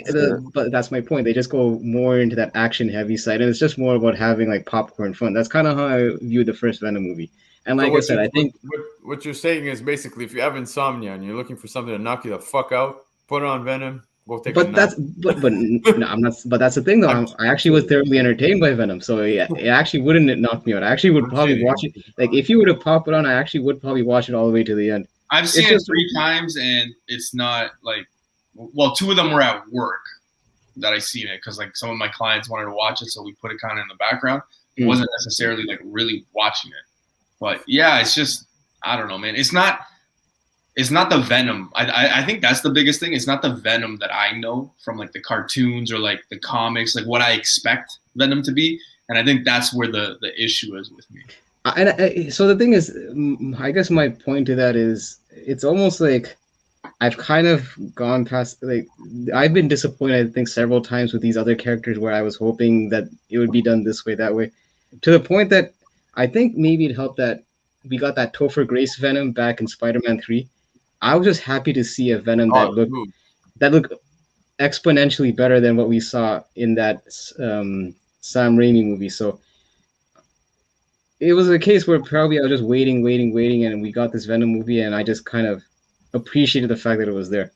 Speaker 4: but that's my point. They just go more into that action heavy side, and it's just more about having like popcorn fun. That's kind of how I view the first Venom movie. And like I said, I think
Speaker 2: what you're saying is basically, if you have insomnia and you're looking for something to knock you the fuck out, put it on Venom. Go take a nap.
Speaker 4: No, I'm not. But that's the thing, though. I actually was thoroughly entertained by Venom, so yeah, it actually wouldn't knock me out. I actually would probably watch it. Like if you were to pop it on, I actually would probably watch it all the way to the end.
Speaker 1: I've seen it 3 times, and it's not like, well, 2 of them were at work that I seen it because like some of my clients wanted to watch it, so we put it kind of in the background. It wasn't necessarily like really watching it. But yeah, it's just I don't know, man. It's not the Venom. I think that's the biggest thing. It's not the Venom that I know from like the cartoons or like the comics, like what I expect Venom to be. And I think that's where the issue is with me.
Speaker 4: So the thing is, I guess my point to that is, it's almost like I've kind of gone past, like, I've been disappointed, I think, several times with these other characters where I was hoping that it would be done this way, that way, to the point that I think maybe it helped that we got that Topher Grace Venom back in Spider-Man 3. I was just happy to see a Venom that looked exponentially better than what we saw in that Sam Raimi movie. So it was a case where probably I was just waiting, and we got this Venom movie, and I just kind of appreciated the fact that it was there.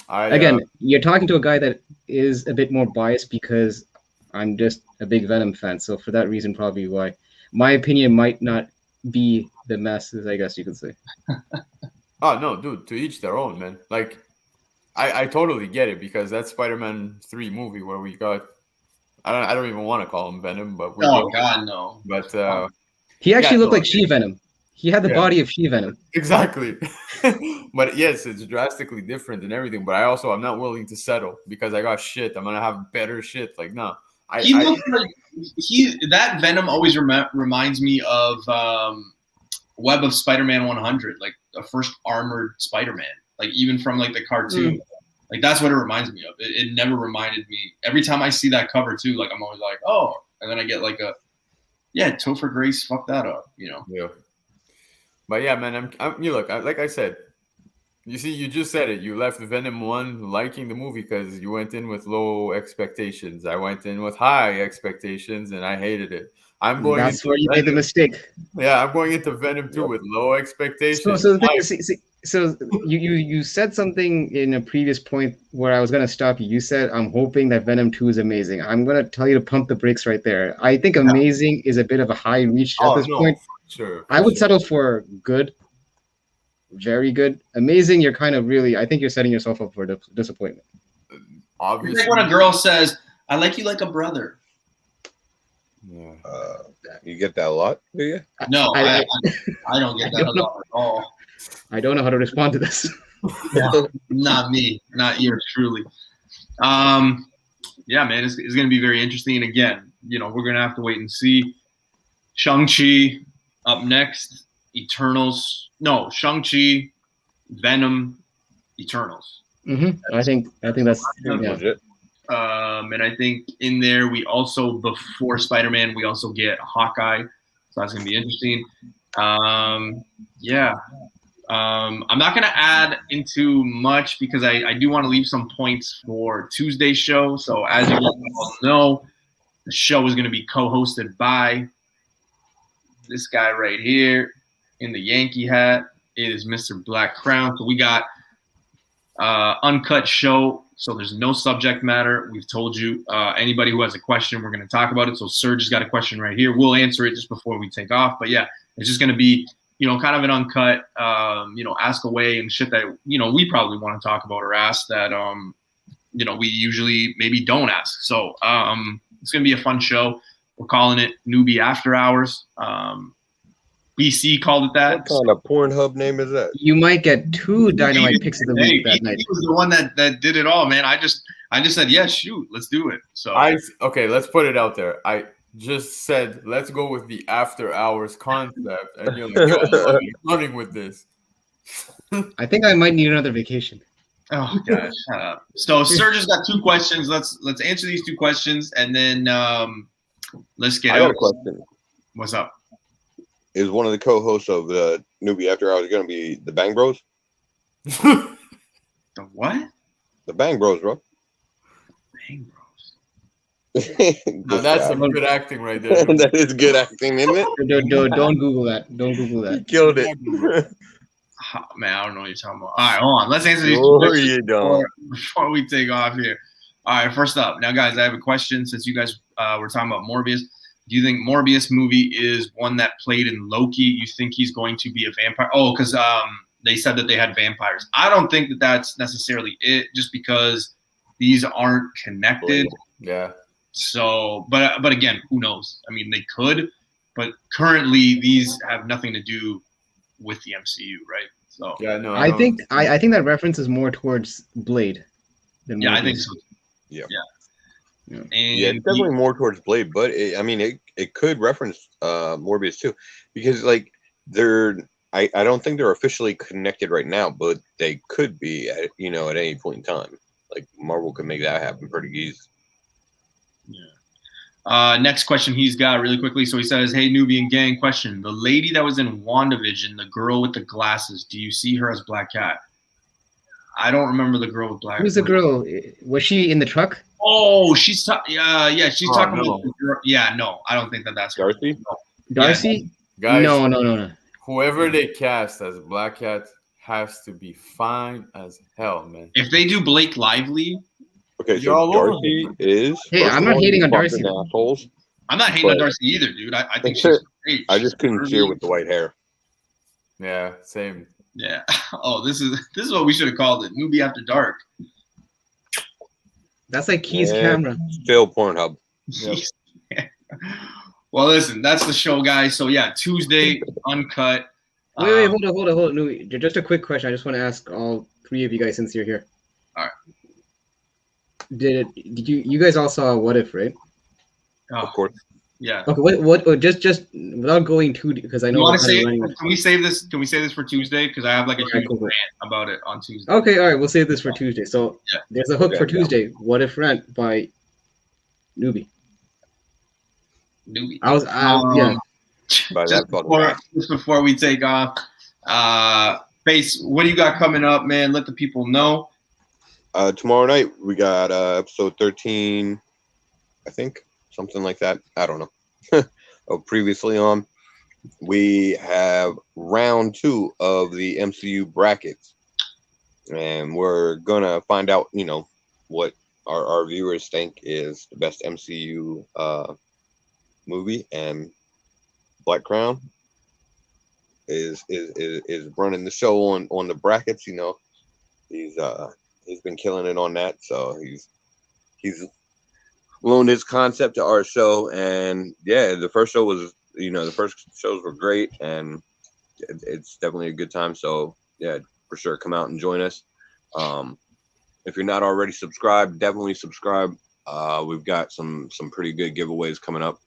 Speaker 4: Again, you're talking to a guy that is a bit more biased because I'm just a big Venom fan. So for that reason, probably why my opinion might not be the masses, I guess you could say.
Speaker 2: Oh no, dude! To each their own, man. Like, I totally get it because that Spider-Man 3 movie where we got, I don't even want to call him Venom, but
Speaker 1: God, no.
Speaker 2: But
Speaker 4: he actually looked like She-Venom. He had the body of She-Venom.
Speaker 2: Exactly. But yes, it's drastically different and everything. But I'm not willing to settle because I got shit. I'm gonna have better shit. Like, no.
Speaker 1: That Venom always reminds me of Web of Spider-Man 100, like the first armored Spider-Man, like even from like the cartoon. Like that's what it reminds me of. It never reminded me. Every time I see that cover too, like I'm always like, oh, and then I get like Topher Grace fucked that up, you know.
Speaker 2: Yeah. But yeah, man, you look, like I said, you see, you just said it. You left Venom 1 liking the movie because you went in with low expectations. I went in with high expectations and I hated it.
Speaker 4: That's where you made the mistake.
Speaker 2: Yeah, I'm going into Venom 2 with low expectations.
Speaker 4: So the thing is, so you said something in a previous point where I was going to stop you. You said, I'm hoping that Venom 2 is amazing. I'm going to tell you to pump the brakes right there. I think amazing is a bit of a high reach at this point.
Speaker 2: Sure.
Speaker 4: I would settle for good, very good. Amazing, you're kind of really, I think you're setting yourself up for disappointment.
Speaker 2: Obviously.
Speaker 1: It's like when a girl says, I like you like a brother.
Speaker 2: Yeah.
Speaker 3: You get that a lot, do you?
Speaker 1: No, I don't get that a lot at all.
Speaker 4: I don't know how to respond to this.
Speaker 1: No, not me, not yours truly. Yeah, man, it's going to be very interesting. And again, you know, we're going to have to wait and see. Shang-Chi up next. Eternals. No, Shang-Chi, Venom, Eternals.
Speaker 4: Mm-hmm. I think that's
Speaker 3: legit.
Speaker 1: And I think in there we also, before Spider-Man, we also get Hawkeye. So that's going to be interesting. I'm not going to add into much because I do want to leave some points for Tuesday's show. So as you all know, the show is going to be co-hosted by this guy right here in the Yankee hat. It is Mr. Black Crown. So we got uncut show. So there's no subject matter. We've told you anybody who has a question, we're going to talk about it. So Serge has got a question right here. We'll answer it just before we take off. But yeah, it's just going to be, you know, kind of an uncut, ask away and shit that, you know, we probably want to talk about or ask that, we usually maybe don't ask. So it's going to be a fun show. We're calling it Newbie After Hours. BC called it that.
Speaker 3: What kind of Pornhub name is that?
Speaker 4: You might get 2 dynamite picks of the week that night.
Speaker 1: He was the one that did it all, man. I just said, yeah, shoot, let's do it. So
Speaker 2: okay, let's put it out there. I just said, let's go with the after hours concept, and you're like, yo, I'm running with this.
Speaker 4: I think I might need another vacation.
Speaker 1: Oh gosh, shut up. So Serge has got 2 questions. Let's answer these 2 questions, and then let's get.
Speaker 3: I got a question.
Speaker 1: What's up?
Speaker 3: Is one of the co-hosts of the Newbie After Hours going to be the Bang Bros?
Speaker 1: The what?
Speaker 3: The Bang Bros, bro.
Speaker 1: Bang Bros.
Speaker 2: Now that's some good acting right there.
Speaker 3: That is good acting, isn't it?
Speaker 4: Don't Google that. Don't Google that.
Speaker 3: You killed it.
Speaker 1: Oh, man, I don't know what you're talking about. All right, hold on. Let's answer these 2 questions before we take off here. All right, first up. Now, guys, I have a question. Since you guys were talking about Morbius, do you think Morbius movie is one that played in Loki? You think he's going to be a vampire? Oh, because they said that they had vampires. I don't think that that's necessarily it, just because these aren't connected.
Speaker 2: Yeah.
Speaker 1: So, but again, who knows? I mean, they could. but currently these have nothing to do with the MCU, right? So
Speaker 2: Yeah, no,
Speaker 4: I think that reference is more towards Blade than
Speaker 1: yeah,
Speaker 4: Morbius.
Speaker 1: I think so.
Speaker 3: Yeah.
Speaker 1: And
Speaker 3: Yeah, it's definitely more towards Blade, but it could reference Morbius too, because like I don't think they're officially connected right now, but they could be at any point in time. Like Marvel could make that happen pretty easy.
Speaker 1: Next question he's got really quickly. So he says, "Hey, Newbie and gang, question: the lady that was in WandaVision, the girl with the glasses, do you see her as Black Cat?" I don't remember the girl with black.
Speaker 4: Who's the girl? Was she in the truck?
Speaker 1: Oh, she's talking. Yeah, she's talking
Speaker 2: no.
Speaker 1: about the girl. Yeah, no, I don't think that's her.
Speaker 3: Darcy?
Speaker 1: No.
Speaker 4: Darcy?
Speaker 2: guys,
Speaker 4: No.
Speaker 2: whoever they cast as Black Cat has to be fine as hell, man.
Speaker 1: If they do Blake Lively,
Speaker 3: Okay,
Speaker 2: You're
Speaker 3: so
Speaker 2: all over
Speaker 3: Darcy
Speaker 2: me.
Speaker 3: is.
Speaker 4: Hey, I'm not hating on Darcy.
Speaker 3: Assholes.
Speaker 1: I'm not hating on
Speaker 3: But-
Speaker 1: Darcy either, dude. I think she's great.
Speaker 3: I just couldn't see her with the white hair.
Speaker 2: Yeah, same.
Speaker 1: Yeah. Oh, this is what we should have called it. Newbie After Dark.
Speaker 4: That's like Key's
Speaker 3: Yeah.
Speaker 4: camera.
Speaker 3: Still Pornhub.
Speaker 2: Yep.
Speaker 1: Well, listen, that's the show, guys. So yeah, Tuesday, uncut.
Speaker 4: Wait, hold on. No, just a quick question. I just want to ask all three of you guys since you're here.
Speaker 1: All right.
Speaker 4: Did you guys all saw What If, right?
Speaker 3: Of course.
Speaker 1: Yeah.
Speaker 4: Okay, what just without going too deep, because I know
Speaker 1: You want to
Speaker 4: we're
Speaker 1: say?
Speaker 4: kinda running-
Speaker 1: Can we save this? Can we save this for Tuesday? Because I have like a
Speaker 4: Okay,
Speaker 1: huge
Speaker 4: cool.
Speaker 1: rant about it on Tuesday.
Speaker 4: Okay, all right, we'll save this for Tuesday. So
Speaker 1: Yeah.
Speaker 4: there's a hook
Speaker 3: Okay,
Speaker 4: for
Speaker 3: yeah.
Speaker 4: Tuesday. What If rant by Newbie.
Speaker 1: Newbie.
Speaker 4: Yeah.
Speaker 3: By
Speaker 1: Just
Speaker 3: that fucking
Speaker 1: before,
Speaker 3: guy.
Speaker 1: just before we take off, Face, what do you got coming up, man? Let the people know.
Speaker 3: Tomorrow night we got episode 13, I think, something like that. I don't know. Previously on, we have round 2 of the MCU brackets, and we're gonna find out, what our viewers think is the best MCU movie, and Black Crown is running the show on the brackets. He's been killing it on that, so he's loaned his concept to our show, and yeah, the first show was the first shows were great, and it's definitely a good time. So yeah, for sure, come out and join us. If you're not already subscribed, definitely subscribe. We've got some pretty good giveaways coming up.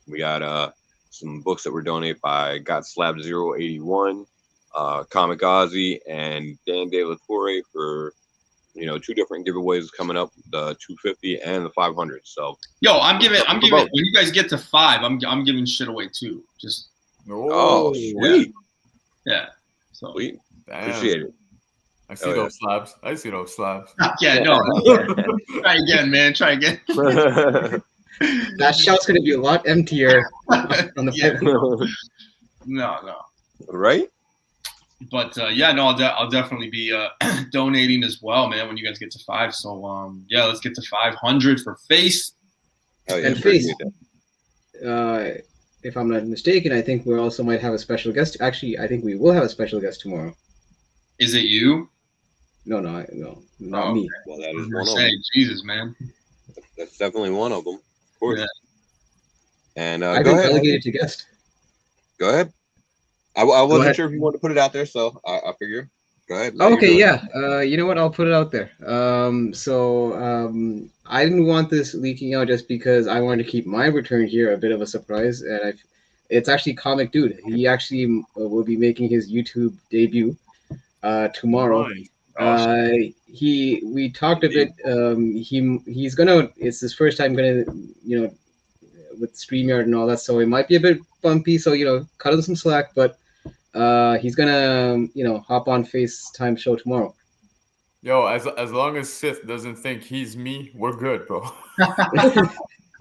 Speaker 3: We got some books that were donated by Got Slab 081, Comic Ozzy, and Dan De La Torre for 2 different giveaways coming up, the 250 and the 500. So
Speaker 1: I'm giving.
Speaker 3: both.
Speaker 1: When you guys get to 5, I'm giving shit away too. Just
Speaker 3: oh sweet,
Speaker 1: yeah. So
Speaker 3: sweet,
Speaker 2: Damn.
Speaker 3: appreciate it.
Speaker 2: I see those slabs.
Speaker 1: yeah, no. Try again, man. Try again.
Speaker 4: That shot's gonna be a lot emptier on the
Speaker 1: Yeah.
Speaker 4: field.
Speaker 1: No.
Speaker 3: Right?
Speaker 1: But I'll definitely be donating as well, man. When you guys get to 5, so let's get to 500 for Face.
Speaker 3: Oh, yeah,
Speaker 4: And Face,
Speaker 3: appreciate that.
Speaker 4: if I'm not mistaken, I think we also might have a special guest. Actually, I think we will have a special guest tomorrow.
Speaker 1: Is it you?
Speaker 4: No, not
Speaker 1: Oh,
Speaker 4: me.
Speaker 3: Well, that
Speaker 1: I was
Speaker 3: is
Speaker 1: gonna
Speaker 3: one of
Speaker 1: say,
Speaker 3: them.
Speaker 1: Jesus, man.
Speaker 3: That's definitely one of them. Of course.
Speaker 1: Yeah.
Speaker 3: And
Speaker 4: I've
Speaker 3: go
Speaker 4: been
Speaker 3: ahead.
Speaker 4: relegated to guest.
Speaker 3: Go ahead. I wasn't
Speaker 4: ahead.
Speaker 3: sure if you wanted to put it out there, so I figure. Go ahead. let you
Speaker 4: Okay,
Speaker 3: do it.
Speaker 4: yeah. You know what? I'll put it out there. I didn't want this leaking out just because I wanted to keep my return here a bit of a surprise, and it's actually Comic Dude. He actually will be making his YouTube debut tomorrow.
Speaker 2: Nice.
Speaker 4: We talked a bit. He's gonna. It's his first time gonna, with StreamYard and all that. So it might be a bit bumpy. So cut him some slack. But he's gonna hop on FaceTime show tomorrow.
Speaker 2: Yo, as long as Sith doesn't think he's me, we're good, bro.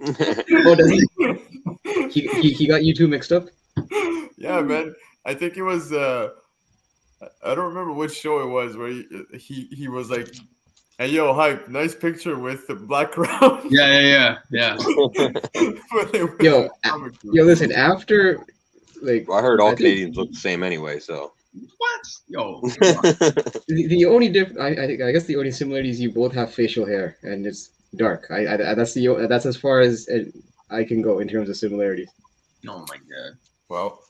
Speaker 4: Oh, does he? He got you two mixed up.
Speaker 2: Yeah, man. I think it was. I don't remember which show it was where he was like, "Hey, yo, hype, nice picture with the black crown."
Speaker 1: Yeah.
Speaker 4: Yo, listen. After
Speaker 3: I heard all
Speaker 4: I think-
Speaker 3: Canadians look the same anyway, so.
Speaker 1: What? Yo.
Speaker 4: the only I guess the only similarity is you both have facial hair and it's dark. That's as far as I can go in terms of similarities.
Speaker 1: Oh my god.
Speaker 2: Well,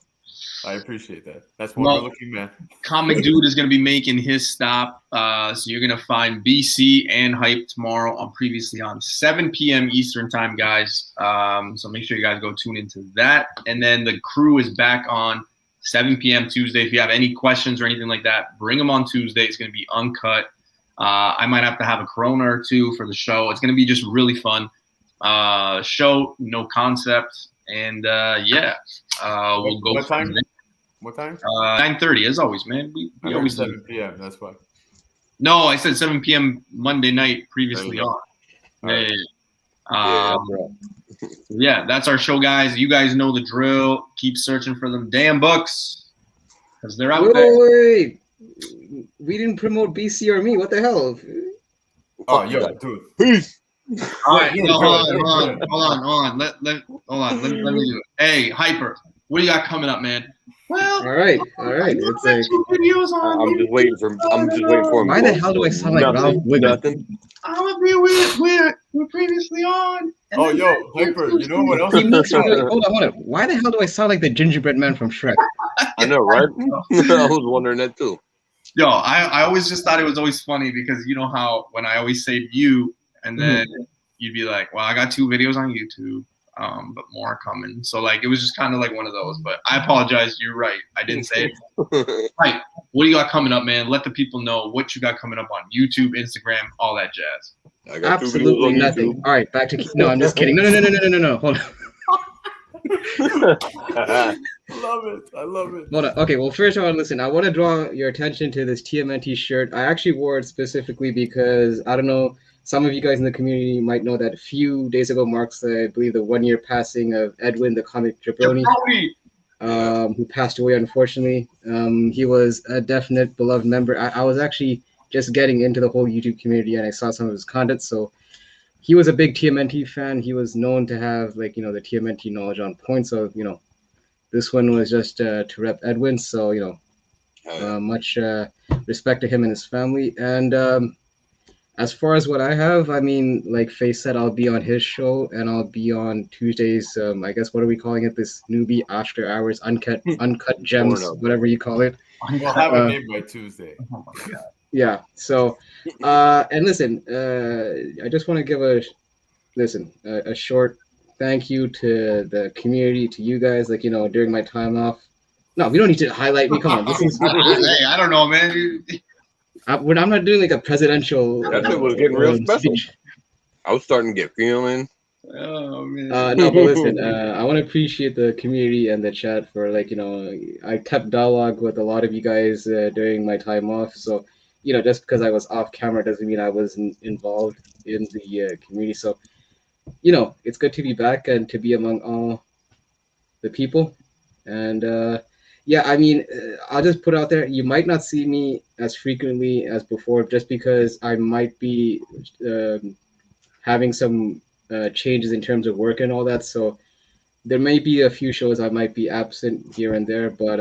Speaker 2: I appreciate that. That's one good looking man.
Speaker 1: Comic Dude is going to be making his stop. So you're going to find BC and Hype tomorrow on Previously On, 7 p.m. Eastern time, guys. So make sure you guys go tune into that. And then the crew is back on 7 p.m. Tuesday. If you have any questions or anything like that, bring them on Tuesday. It's going to be uncut. I might have to have a Corona or two for the show. It's going to be just really fun. Show, no concept. And we'll go.
Speaker 2: What time? What time?
Speaker 1: 9:30, as always, man. We always
Speaker 2: 7 p.m. That's why.
Speaker 1: No, I said 7 p.m. Monday night. Previously on.
Speaker 2: Right.
Speaker 1: Yeah, that's our show, guys. You guys know the drill. Keep searching for them damn books because they're out there.
Speaker 4: Wait, we didn't promote BC or me. What the hell?
Speaker 2: Oh, yo, dude.
Speaker 3: Peace.
Speaker 1: All right, hold on. Let me do it. Hey, Hyper, what do you got coming up, man? Well,
Speaker 4: all right. It's like
Speaker 1: videos on.
Speaker 3: I'm just waiting for him.
Speaker 4: Why the hell do I sound like Ralph Wiggum?
Speaker 3: Nothing.
Speaker 1: I'm gonna be we're previously on.
Speaker 2: Oh, yo, Hyper, you know what else?
Speaker 4: Hold on. Why the hell do I sound like the gingerbread man from Shrek?
Speaker 3: I know, right? I was wondering that too.
Speaker 1: Yo, I always just thought it was always funny because you know how when I always say you and then you'd be like, well, I got 2 videos on YouTube, but more are coming. So like it was just kind of like one of those. But I apologize. You're right. I didn't say it. Right. What do you got coming up, man? Let the people know what you got coming up on YouTube, Instagram, all that jazz.
Speaker 3: I got
Speaker 4: Absolutely nothing.
Speaker 3: YouTube.
Speaker 4: All right, back to no. I'm just kidding. No. Hold on.
Speaker 2: I love it.
Speaker 4: Hold on. Okay, well, first of all, listen, I want to draw your attention to this TMNT shirt. I actually wore it specifically because, I don't know, some of you guys in the community might know that a few days ago marks, I believe, the 1-year passing of Edwin, the comic jabroni, who passed away, unfortunately. He was a definite beloved member. I was actually just getting into the whole YouTube community, and I saw some of his content, so he was a big TMNT fan. He was known to have, like, you know, the TMNT knowledge on point, so, you know, this one was just to rep Edwin, so, you know, much respect to him and his family. And as far as what I have, I mean, like Faye said, I'll be on his show, and I'll be on Tuesdays. I guess, what are we calling it? This Newbie After Hours, Uncut Gems, whatever you call it.
Speaker 2: We'll have a name by Tuesday.
Speaker 1: Oh my God.
Speaker 4: Yeah. So, and listen, I just want to give a short thank you to the community, to you guys. Like, you know, during my time off. No, we don't need to highlight me. Come on, this is.
Speaker 1: Hey, I don't know, man.
Speaker 4: When I'm not doing like a presidential.
Speaker 3: That shit was getting real special. I was starting to get feeling.
Speaker 1: Oh man.
Speaker 4: No, but listen, I want to appreciate the community and the chat for, like, you know, I kept dialogue with a lot of you guys during my time off. So, you know, just because I was off camera doesn't mean I wasn't involved in the community. So, you know, it's good to be back and to be among all the people. And yeah, I mean, I'll just put out there, you might not see me as frequently as before, just because I might be having some changes in terms of work and all that. So there may be a few shows I might be absent here and there, but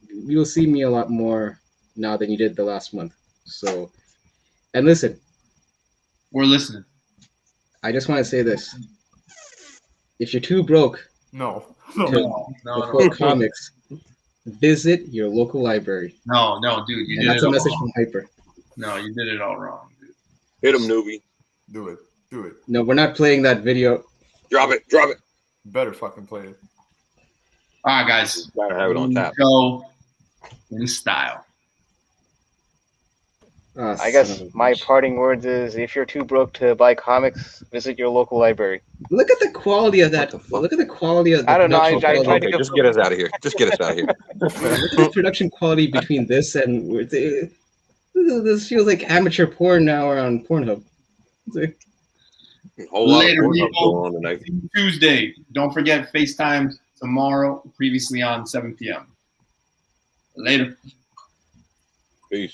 Speaker 4: you'll see me a lot more now than you did the last month. So, and listen,
Speaker 1: We're listening.
Speaker 4: I just want to say this. If you're too broke
Speaker 2: No.
Speaker 4: to afford comics, visit your local library.
Speaker 1: No, dude, you
Speaker 4: And
Speaker 1: did
Speaker 4: that's
Speaker 1: it
Speaker 4: a
Speaker 1: all
Speaker 4: message
Speaker 1: wrong.
Speaker 4: from Hyper.
Speaker 1: No, you did it all wrong, dude.
Speaker 3: Hit him, Newbie.
Speaker 2: Do it.
Speaker 4: No, we're not playing that video.
Speaker 3: Drop it.
Speaker 2: Better fucking play it.
Speaker 1: All right, guys.
Speaker 3: Gotta have it on tap.
Speaker 1: Go in style.
Speaker 5: I guess my parting words is, if you're too broke to buy comics, visit your local library.
Speaker 4: Look at the quality of that. Look at the quality of the
Speaker 5: I don't know,
Speaker 4: production
Speaker 5: I
Speaker 4: quality.
Speaker 5: tried to
Speaker 3: Okay, just get us out of here. Look
Speaker 4: at the production quality between this and this feels like amateur porn now on Pornhub. It's like,
Speaker 3: Whole lot
Speaker 1: Later,
Speaker 3: of
Speaker 1: people.
Speaker 3: going on tonight.
Speaker 1: Tuesday. Don't forget FaceTime tomorrow, previously on 7 p.m. Later.
Speaker 3: Peace.